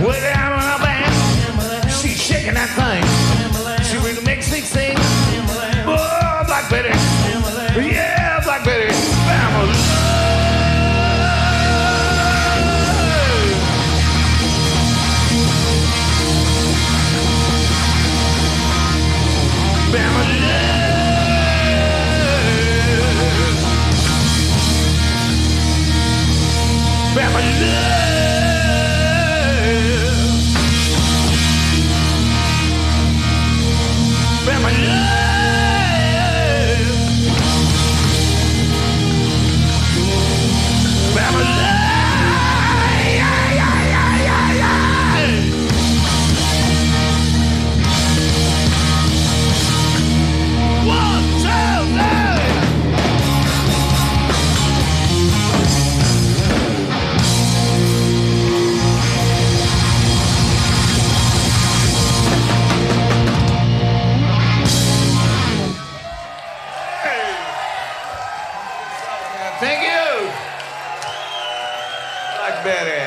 Way down on our band. She's shaking that thing. She really makes me sing. Oh, Black Betty. Yeah, Black Betty. Family. Thank you. Black Betty.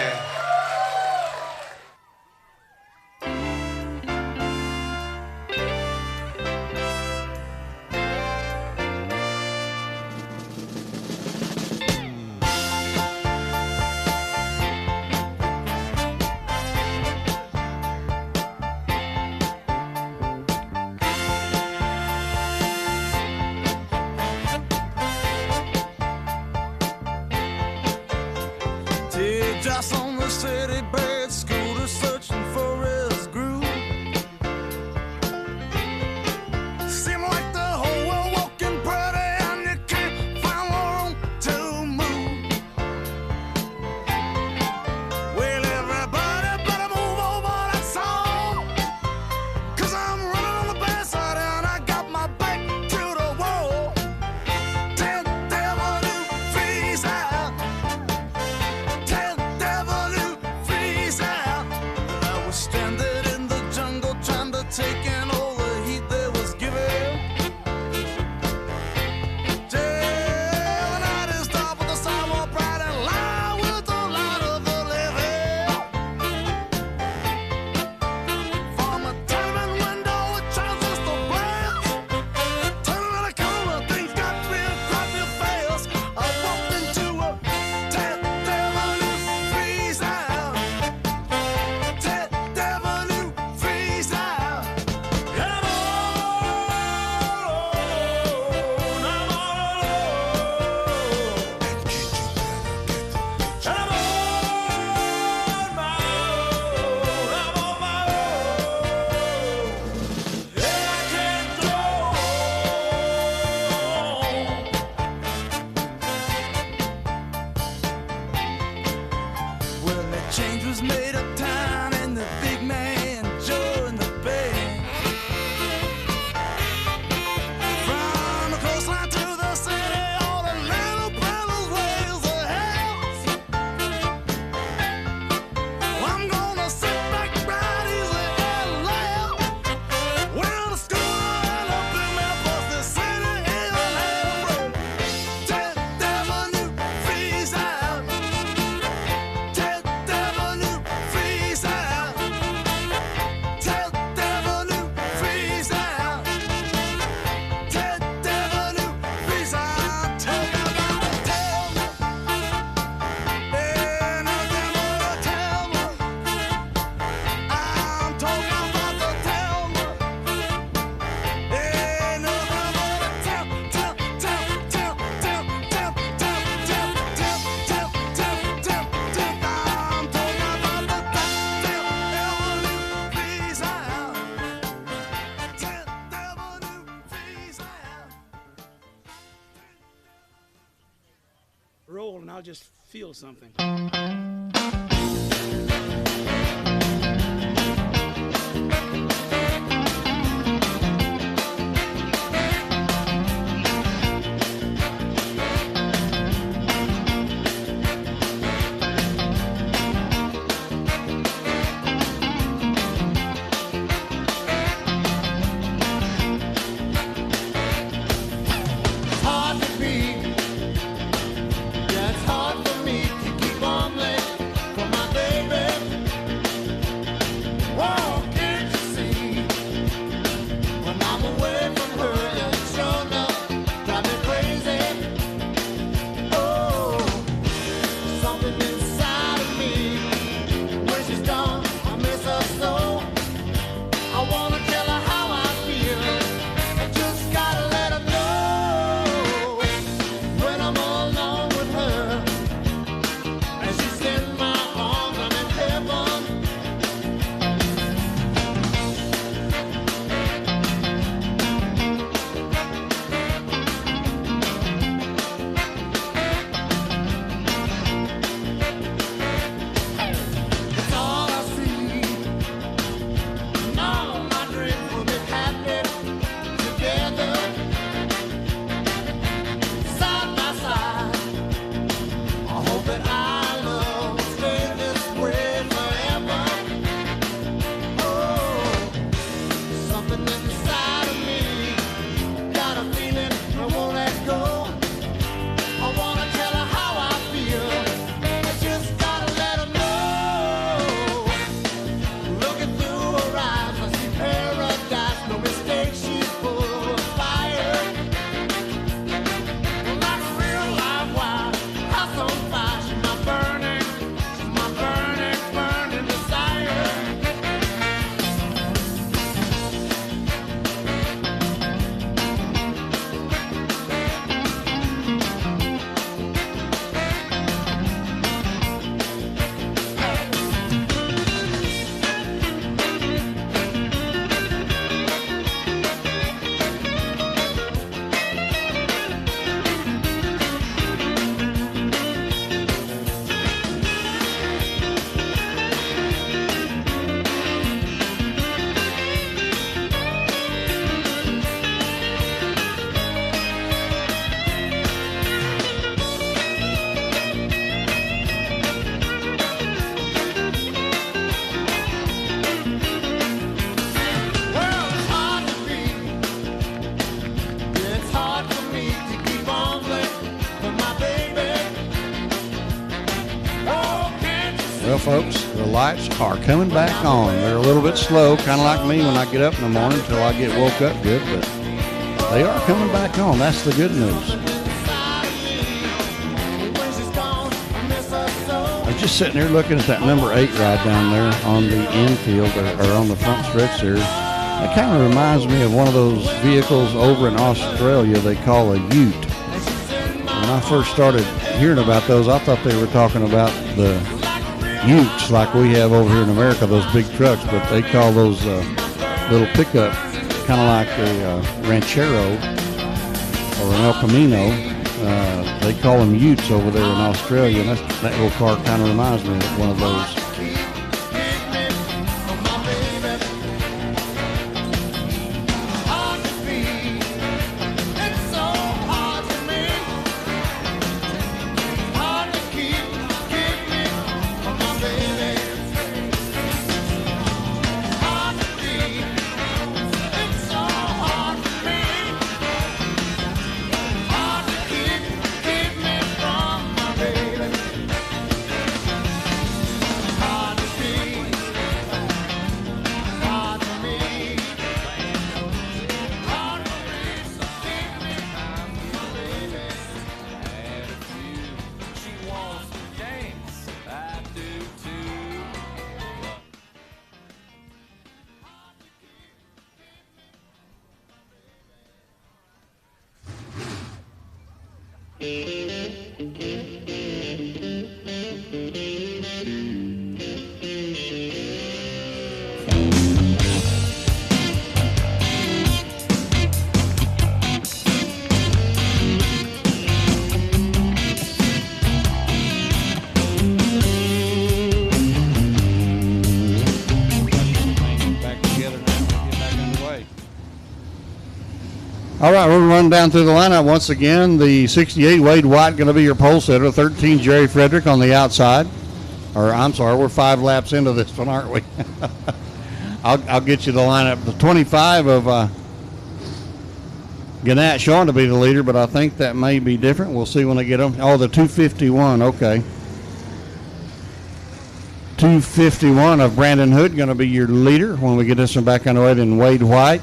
roll and I'll just feel something. Well, folks, the lights are coming back on. They're a little bit slow, kind of like me when I get up in the morning until I get woke up good, but they are coming back on. That's the good news. I was just sitting there looking at that number 8 ride down there on the infield or on the front stretch there. It kind of reminds me of one of those vehicles over in Australia they call a ute. When I first started hearing about those, I thought they were talking about the utes like we have over here in America, those big trucks, but they call those little pickup, kind of like a ranchero or an El Camino. They call them utes over there in Australia, and that little car kind of reminds me of one of those. All right, we're running down through the lineup once again. The 68, Wade White, going to be your pole sitter. 13, Jerry Frederick on the outside. Or, I'm sorry, we're 5 laps into this one, aren't we? I'll get you the lineup. The 25 of Gannett showing to be the leader, but I think that may be different. We'll see when they get them. Oh, the 251, okay. 251 of Brandon Hood going to be your leader when we get this one back underway. Then Wade White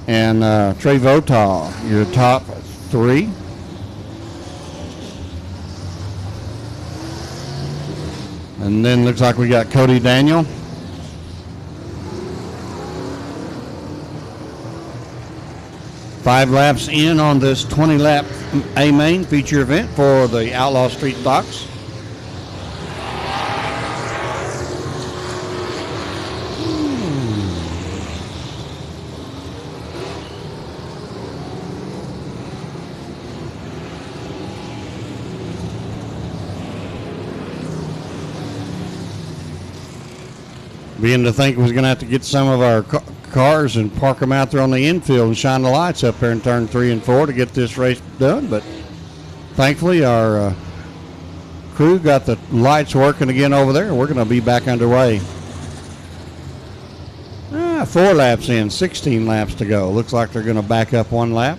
and Trey Votaw, your top 3. And then looks like we got Cody Daniel. Five laps in on this 20-lap A-Main feature event for the Outlaw Street Stocks. Beginning to think we're going to have to get some of our cars and park them out there on the infield and shine the lights up there in turn 3 and 4 to get this race done. But thankfully our crew got the lights working again over there. We're going to be back underway. 4 laps in, 16 laps to go. Looks like they're going to back up 1 lap.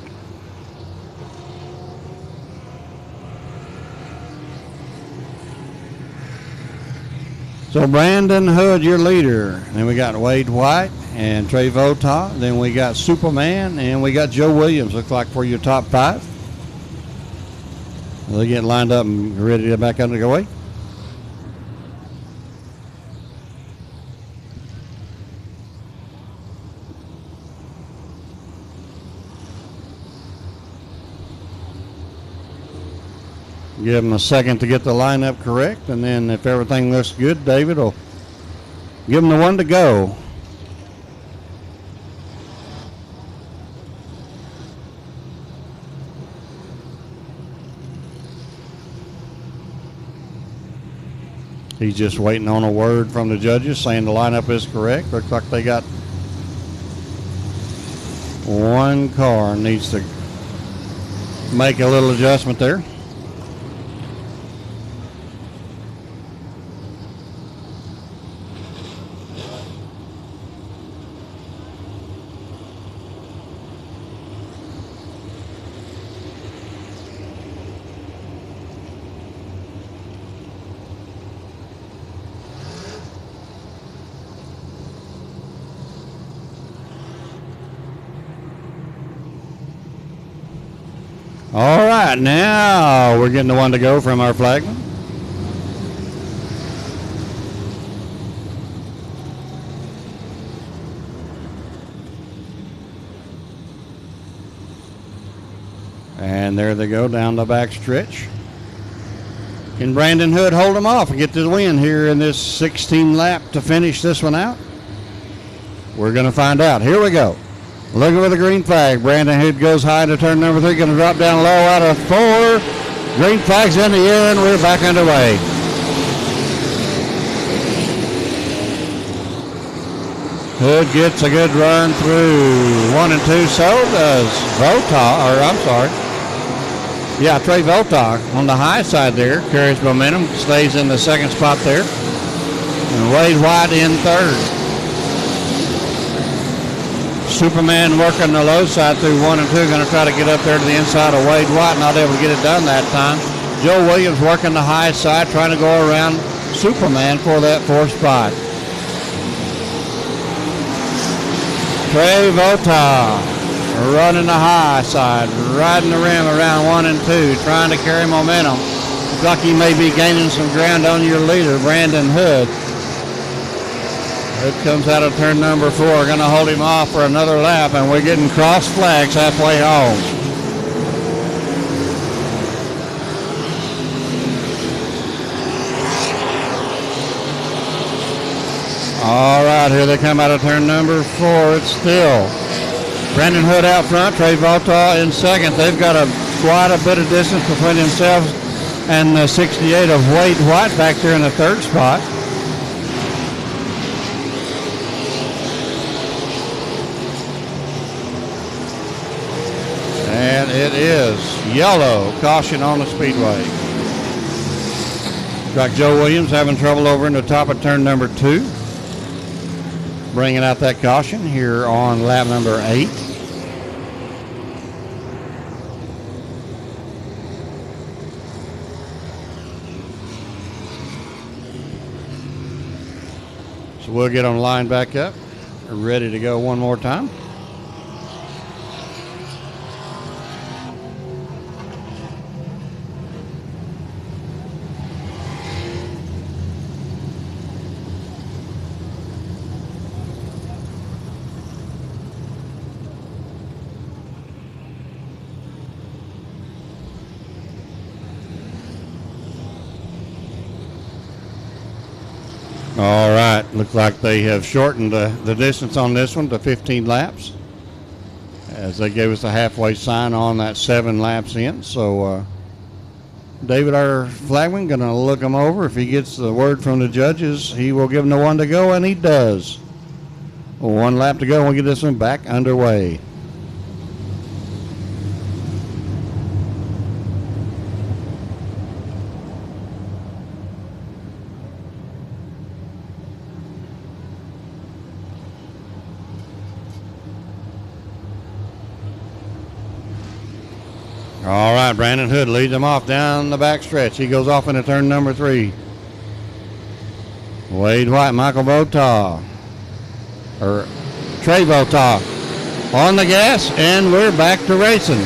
So Brandon Hood, your leader. Then we got Wade White and Trey Votaw. Then we got Superman and we got Joe Williams. Looks like for your top 5. They get lined up and ready to get back underway. Give them a second to get the lineup correct, and then if everything looks good, David will give them the one to go. He's just waiting on a word from the judges saying the lineup is correct. Looks like they got one car needs to make a little adjustment there. All right, now we're getting the one to go from our flagman. And there they go down the back stretch. Can Brandon Hood hold them off and get the win here in this 16 lap to finish this one out? We're going to find out. Here we go. Looking for the green flag. Brandon Hood goes high to turn number 3. Going to drop down low out of 4. Green flag's in the air, and we're back underway. Hood gets a good run through 1 and 2. So does Votaw, or I'm sorry. Yeah, Trey Votaw on the high side there. Carries momentum. Stays in the second spot there. And Wade White in 3rd. Superman working the low side through 1 and 2, going to try to get up there to the inside of Wade White, not able to get it done that time. Joe Williams working the high side, trying to go around Superman for that 4th spot. Trey Votaw running the high side, riding the rim around 1 and 2, trying to carry momentum. Looks like he may be gaining some ground on your leader, Brandon Hood. It comes out of turn number 4. Going to hold him off for another lap, and we're getting cross flags halfway home. All right, here they come out of turn number 4. It's still Brandon Hood out front, Trey Votaw in 2nd. They've got quite a bit of distance between themselves and the 68 of Wade White back there in the 3rd spot. it is yellow. Caution on the Speedway. Track Joe Williams having trouble over in the top of turn number 2. Bringing out that caution here on lap number 8. So we'll get on the line back up. We're ready to go one more time. All right, looks like they have shortened the distance on this one to 15 laps as they gave us a halfway sign on that 7 laps in. So David, our flagman, going to look him over. If he gets the word from the judges, he will give him the 1 to go, and he does. 1 lap to go, and we'll get this one back underway. All right, Brandon Hood leads him off down the back stretch. He goes off into turn number 3. Wade White, Michael Votaw, or Trey Votaw on the gas, and we're back to racing.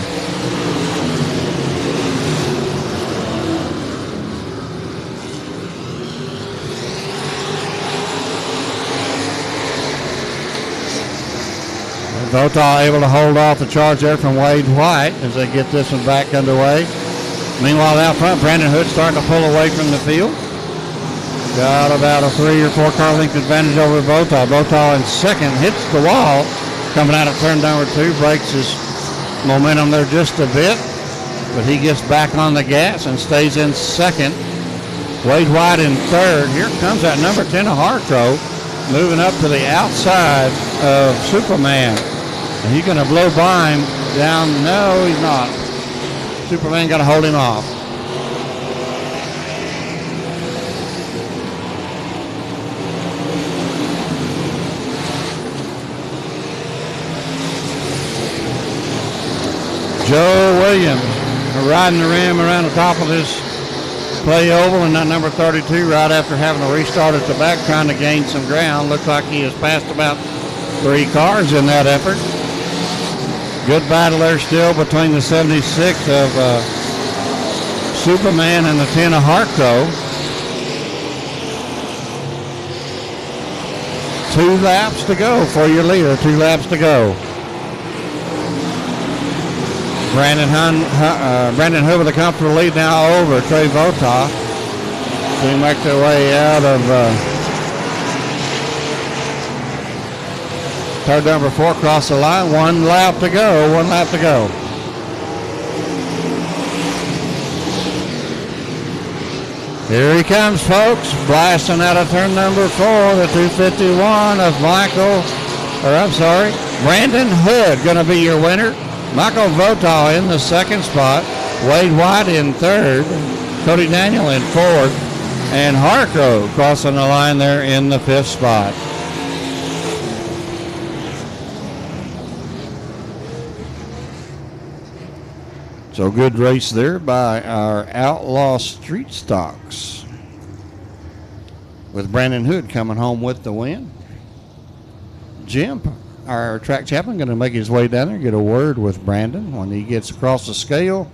Votaw able to hold off the charge there from Wade White as they get this one back underway. Meanwhile, out front, Brandon Hood starting to pull away from the field. Got about a 3 or 4 car length advantage over Votaw. Votaw in second, hits the wall. Coming out of turn number 2, breaks his momentum there just a bit. But he gets back on the gas and stays in second. Wade White in third. Here comes that number 10 of Harcrow, moving up to the outside of Superman. And he's going to blow by him down. No, he's not. Superman got to hold him off. Joe Williams riding the rim around the top of this play oval, and that number 32 right after having to restart at the back trying to gain some ground. Looks like he has passed about 3 cars in that effort. Good battle there still between the 76 of Superman and the 10 of Harcrow. 2 laps to go for your leader. 2 laps to go. Brandon Hood with a comfortable lead now over Trey Votaw. They make their way out of turn number 4, across the line. 1 lap to go. 1 lap to go. Here he comes, folks, blasting out of turn number 4, the 251 of Brandon Hood going to be your winner. Michael Votaw in the second spot. Wade White in third. Cody Daniel in fourth. And Harcrow crossing the line there in the 5th spot. So good race there by our Outlaw Street Stocks, with Brandon Hood coming home with the win. Jim, our track chaplain, going to make his way down there, get a word with Brandon when he gets across the scale,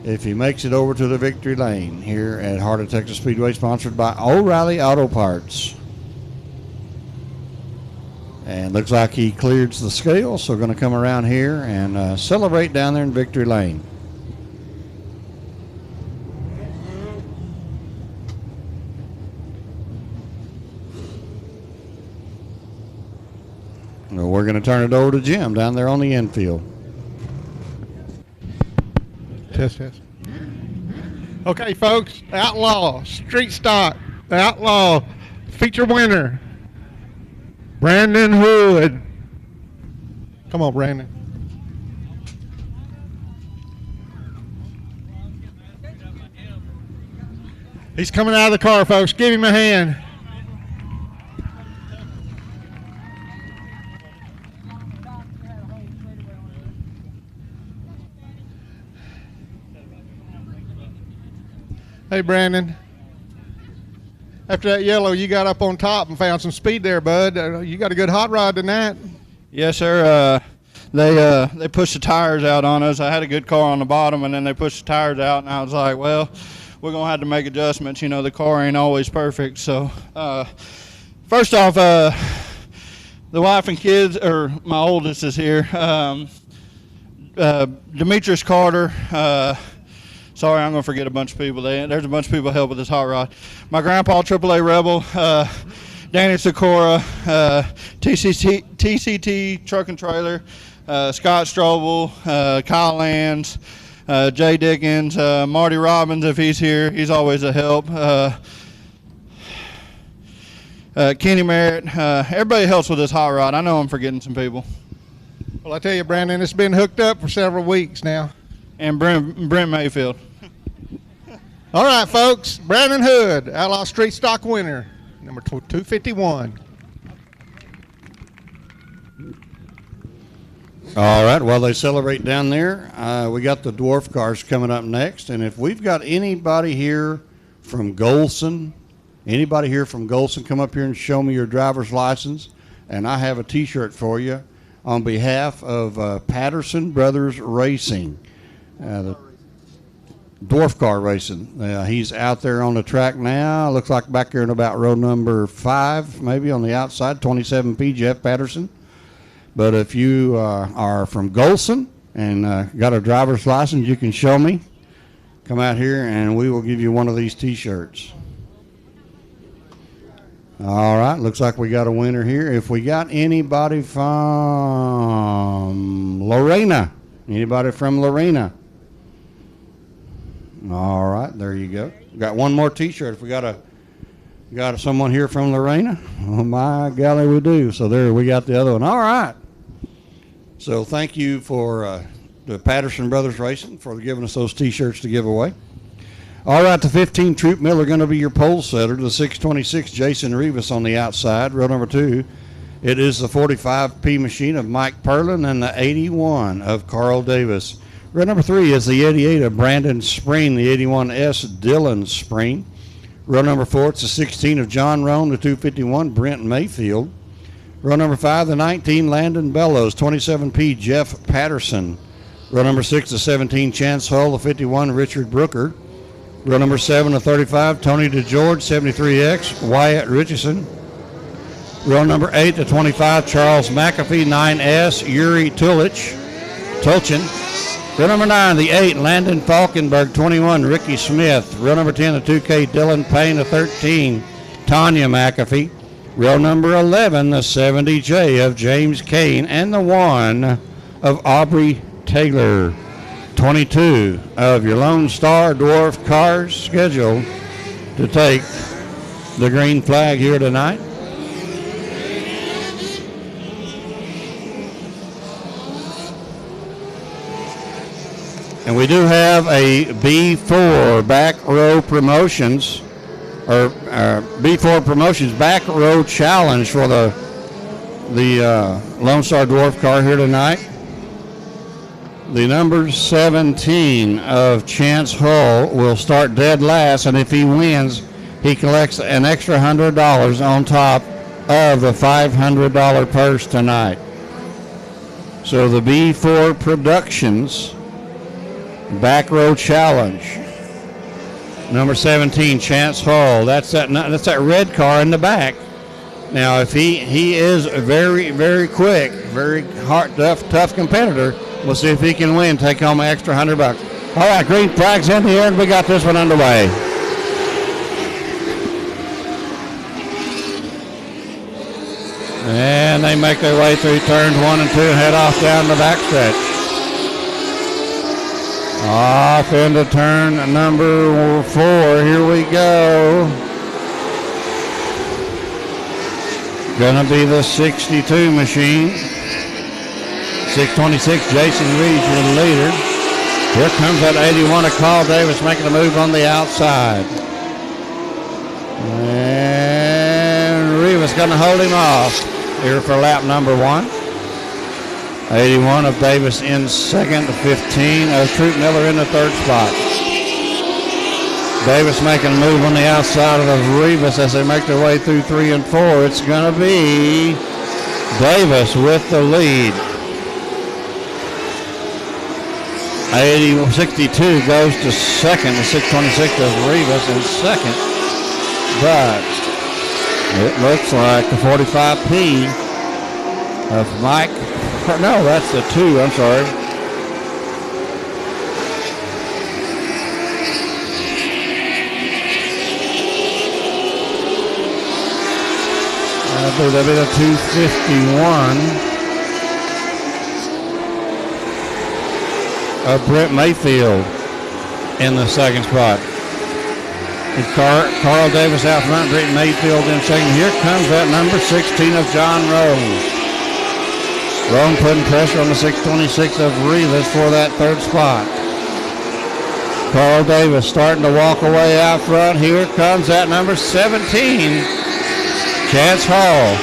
if he makes it over to the victory lane here at Heart of Texas Speedway, sponsored by O'Reilly Auto Parts. And looks like he cleared the scale, so going to come around here and celebrate down there in victory lane. Well, we're going to turn it over to Jim down there on the infield. Test. Okay, folks, Outlaw Street Stock, Outlaw feature winner, Brandon Hood. Come on, Brandon. He's coming out of the car, folks. Give him a hand. Hey, Brandon. After that yellow, you got up on top and found some speed there, bud. You got a good hot rod tonight. Yes, sir. They pushed the tires out on us. I had a good car on the bottom, and then they pushed the tires out, and I was like, well, we're going to have to make adjustments. You know, the car ain't always perfect. So, first off, the wife and kids, or my oldest is here. Demetrius Carter. Sorry, I'm going to forget a bunch of people. There's a bunch of people help with this hot rod. My grandpa, AAA Rebel, Danny Sikora, TCT Truck and Trailer, Scott Strobel, Kyle Lands, Jay Dickens, Marty Robbins, if he's here. He's always a help. Kenny Merritt. Everybody helps with this hot rod. I know I'm forgetting some people. Well, I tell you, Brandon, it's been hooked up for several weeks now. And Brent Mayfield. All right, folks. Brandon Hood, Outlaw Street Stock winner, number 251. All right, while they celebrate down there, we got the Dwarf cars coming up next. And if we've got anybody here from Golson, come up here and show me your driver's license. And I have a T-shirt for you on behalf of Patterson Brothers Racing. The Dwarf car racing. He's out there on the track now. Looks like back there in about row number 5, maybe on the outside, 27P Jeff Patterson. But if you are from Golson and got a driver's license, you can show me. Come out here and we will give you one of these T-shirts. All right, looks like we got a winner here. If we got anybody from Lorena, all right, there you go. Got one more T-shirt. If we got someone here from Lorena, oh my golly, we do. So there, we got the other one. All right. So thank you for the Patterson Brothers Racing for giving us those T-shirts to give away. All right, the 15 Troop Mill are going to be your pole setter. The 626 Jason Rivas on the outside, row number 2. It is the 45P machine of Mike Perlin and the 81 of Carl Davis. Row number 3 is the 88 of Brandon Spring, the 81S Dylan Spring. Row number 4, it's the 16 of John Roan, the 251 Brent Mayfield. Row number 5, the 19 Landon Bellows, 27P Jeff Patterson. Row number 6, the 17 Chance Hull, the 51 Richard Brooker. Row number 7, the 35 Tony DeGeorge, 73X Wyatt Richardson. Row number 8, the 25 Charles McAfee, 9S Yuri Tulchin. Row number 9, the 8, Landon Falkenberg, 21, Ricky Smith. Row number 10, the 2K, Dylan Payne, the 13, Tanya McAfee. Row number 11, the 70J of James Kane, and the 1 of Aubrey Taylor. 22 of your Lone Star Dwarf cars scheduled to take the green flag here tonight. And we do have a B4 back row promotions, or B4 promotions back row challenge for the Lone Star Dwarf car here tonight. The number 17 of Chance Hull will start dead last, and if he wins, he collects an extra $100 on top of the $500 purse tonight. So the B4 Productions Back Row Challenge. Number 17, Chance Hull. That's that red car in the back. Now, if he is a very, very quick, very hard, tough competitor, we'll see if he can win, take home an extra $100. All right, green flag's in the air, and we got this one underway. And they make their way through turns 1 and 2 and head off down the backstretch. Off into turn number 4. Here we go. Gonna be the 62 machine. 626 Jason Reed, your leader. Here comes that 81 of Carl Davis making a move on the outside. And Rivas going to hold him off here for lap number 1. 81 of Davis in second, 15 of Troop Miller in the third spot. Davis making a move on the outside of Rivas as they make their way through 3 and 4. It's going to be Davis with the lead. 62 goes to second. The 626 of Rivas in second. But it looks like the 45P of Mike. No, that's the 2. I'm sorry. That'll be the 251 of Brent Mayfield in the second spot. It's Carl Davis out front, Brent Mayfield in second. Here comes that number 16 of John Rose. Rome putting pressure on the 626 of Rivas for that third spot. Carl Davis starting to walk away out front. Here comes that number 17, Chance Hall.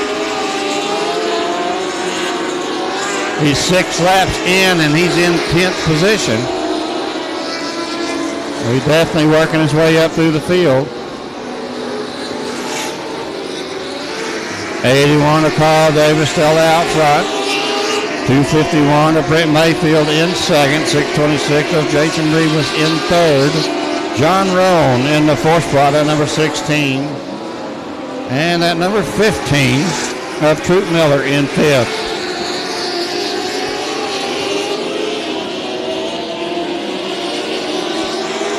He's 6 laps in and he's in 10th position. He's definitely working his way up through the field. 81 of Carl Davis still out front. 251 of Brent Mayfield in second. 626 of Jason Rivas in third. John Roan in the fourth spot at number 16. And at number 15 of Troop Miller in fifth.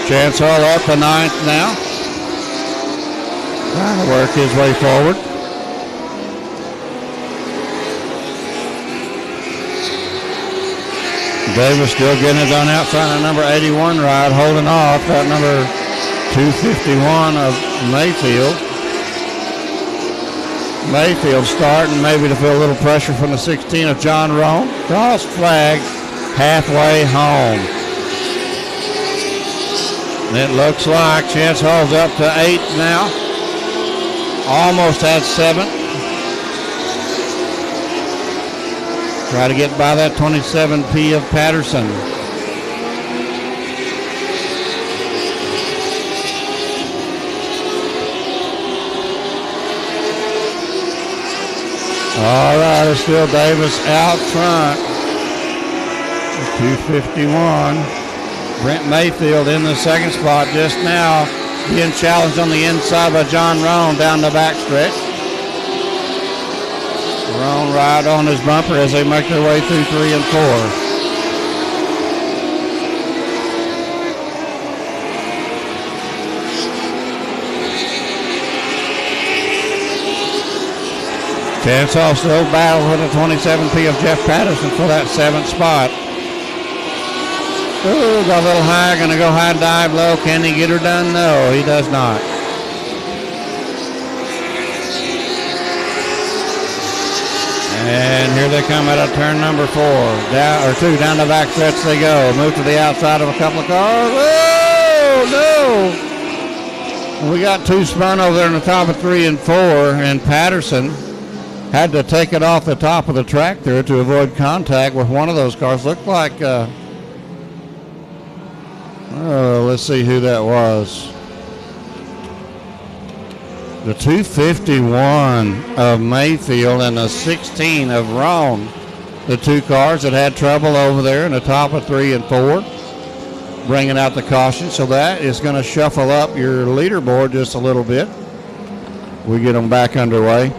Chance Hall up to ninth now. Trying to work his way forward. Davis still getting it done out front at number 81 ride, holding off that number 251 of Mayfield. Mayfield starting maybe to feel a little pressure from the 16 of John Roan. Cross flag halfway home. And it looks like Chance Hall's up to 8th now. Almost at 7th. Try to get by that 27P of Patterson. All right, it's still Davis out front. 251. Brent Mayfield in the second spot just now, being challenged on the inside by John Roan down the backstretch. Roan right on his bumper as they make their way through 3 and 4. Chance Hall still battles with the 27P of Jeff Patterson for that 7th spot. Ooh, got a little high, gonna go high, dive low. Can he get her done? No, he does not. And here they come out of turn number 4. Down the back stretch they go. Move to the outside of a couple of cars. Oh, no! We got 2 spun over there in the top of 3 and 4, and Patterson had to take it off the top of the track there to avoid contact with one of those cars. Looked like, let's see who that was. The 251 of Mayfield and the 16 of Roan. The 2 cars that had trouble over there in the top of 3 and 4. Bringing out the caution. So that is going to shuffle up your leaderboard just a little bit. We get them back underway.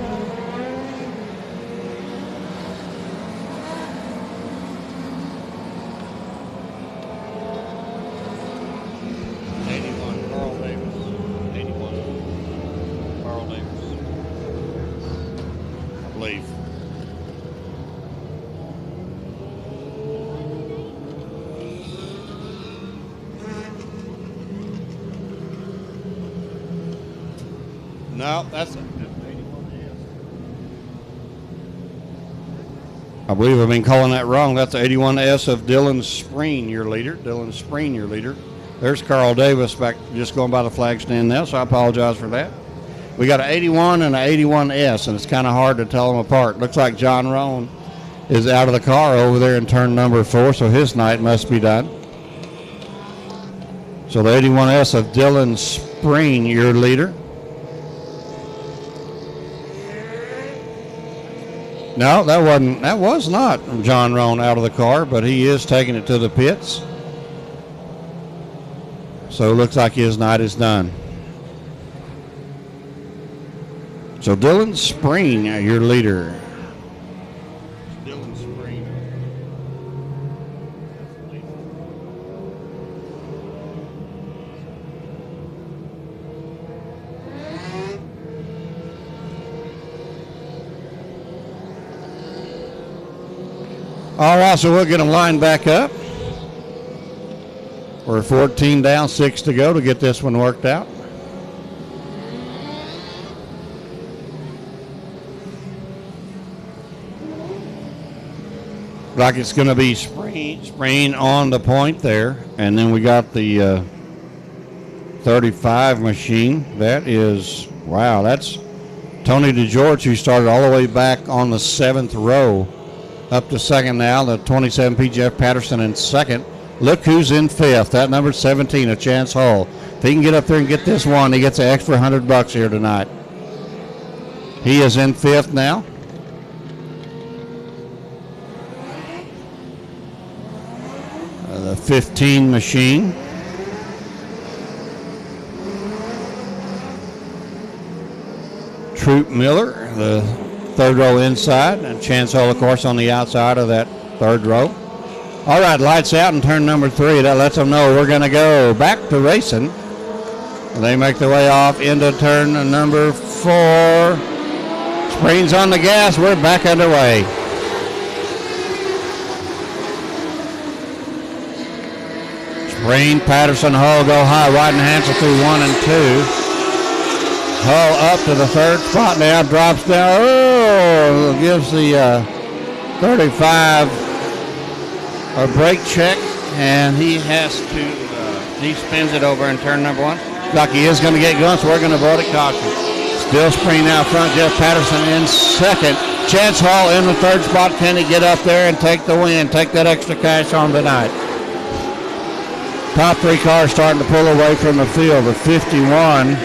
No, that's 81S. I believe I've been calling that wrong. That's the 81S of Dylan Spreen, your leader. There's Carl Davis back just going by the flag stand now, so I apologize for that. We got an 81 and an 81S, and it's kind of hard to tell them apart. Looks like John Roan is out of the car over there in turn number 4, so his night must be done. So the 81S of Dylan Spring, your leader. No, that was not John Roan out of the car, but he is taking it to the pits. So it looks like his night is done. So Dylan Spring, your leader. Dylan Spring. All right, so we'll get them lined back up. We're 14 down, 6 to go to get this one worked out. Like it's going to be Spring on the point there. And then we got the 35 machine. That is, wow, that's Tony DeGeorge, who started all the way back on the 7th row. Up to second now, the 27P Jeff Patterson in second. Look who's in 5th. That number 17, a Chance Hall. If he can get up there and get this one, he gets an extra $100 here tonight. He is in 5th now. The 15 machine. Troop Miller, the 3rd row inside, and Chance Hall, of course, on the outside of that 3rd row. All right, lights out in turn number 3. That lets them know we're going to go back to racing. They make their way off into turn number 4. Springs on the gas. We're back underway. Spring, Patterson, Hull go high. Wyden Hansel through 1 and 2. Hull up to the 3rd spot now, drops down. Oh, gives the 35 a brake check, and he has to, he spins it over in turn number 1. Like he is going to get going, so we're going to vote it caution. Still Spring out front, Jeff Patterson in 2nd. Chance Hall in the 3rd spot. Can he get up there and take the win, take that extra cash home tonight? Top 3 cars starting to pull away from the field. The 51.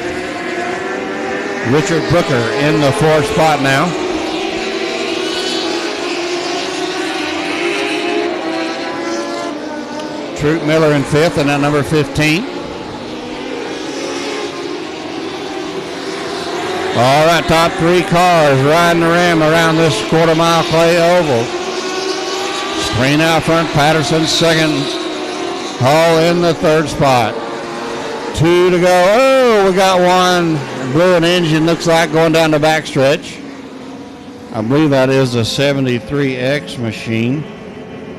Richard Booker in the 4th spot now. Troop Miller in 5th, and that number 15. All right, top 3 cars riding the rim around this quarter-mile clay oval. Spring out front, Patterson 2nd. Hall in the 3rd spot. 2 to go. Oh, we got one. Blew an engine, looks like, going down the backstretch. I believe that is a 73X machine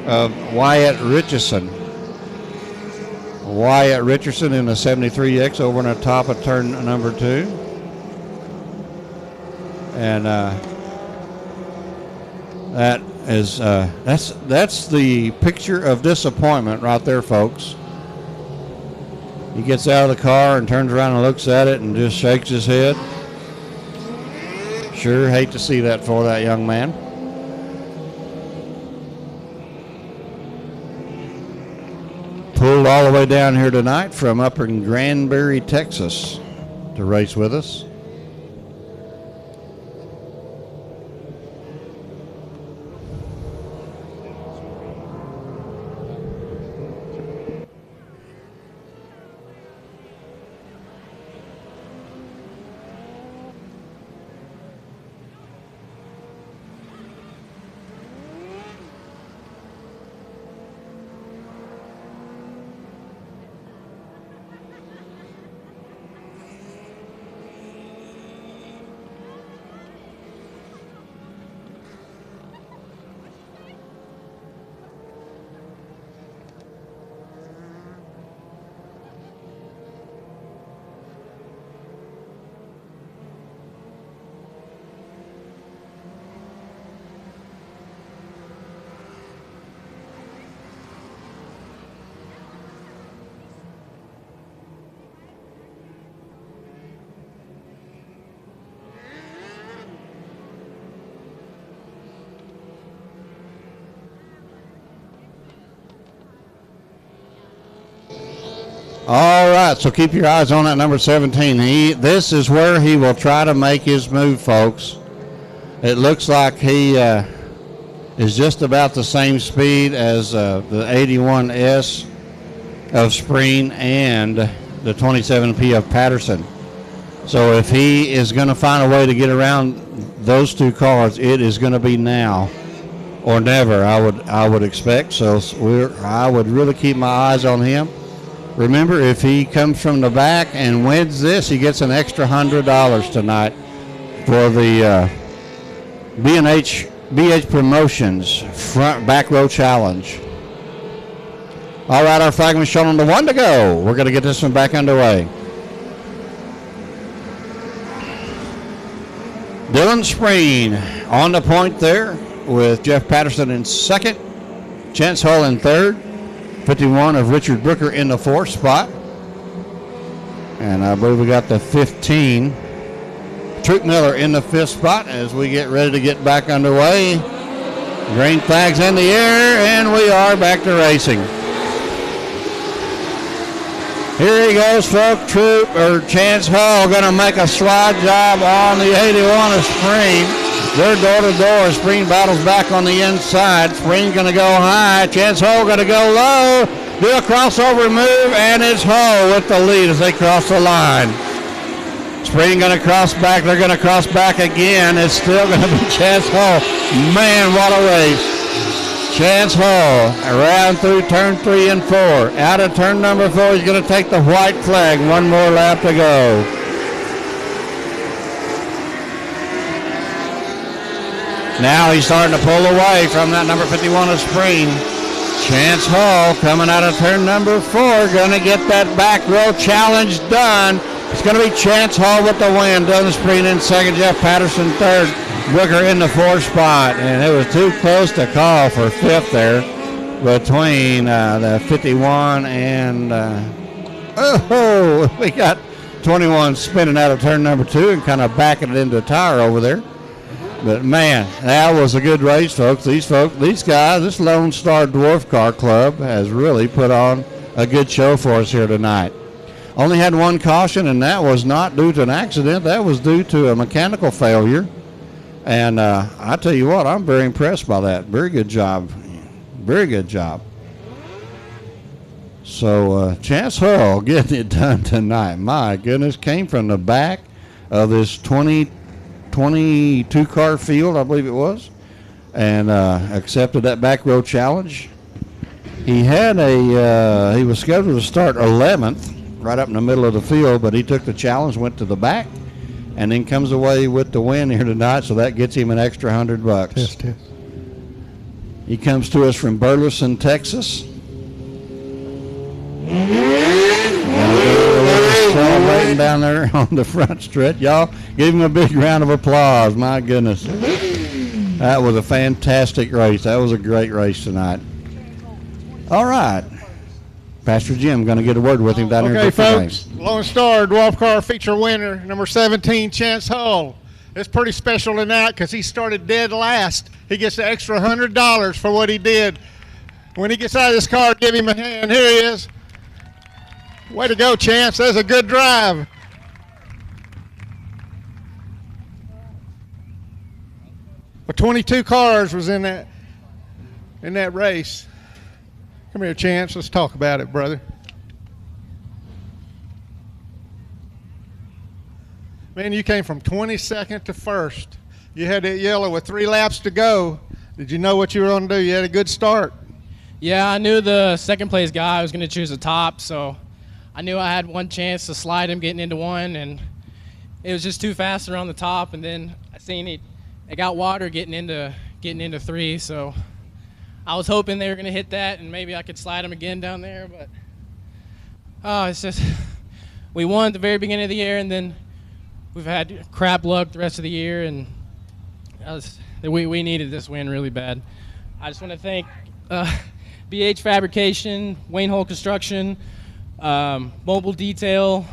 of Wyatt Richardson. Wyatt Richardson in the 73X over on the top of turn number 2. And that is that's the picture of disappointment right there, folks. He gets out of the car and turns around and looks at it and just shakes his head. Sure hate to see that for that young man. Pulled all the way down here tonight from up in Granbury, Texas to race with us. All right, so keep your eyes on that number 17. This is where he will try to make his move, folks. It looks like he is just about the same speed as the 81S of Spreen and the 27P of Patterson. So if he is going to find a way to get around those two cars, it is going to be now or never, I would expect. So I would really keep my eyes on him. Remember, if he comes from the back and wins this, he gets an extra $100 tonight for the BH Promotions front back row challenge. All right, our flagman shown on the 1 to go. We're going to get this one back underway. Dylan Spreen on the point there with Jeff Patterson in second, Chance Hull in third, 51 of Richard Brooker in the fourth spot. And I believe we got the 15, Troop Miller in the fifth spot as we get ready to get back underway. Green flags in the air, and we are back to racing. Here he goes, folks. Chance Hull going to make a slide job on the 81 of Spreen. They're door to door. Spreen battles back on the inside. Spreen going to go high. Chance Hull going to go low. Do a crossover move, and it's Hull with the lead as they cross the line. Spreen going to cross back. They're going to cross back again. It's still going to be Chance Hull. Man, what a race. Chance Hull around through turn 3 and 4. Out of turn number 4, he's going to take the white flag. One more lap to go. Now he's starting to pull away from that number 51 of Spreen. Chance Hull coming out of turn number 4, going to get that back row challenge done. It's going to be Chance Hull with the win. Dylan Spreen in second, Jeff Patterson third, Brooker in the fourth spot. And it was too close to call for fifth there between the 51 and, we got 21 spinning out of turn number 2 and kind of backing it into a tire over there. But, man, that was a good race, folks. These guys, this Lone Star Dwarf Car Club has really put on a good show for us here tonight. Only had one caution, and that was not due to an accident. That was due to a mechanical failure. And I tell you what, I'm very impressed by that. Very good job. Very good job. So Chance Hull getting it done tonight. My goodness, came from the back of this 22-car field, I believe it was, and accepted that back row challenge. He had he was scheduled to start 11th, right up in the middle of the field, but he took the challenge, went to the back, and then comes away with the win here tonight, so that gets him an extra $100. Test. He comes to us from Burleson, Texas. Celebrating down there on the front stretch. Y'all give him a big round of applause. My goodness. That was a fantastic race. That was a great race tonight. All right. Pastor Jim going to get a word with him down there. Okay, folks. Lone Star Dwarf Car feature winner, number 17, Chance Hull. It's pretty special tonight because he started dead last. He gets the extra $100 for what he did. When he gets out of this car, give him a hand. Here he is. Way to go, Chance. That's a good drive. Well, 22 cars was in that race. Come here, Chance. Let's talk about it, brother. Man, you came from 22nd to 1st. You had that yellow with 3 laps to go. Did you know what you were going to do? You had a good start. Yeah, I knew the second place guy was going to choose the top, so I knew I had one chance to slide him getting into 1, and it was just too fast around the top, and then I seen it got water getting into 3, so I was hoping they were going to hit that, and maybe I could slide him again down there, but it's just we won at the very beginning of the year, and then we've had crap luck the rest of the year, and we needed this win really bad. I just want to thank BH Fabrication, Wayne Hole Construction, Mobile Detail,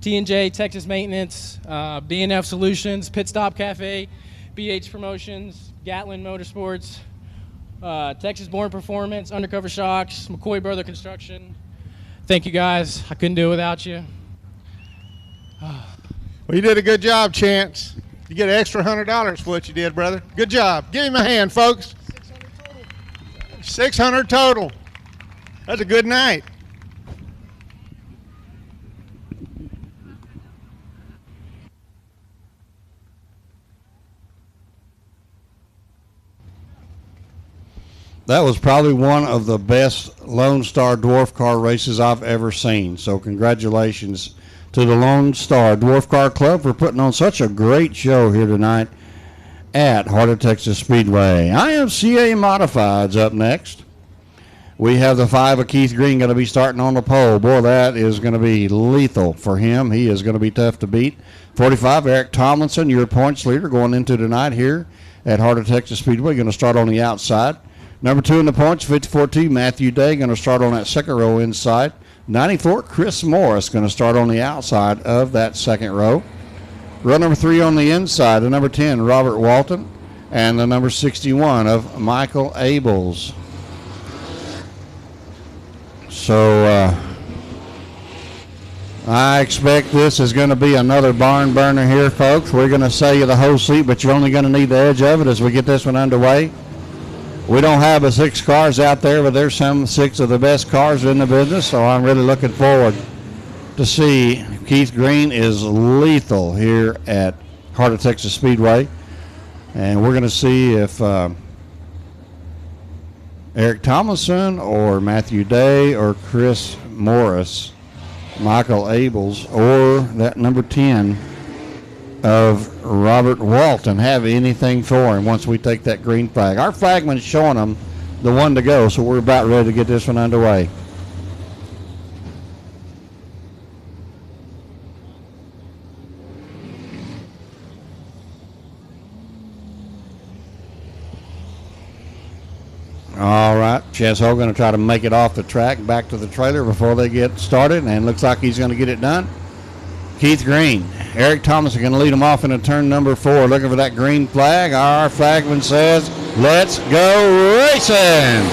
T&J Texas Maintenance, B&F Solutions, Pit Stop Cafe, BH Promotions, Gatlin Motorsports, Texas Born Performance, Undercover Shocks, McCoy Brother Construction, thank you guys. I couldn't do it without you. Well, you did a good job, Chance. You get an extra $100 for what you did, brother. Good job. Give him a hand, folks. 600 total. That's a good night. That was probably one of the best Lone Star Dwarf car races I've ever seen. So congratulations to the Lone Star Dwarf Car Club for putting on such a great show here tonight at Heart of Texas Speedway. IMCA Modifieds up next. We have the 5 of Keith Green going to be starting on the pole. Boy, that is going to be lethal for him. He is going to be tough to beat. 45, Eric Tomlinson, your points leader going into tonight here at Heart of Texas Speedway. Going to start on the outside. Number 2 in the points, 54-2, Matthew Day, going to start on that second row inside. 94, Chris Morris, going to start on the outside of that second row. Row number 3 on the inside, the number 10, Robert Walton, and the number 61 of Michael Abels. So I expect this is going to be another barn burner here, folks. We're going to sell you the whole seat, but you're only going to need the edge of it as we get this one underway. We don't have but 6 cars out there, but there's some 6 of the best cars in the business, so I'm really looking forward to see. Keith Green is lethal here at Heart of Texas Speedway, and we're going to see if Eric Tomlinson or Matthew Day or Chris Morris, Michael Abels, or that number 10 of Robert Walton have anything for him once we take that green flag. Our flagman's showing them the one to go, so we're about ready to get this one underway. All right, Chess Ho going to try to make it off the track back to the trailer before they get started, and looks like he's going to get it done. Keith Green, Eric Thomas are going to lead him off into turn number 4, looking for that green flag. Our flagman says, let's go racing.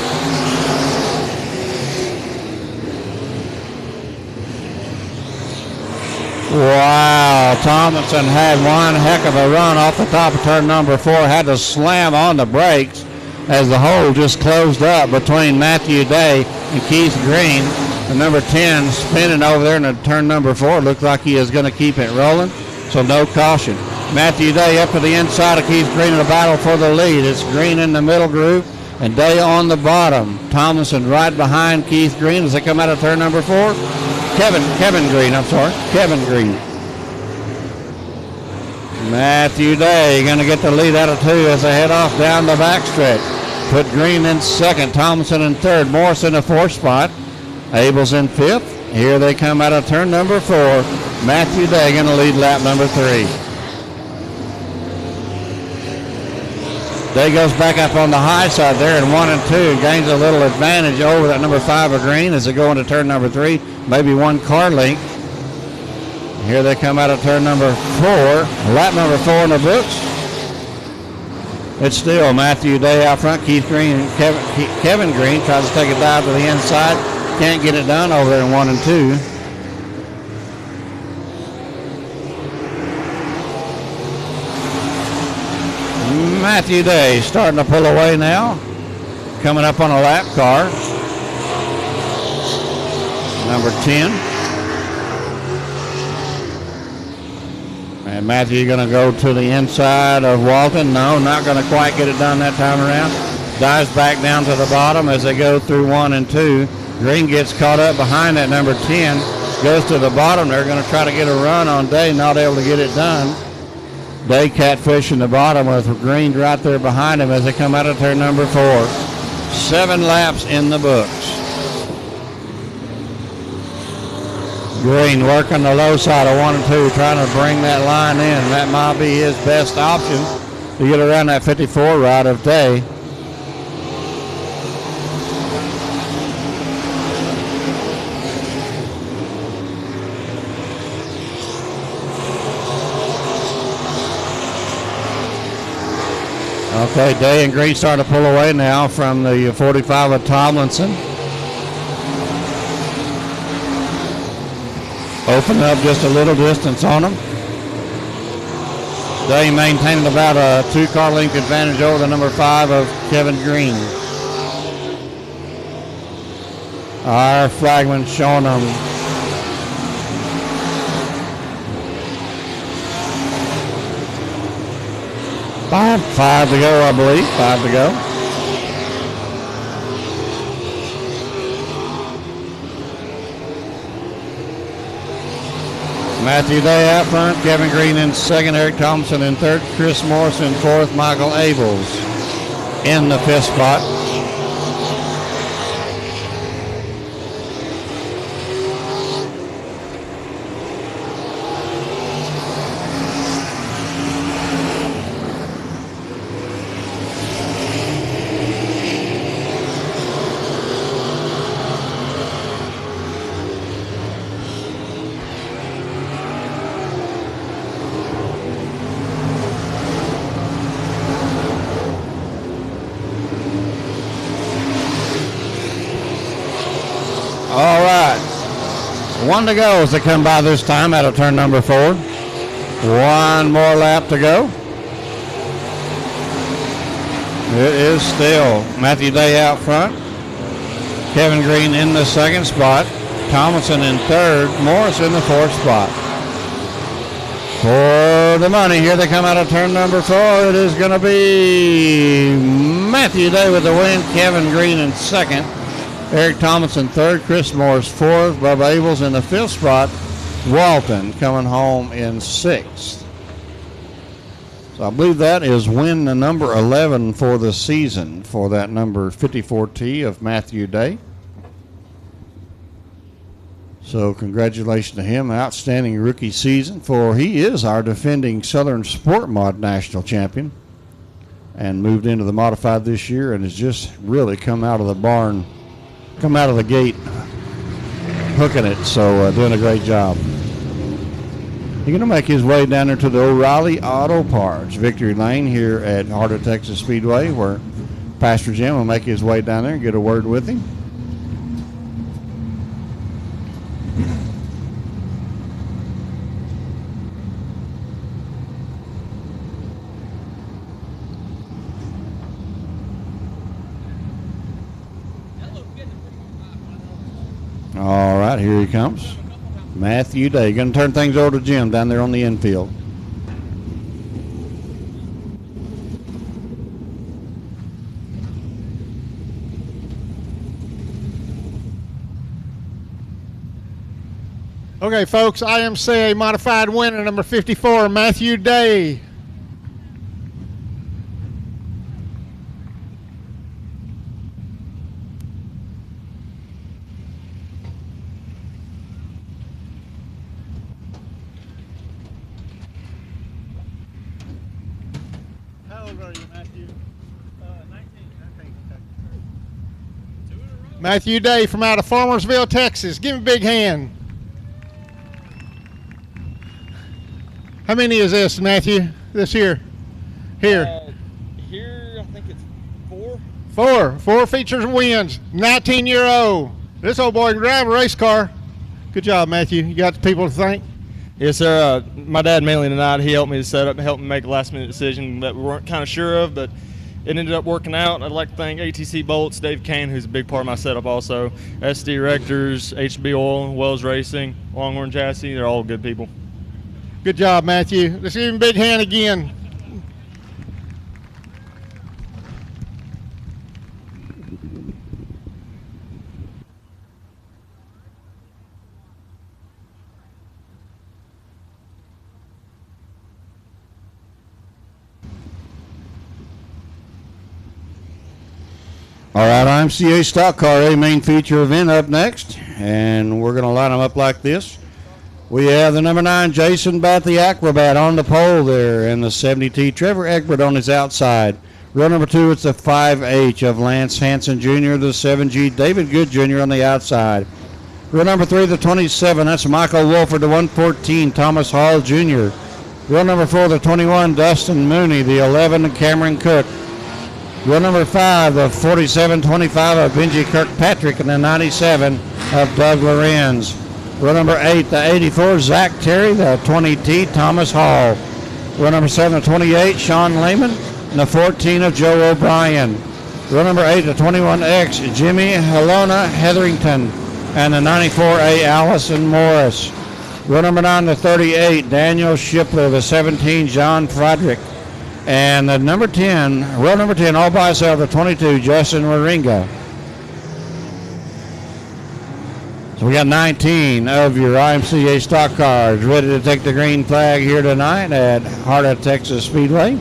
Wow, Tomlinson had one heck of a run off the top of turn number 4, had to slam on the brakes as the hole just closed up between Matthew Day and Keith Green. The number 10 spinning over there in turn number 4. Looks like he is going to keep it rolling, so no caution. Matthew Day up to the inside of Keith Green in a battle for the lead. It's Green in the middle group and Day on the bottom. Tomlinson right behind Keith Green as they come out of turn number 4. Kevin Green. Matthew Day going to get the lead out of 2 as they head off down the backstretch. Put Green in second, Tomlinson in third, Morris in the 4th spot. Abel's in 5th. Here they come out of turn number 4. Matthew Day going to lead lap number 3. Day goes back up on the high side there in 1 and 2. Gains a little advantage over that number 5 of Green as they go into turn number 3. Maybe 1 car length. Here they come out of turn number 4. Lap number 4 in the books. It's still Matthew Day out front. Keith Green and Kevin Green tries to take a dive to the inside. Can't get it done over there in 1 and 2. Matthew Day starting to pull away now. Coming up on a lap car. Number 10. And Matthew going to go to the inside of Walton. No, not going to quite get it done that time around. Dives back down to the bottom as they go through 1 and 2. Green gets caught up behind that number 10. Goes to the bottom. They're going to try to get a run on Day. Not able to get it done. Day catfishing the bottom with Green right there behind him as they come out of turn number 4. 7 laps in the books. Green working the low side of 1 and 2, trying to bring that line in. That might be his best option to get around that 54 ride of Day. Okay, Day and Green starting to pull away now from the 45 of Tomlinson. Open up just a little distance on them. They maintaining about a 2-car length advantage over the number 5 of Kevin Green. Our flagman showing them 5 to go, I believe. 5 to go. Matthew Day out front, Kevin Green in second, Eric Thompson in third, Chris Morris in fourth, Michael Abels in the fifth spot. All right, 1 to go as they come by this time out of turn number 4. 1 more lap to go. It is still Matthew Day out front. Kevin Green in the second spot. Thomason in third. Morris in the fourth spot. For the money, here they come out of turn number 4. It is going to be Matthew Day with the win. Kevin Green in second. Eric Thomason third, Chris Morris fourth, Bubba Abels in the fifth spot, Walton coming home in sixth. So I believe that is win the number 11 for the season for that number 54T of Matthew Day. So congratulations to him, outstanding rookie season, for he is our defending Southern Sport Mod National Champion and moved into the modified this year and has just really come out of the barn, come out of the gate hooking it, so doing a great job. He's going to make his way down there to the O'Reilly Auto Parts Victory Lane here at Heart of Texas Speedway, where Pastor Jim will make his way down there and get a word with him. All right, here he comes. Matthew Day. Going to turn things over to Jim down there on the infield. Okay, folks, IMCA modified winner number 54, Matthew Day. Matthew Day from out of Farmersville, Texas. Give him a big hand. How many is this, Matthew, this year? Here. Here, I think it's 4. 4. 4 features and wins. 19-year-old. This old boy can drive a race car. Good job, Matthew. You got the people to thank? Yes, sir. My dad mainly tonight, he helped me to set up, helped me make a last-minute decision that we weren't kind of sure of, but it ended up working out. I'd like to thank ATC Bolts, Dave Kane, who's a big part of my setup also, SD Rectors, HB Oil, Wells Racing, Longhorn Chassis. They're all good people. Good job, Matthew. Let's give him a big hand again. All right, IMCA Stock Car A main feature event up next, and we're going to line them up like this. We have the number 9, Jason Bat the Acrobat on the pole there, and the 70T, Trevor Egbert on his outside. Row number 2, it's the 5H of Lance Hansen Jr., the 7G, David Good Jr. on the outside. Row number 3, the 27, that's Michael Wolford, the 114, Thomas Hall Jr. Row number 4, the 21, Dustin Mooney, the 11, Cameron Cook. Row number 5, the 47-25 of Benji Kirkpatrick, and the 97 of Doug Lorenz. Row number 8, the 84, Zach Terry. The 20T, Thomas Hall. Row number 7, the 28, Sean Lehman. And the 14 of Joe O'Brien. Row number 8, the 21X, Jimmy Helena Hetherington. And the 94A, Allison Morris. Row number 9, the 38, Daniel Shipler. The 17, John Frederick. And the number 10, row number 10, all by itself, the 22, Justin Waringa. So we got 19 of your IMCA stock cars ready to take the green flag here tonight at Heart of Texas Speedway.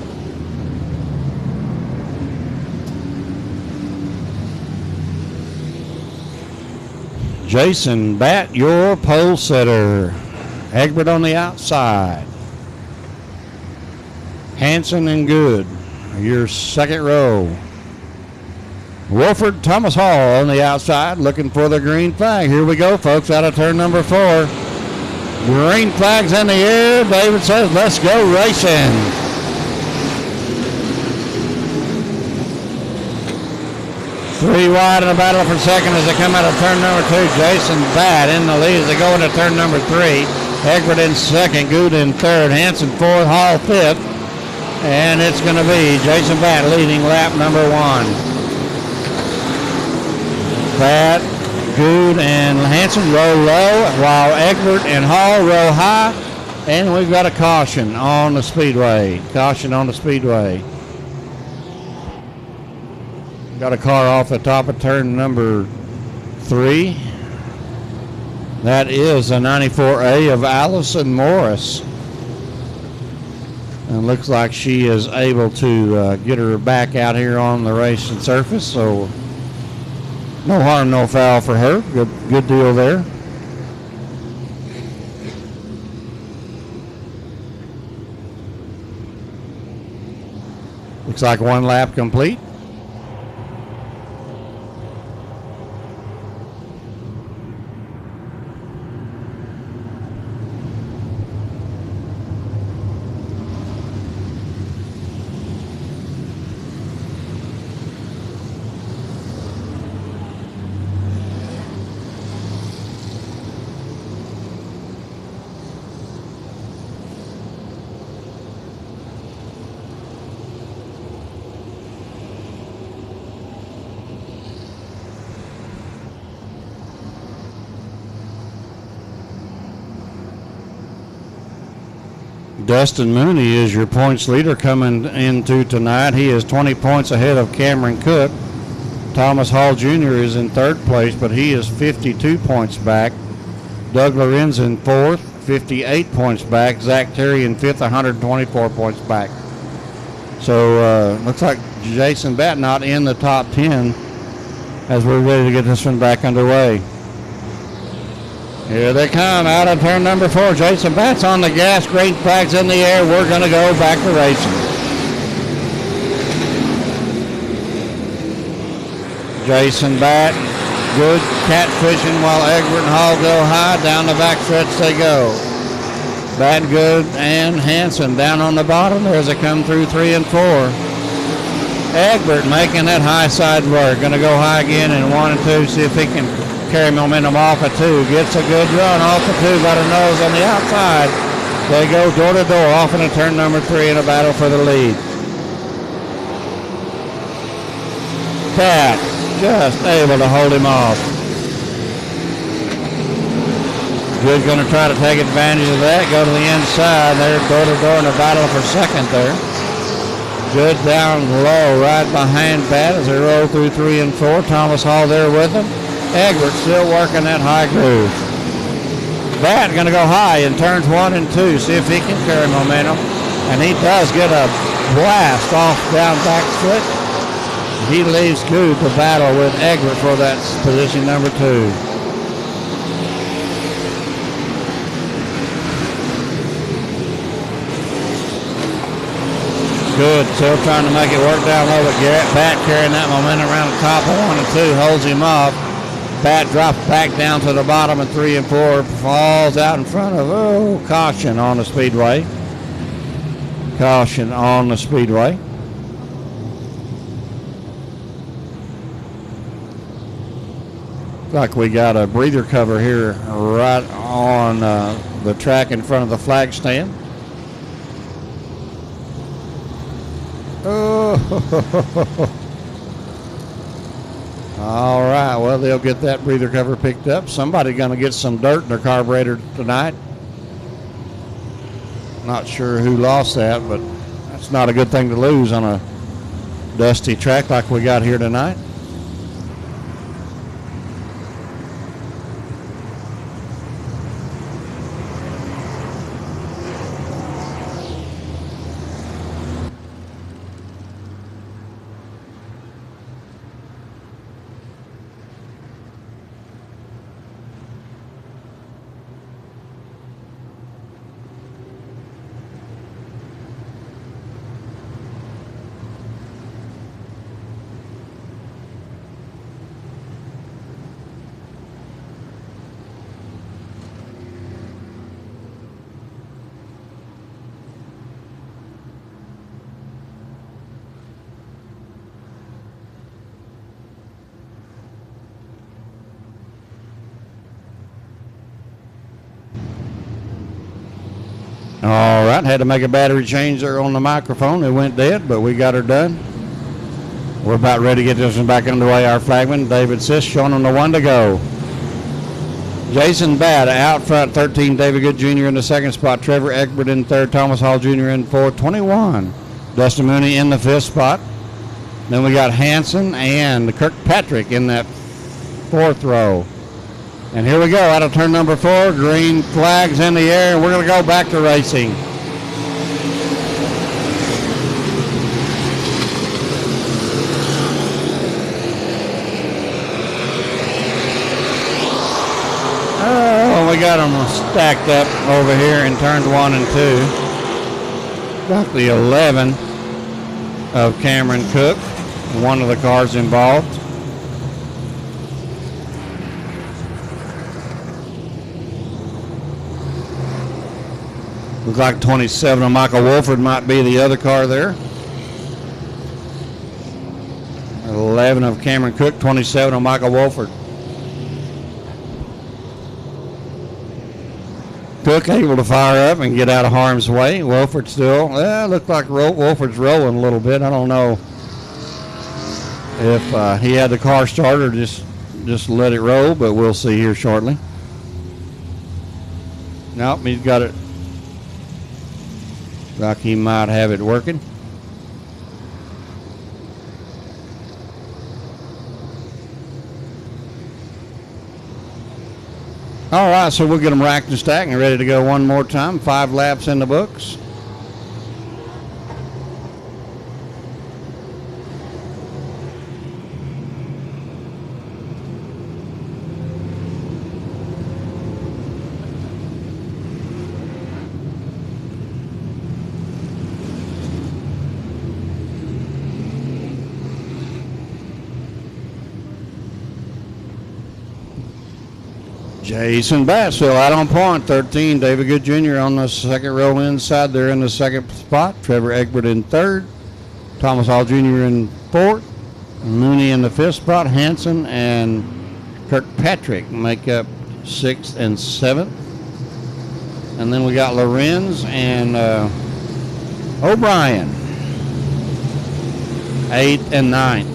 Jason Batt, your pole setter. Egbert on the outside. Hanson and Good, your second row. Wolford Thomas Hall on the outside looking for the green flag. Here we go, folks, out of turn number 4. Green flag's in the air. David says, let's go racing. Three wide in the battle for second as they come out of turn number 2. Jason Batt in the lead as they go into turn number 3. Egbert in second, Good in third, Hanson fourth, Hall fifth. And it's going to be Jason Batt leading lap number 1. Batt, Good, and Hanson row low, while Egbert and Hall row high. And we've got a caution on the speedway. Caution on the speedway. Got a car off the top of turn number 3. That is a 94A of Allison Morris. And looks like she is able to get her back out here on the racing surface. So no harm, no foul for her. Good deal there. Looks like one lap complete. Dustin Mooney is your points leader coming into tonight. He is 20 points ahead of Cameron Cook. Thomas Hall Jr. is in third place, but he is 52 points back. Doug Lorenz in fourth, 58 points back. Zach Terry in fifth, 124 points back. So looks like Jason Batt not in the top 10 as we're ready to get this one back underway. Here they come out of turn number 4. Jason Batt's on the gas. Green flag's in the air. We're going to go back to racing. Jason Batt, Good catfishing while Egbert and Hall go high. Down the back stretch they go. Batt, Good, and Hanson down on the bottom there as they come through 3 and 4. Egbert making that high side work. Going to go high again in 1 and 2. See if he can carry momentum off of 2. Gets a good run off of 2. Got a nose on the outside. They go door to door off into turn number 3 in a battle for the lead. Batt just able to hold him off. Good going to try to take advantage of that. Go to the inside. They're door to door in a battle for second there. Good down low right behind Batt as they roll through 3 and 4. Thomas Hall there with them. Egbert still working that high groove. Batt going to go high in turns 1 and 2. See if he can carry momentum. And he does get a blast off down back foot. He leaves Good to battle with Egbert for that position number 2. Good, still trying to make it work down low, but Batt carrying that momentum around the top of 1 and 2, holds him off. Batt drops back down to the bottom of 3 and 4, falls out in front of, caution on the speedway. Caution on the speedway. like we got a breather cover here right on the track in front of the flag stand. Oh, all right. Well, they'll get that breather cover picked up. Somebody's going to get some dirt in their carburetor tonight. Not sure who lost that, but that's not a good thing to lose on a dusty track like we got here tonight. All right, had to make a battery change there on the microphone. It went dead, but we got her done. We're about ready to get this one back underway. Our flagman, David Sisk, showing them the one to go. Jason Batt out front, 13, David Good Jr. in the second spot. Trevor Egbert in third, Thomas Hall Jr. in fourth, 21. Dustin Mooney in the fifth spot. Then we got Hanson and Kirkpatrick in that fourth row. And here we go, out of turn number 4, green flags in the air, and we're going to go back to racing. Oh, we got them stacked up over here in turns 1 and 2. Got the 11 of Cameron Cook, one of the cars involved. Looks like 27 of Michael Wolford might be the other car there. 11 of Cameron Cook, 27 of Michael Wolford. Cook able to fire up and get out of harm's way. Wolford still, looked like Wolford's rolling a little bit. I don't know if he had the car started or just let it roll, but we'll see here shortly. Nope, he's got it. Like he might have it working. All right, so we'll get them racked and stacked and ready to go one more time. 5 laps in the books. Jason Bass still out on point. 13, David Good Jr. on the second row inside there in the second spot. Trevor Egbert in third. Thomas Hall Jr. in fourth. Mooney in the fifth spot. Hanson and Kirkpatrick make up 6th and 7th. And then we got Lorenz and O'Brien, 8th and 9th.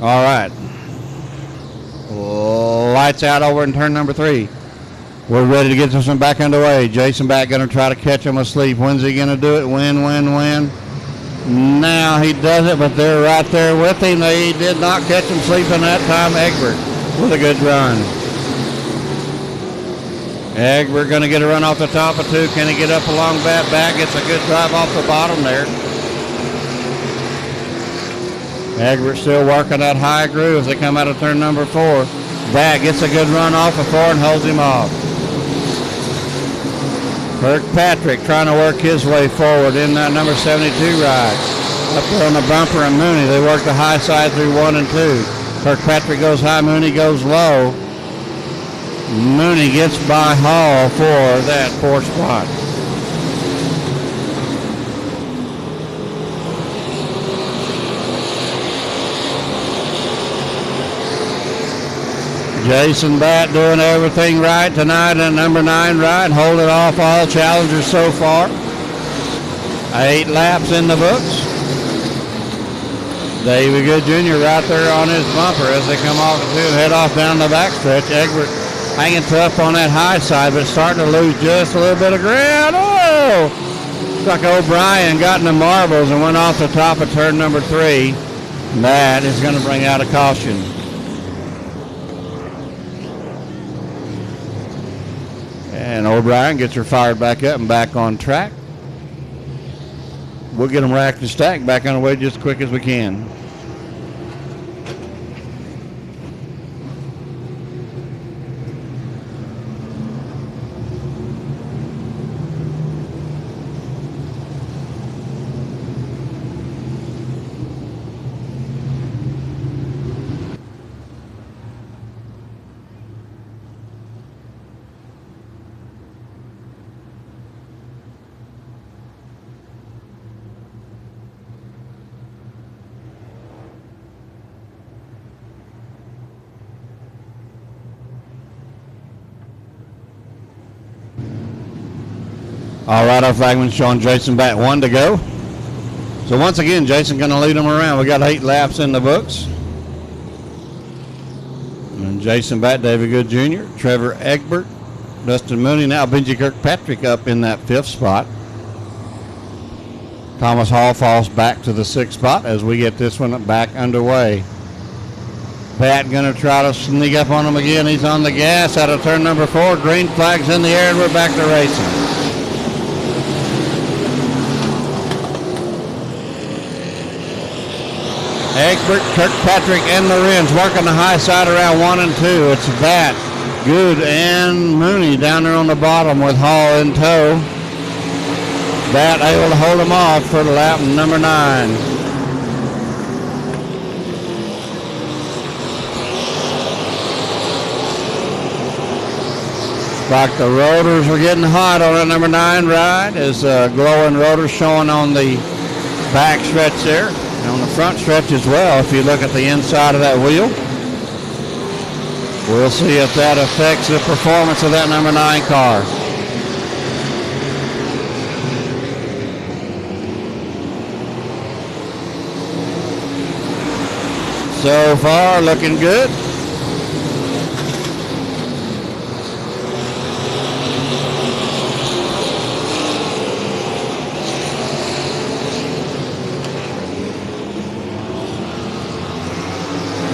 All right. Lights out over in turn number 3. We're ready to get this one back underway. Jason Batt going to try to catch him asleep. When's he going to do it? When? Now he does it, but they're right there with him. They did not catch him sleeping that time. Egbert with a good run. Egbert going to get a run off the top of 2. Can he get up along that back? Gets a good drive off the bottom there. Egbert still working that high groove as they come out of turn number 4. Batt gets a good run off of 4 and holds him off. Kirkpatrick trying to work his way forward in that number 72 ride. Up there on the bumper and Mooney. They work the high side through 1 and 2. Kirkpatrick goes high, Mooney goes low. Mooney gets by Hall for that 4th spot. Jason Batt doing everything right tonight and number 9 right, holding off all challengers so far. 8 laps in the books. David Good Jr. right there on his bumper as they come off to head off down the backstretch. Egbert hanging tough on that high side, but starting to lose just a little bit of ground. Oh! Looks like O'Brien got in the marbles and went off the top of turn number 3. That is going to bring out a caution. And O'Brien gets her fired back up and back on track. We'll get them racked and stacked back on the way just as quick as we can. All right, our flagman showing Jason Batt 1 to go. So once again, Jason going to lead them around. We got 8 laps in the books. And Jason Batt, David Good Jr., Trevor Egbert, Dustin Mooney, now Benji Kirkpatrick up in that 5th spot. Thomas Hall falls back to the 6th spot as we get this one back underway. Batt going to try to sneak up on him again. He's on the gas out of turn number 4. Green flag's in the air and we're back to racing. Egbert, Kirkpatrick, and Lorenz working the high side around 1 and 2. It's Batt, Good, and Mooney down there on the bottom with Hall in tow. Batt able to hold him off for lap number 9. Like the rotors are getting hot on that number 9 ride as glowing rotors showing on the back stretch there. On the front stretch as well, if you look at the inside of that wheel. We'll see if that affects the performance of that number 9 car. So far, looking good.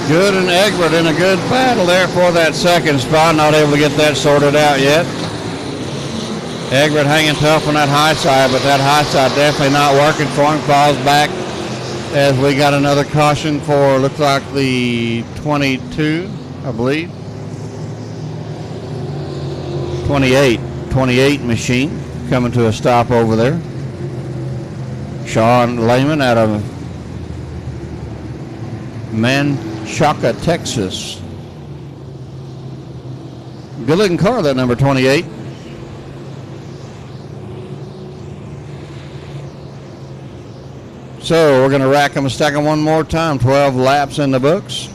Good and Egbert in a good battle there for that 2nd spot. Not able to get that sorted out yet. Egbert hanging tough on that high side, but that high side definitely not working for him. Falls back as we got another caution for, looks like the 22, I believe. 28 machine coming to a stop over there. Sean Lehman out of Menchaca, Texas. Good looking car, that number 28. So we're going to rack them and stack them one more time. 12 laps in the books.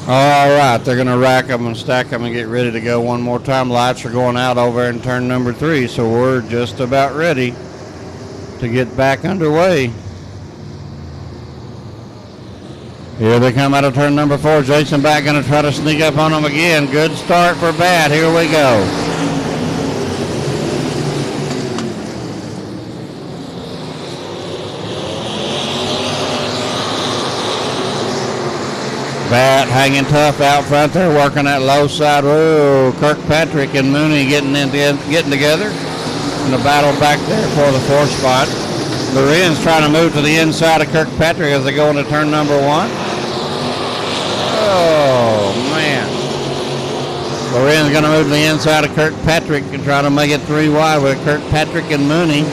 All right, they're going to rack them and stack them and get ready to go one more time. Lights are going out over in turn number 3, so we're just about ready to get back underway. Here they come out of turn number 4. Jason Batt going to try to sneak up on them again. Good start for Batt. Here we go. Bat hanging tough out front there, working that low side. Whoa, Kirkpatrick and Mooney getting together in the battle back there for the 4th spot. Lorenz trying to move to the inside of Kirkpatrick as they go into turn number 1. Oh, man. Lorenz going to move to the inside of Kirkpatrick and try to make it 3 wide with Kirkpatrick and Mooney.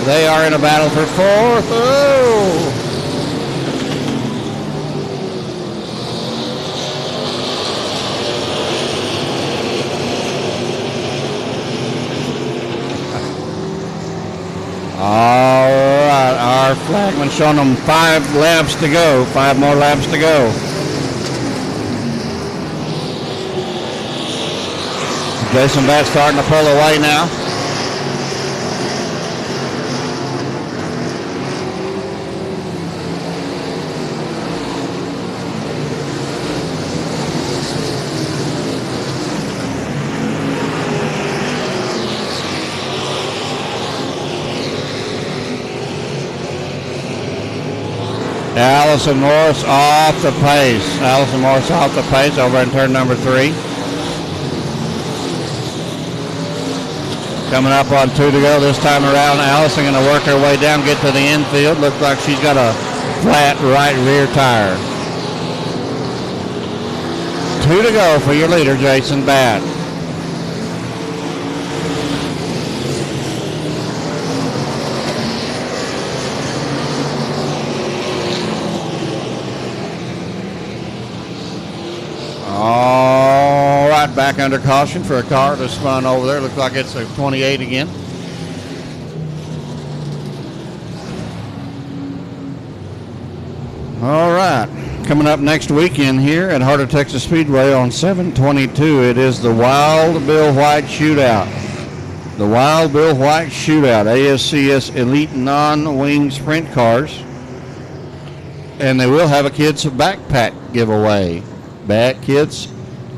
They are in a battle for 4th. Oh! All right, our flagman showing them 5 laps to go, 5 more laps to go. Jason Bat starting to pull away now. Allison Morris off the pace. Allison Morris off the pace over in turn number 3. Coming up on 2 to go this time around. Allison going to work her way down, get to the infield. Looks like she's got a flat right rear tire. 2 to go for your leader, Jason Bat. All right, back under caution for a car that spun over there. Looks like it's a 28 again. All right, coming up next weekend here at Heart of Texas Speedway on 7/22, it is the Wild Bill White Shootout. The Wild Bill White Shootout, ASCS Elite Non-Wing Sprint Cars. And they will have a kids' backpack giveaway. Kids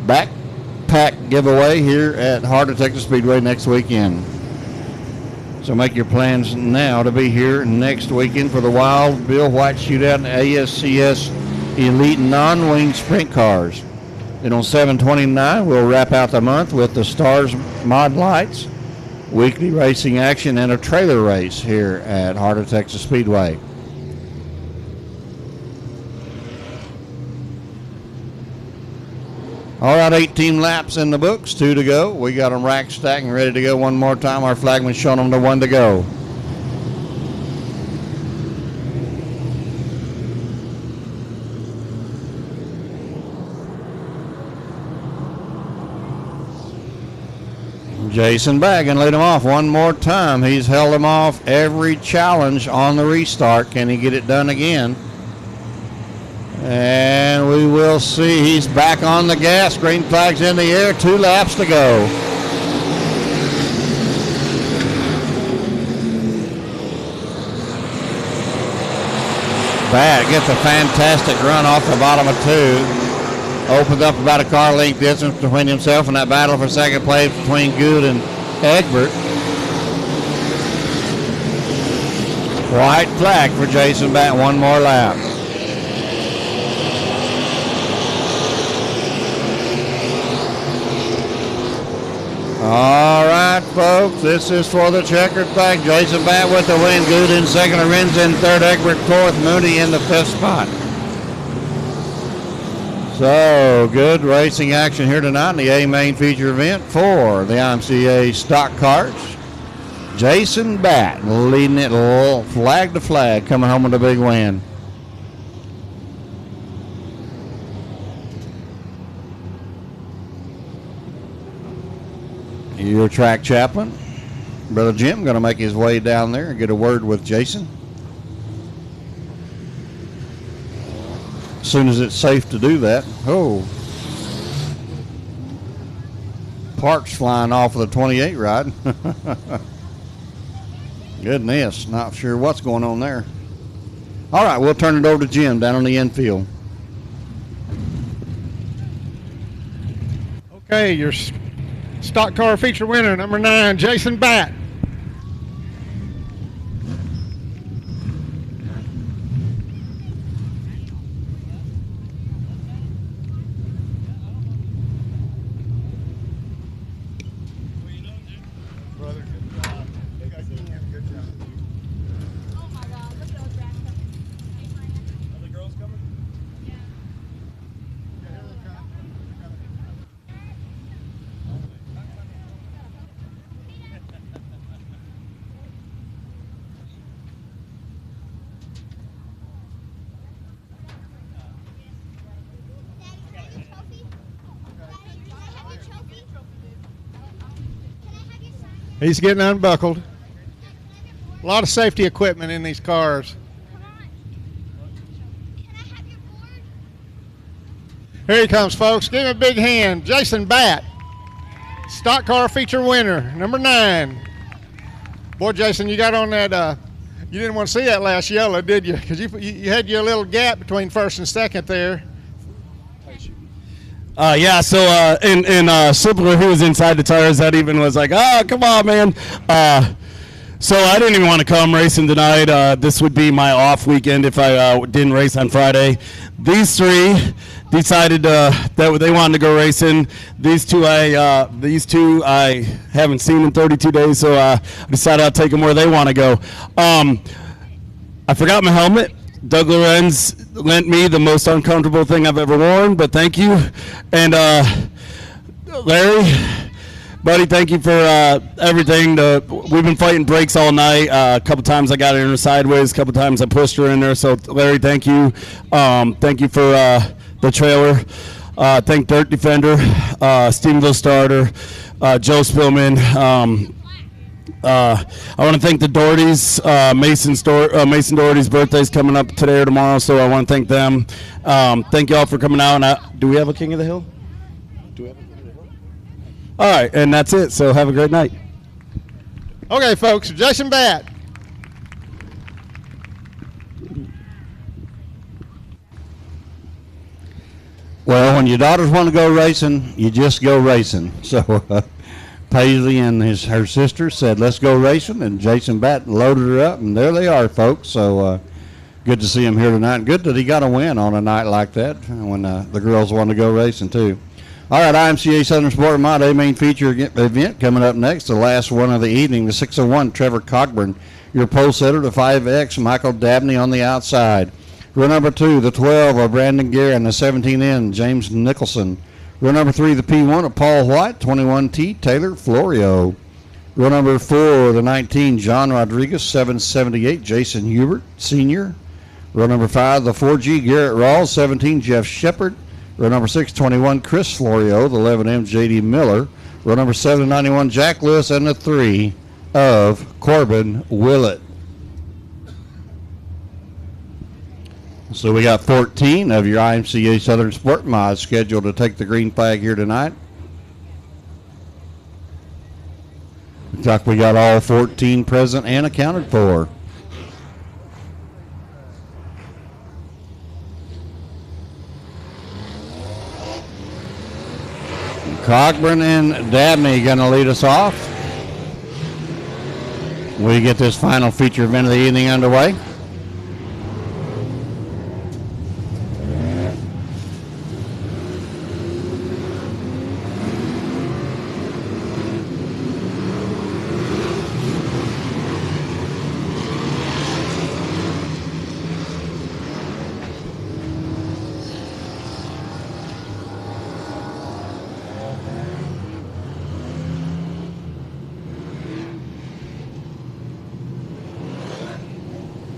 backpack giveaway here at Heart of Texas Speedway next weekend. So make your plans now to be here next weekend for the Wild Bill White Shootout and ASCS Elite Non-Wing Sprint Cars. Then on 7/29, we'll wrap out the month with the Stars Mod Lights, weekly racing action, and a trailer race here at Heart of Texas Speedway. All right, 18 laps in the books, 2 to go. We got them rack stacked and ready to go one more time. Our flagman's showing them the 1 to go. Jason Bat going to lead him off one more time. He's held him off every challenge on the restart. Can he get it done again? And we will see. He's back on the gas. Green flag's in the air. 2 laps to go. Bat gets a fantastic run off the bottom of 2. Opens up about a car length distance between himself and that battle for second place between Good and Egbert. White flag for Jason Bat. 1 more lap. All right, folks, this is for the checkered flag. Jason Bat with the win. Good in second, Lorenz in third, Egbert 4th, Mooney in the 5th spot. So, good racing action here tonight in the A main feature event for the IMCA stock cars. Jason Bat leading it flag to flag, coming home with a big win. Your track chaplain, Brother Jim, going to make his way down there and get a word with Jason. As soon as it's safe to do that. Oh. Parks flying off of the 28 ride. Goodness, not sure what's going on there. All right, we'll turn it over to Jim down on the infield. Okay, your stock car feature winner, number 9, Jason Bat. He's getting unbuckled. A lot of safety equipment in these cars. Here he comes, folks. Give him a big hand. Jason Batt, stock car feature winner, number 9. Boy, Jason, you got on that, you didn't want to see that last yellow, did you? Because you had your little gap between first and second there. Yeah, so in Sibler, who was inside the tires, that even was like, oh, come on, man. So I didn't even want to come racing tonight. This would be my off weekend if I didn't race on Friday. These 3 decided that they wanted to go racing. These two I haven't seen in 32 days, so I decided I'll take them where they want to go. I forgot my helmet. Doug Lorenz lent me the most uncomfortable thing I've ever worn, but thank you. And Larry, buddy, thank you for everything. We've been fighting brakes all night. A couple times I got her in her sideways. A couple times I pushed her in there. So, Larry, thank you. Thank you for the trailer. Thank Dirt Defender, Stephenville Starter, Joe Spillman. I want to thank the Dohertys. Mason Doherty's birthday is coming up today or tomorrow, so I want to thank them. Thank you all for coming out. And do we have a King of the Hill? Do we have a King of the Hill? All right, and that's it. So have a great night. Okay, folks, Jason Batt. Well, when your daughters want to go racing, you just go racing. So Paisley and her sister said, let's go racing, and Jason Batt loaded her up, and there they are, folks. So good to see him here tonight. Good that he got a win on a night like that when the girls want to go racing, too. All right, IMCA Southern Sport Mod A main feature event coming up next, the last one of the evening, the 601 Trevor Cockburn, your pole setter, the 5X, Michael Dabney on the outside. Row number 2, the 12 of Brandon Guerin, the 17N, James Nicholson. Row number 3, the P1 of Paul White, 21T, Taylor Florio. Row number 4, the 19, John Rodriguez, 778, Jason Hubert, Sr. Row number 5, the 4G, Garrett Rawls, 17, Jeff Shepard. Row number 6, 21, Chris Florio, the 11M, J.D. Miller. Row number 7, 91, Jack Lewis, and the 3 of Corbin Willett. So we got 14 of your IMCA Southern Sport Mods scheduled to take the green flag here tonight. Looks like we got all 14 present and accounted for. Cockburn and Dabney going to lead us off. We get this final feature event of the evening underway.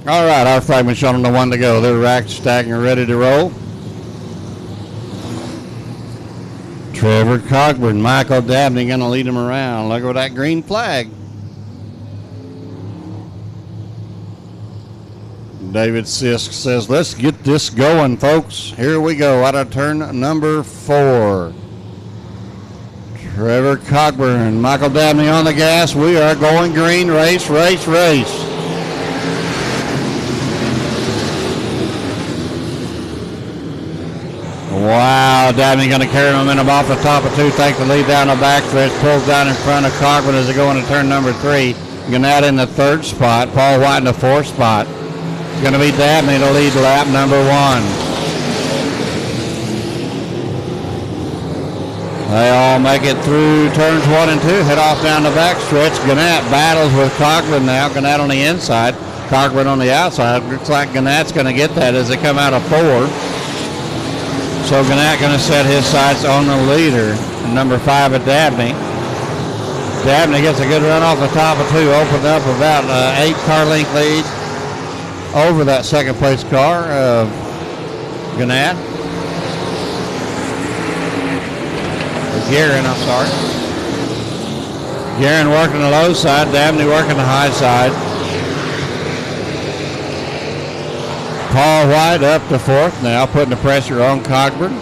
All right, our flagman showing them the one to go. They're racked, stacked, and ready to roll. Trevor Cockburn, Michael Dabney going to lead them around. Look at that green flag. David Sisk says, let's get this going, folks. Here we go out of turn number 4. Trevor Cockburn, Michael Dabney on the gas. We are going green. Race, race, race. Wow, Dabney going to carry momentum off the top of 2. Take the lead down the backstretch. Pulls down in front of Cockburn as they go into turn number 3. Gannett in the 3rd spot. Paul White in the 4th spot. It's going to be Dabney to lead lap number 1. They all make it through turns 1 and 2. Head off down the backstretch. Gannett battles with Cockburn now. Gannett on the inside. Cockburn on the outside. Looks like Gannett's going to get that as they come out of 4. So Gannett going to set his sights on the leader, number 5 at Dabney. Dabney gets a good run off the top of 2, opened up about 8 car length lead over that second place car of Gannett. Guerin, I'm sorry. Guerin working the low side, Dabney working the high side. Paul White up to fourth now, putting the pressure on Cogburn.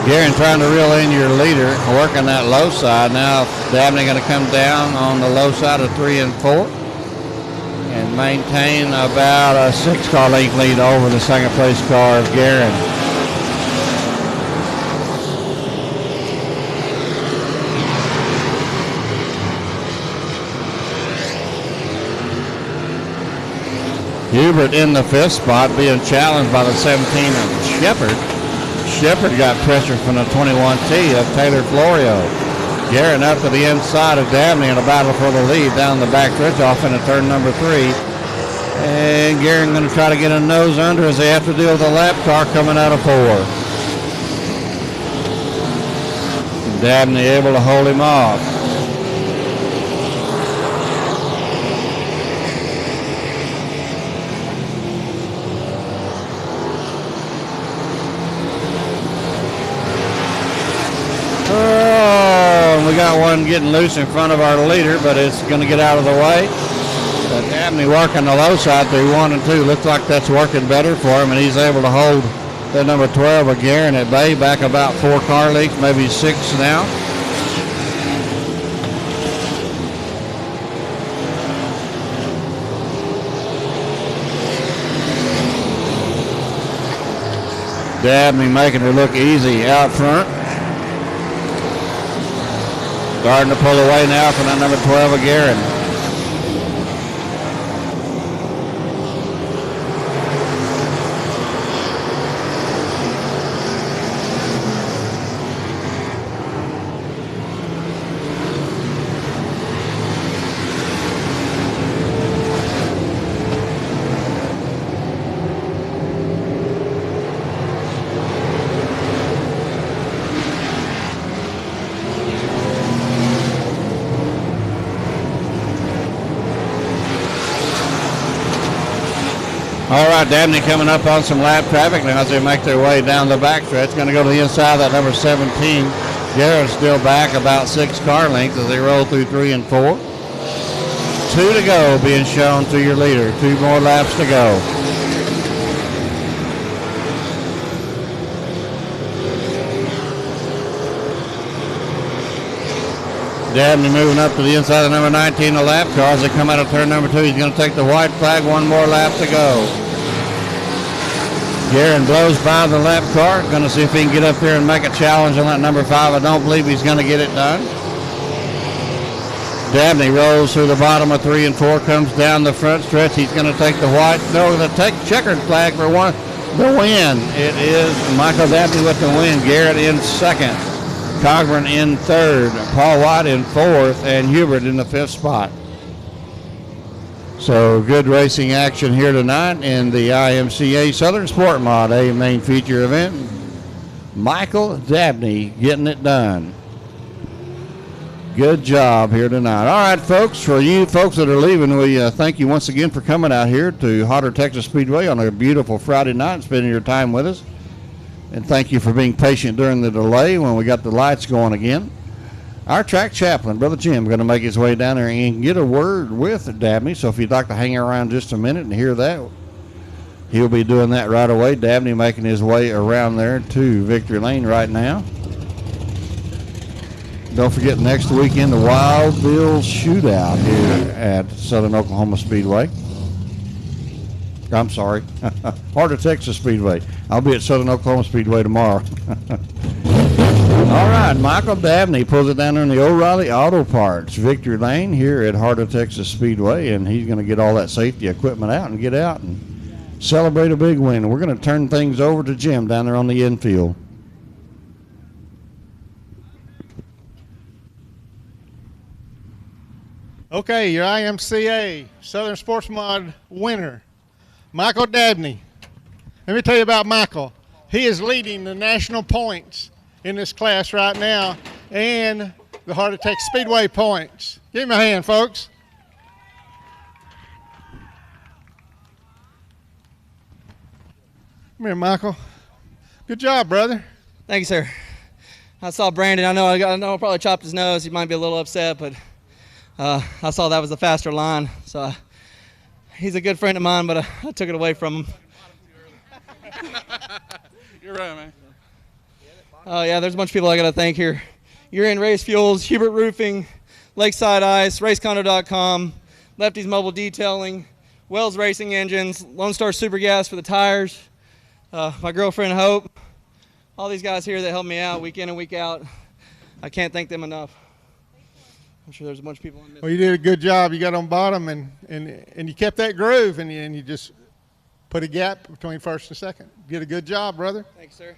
Guerin trying to reel in your leader, working that low side. Now Dabney going to come down on the low side of 3 and 4 and maintain about a 6-car length lead over the second place car of Guerin. Hubert in the 5th spot, being challenged by the 17 of Shepard. Shepard got pressure from the 21T of Taylor Florio. Guerin up to the inside of Dabney in a battle for the lead down the back stretch off into turn number 3. And Guerin going to try to get a nose under as they have to deal with a lap car coming out of 4. Dabney able to hold him off. We got one getting loose in front of our leader, but it's going to get out of the way. But Dabney working the low side through 1 and 2. Looks like that's working better for him, and he's able to hold the number 12 of Guerin at bay, back about 4 car lengths, maybe 6 now. Dabney making it look easy out front. Starting to pull away now from that number 12 of Guerin. All right, Dabney coming up on some lap traffic now as they make their way down the backstretch. Going to go to the inside of that number 17. Guerin's still back about 6 car lengths as they roll through 3 and 4. 2 to go being shown to your leader. 2 more laps to go. Dabney moving up to the inside of number 19, the lap car. As they come out of turn number 2, he's going to take the white flag. 1 more lap to go. Guerin blows by the lap car. Going to see if he can get up here and make a challenge on that number 5. I don't believe he's going to get it done. Dabney rolls through the bottom of 3 and 4, comes down the front stretch. He's going to take the white, no, the checkered flag for the win. It is Michael Dabney with the win. Garrett in second. Cogburn in third, Paul White in fourth, and Hubert in the 5th spot. So good racing action here tonight in the IMCA Southern Sport Mod A main feature event. Michael Dabney getting it done. Good job here tonight. All right, folks, for you folks that are leaving, we thank you once again for coming out here to Hotter Texas Speedway on a beautiful Friday night and spending your time with us. And thank you for being patient during the delay when we got the lights going again. Our track chaplain, Brother Jim, going to make his way down there and get a word with Dabney. So if you'd like to hang around just a minute and hear that, he'll be doing that right away. Dabney making his way around there to Victory Lane right now. Don't forget next weekend the Wild Bills Shootout here at Southern Oklahoma Speedway. I'm sorry, Heart of Texas Speedway. I'll be at Southern Oklahoma Speedway tomorrow. All right, Michael Dabney pulls it down there in the O'Reilly Auto Parts Victory Lane here at Heart of Texas Speedway, and he's going to get all that safety equipment out and get out and celebrate a big win. And we're going to turn things over to Jim down there on the infield. Okay, your IMCA Southern Sports Mod winner, Michael Dabney. Let me tell you about Michael. He is leading the national points in this class right now and the Heart of Texas Speedway points. Give him a hand, folks. Come here, Michael. Good job, brother. Thank you, sir. I saw Brandon. I know I probably chopped his nose. He might be a little upset, but I saw that was the faster line. So he's a good friend of mine, but I took it away from him. You're right, man. Oh, yeah, there's a bunch of people I got to thank here. You're in Race Fuels, Hubert Roofing, Lakeside Ice, RaceCondo.com, Lefty's Mobile Detailing, Wells Racing Engines, Lone Star Super Gas for the tires, my girlfriend Hope, all these guys here that help me out week in and week out. I can't thank them enough. I'm sure there's a bunch of people on this. Well, you did a good job. You got on bottom and you kept that groove and you just put a gap between first and second. You did a good job, brother. Thanks, sir.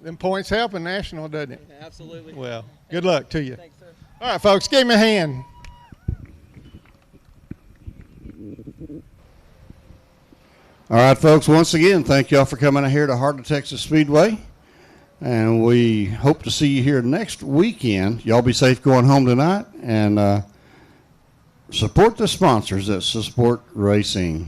Them points help in national, doesn't it? Yeah, absolutely. Well, good luck to you. Thanks, sir. All right, folks, give me a hand. All right, folks, once again, thank y'all for coming out here to Heart of Texas Speedway. And we hope to see you here next weekend. Y'all be safe going home tonight. And support the sponsors that support racing.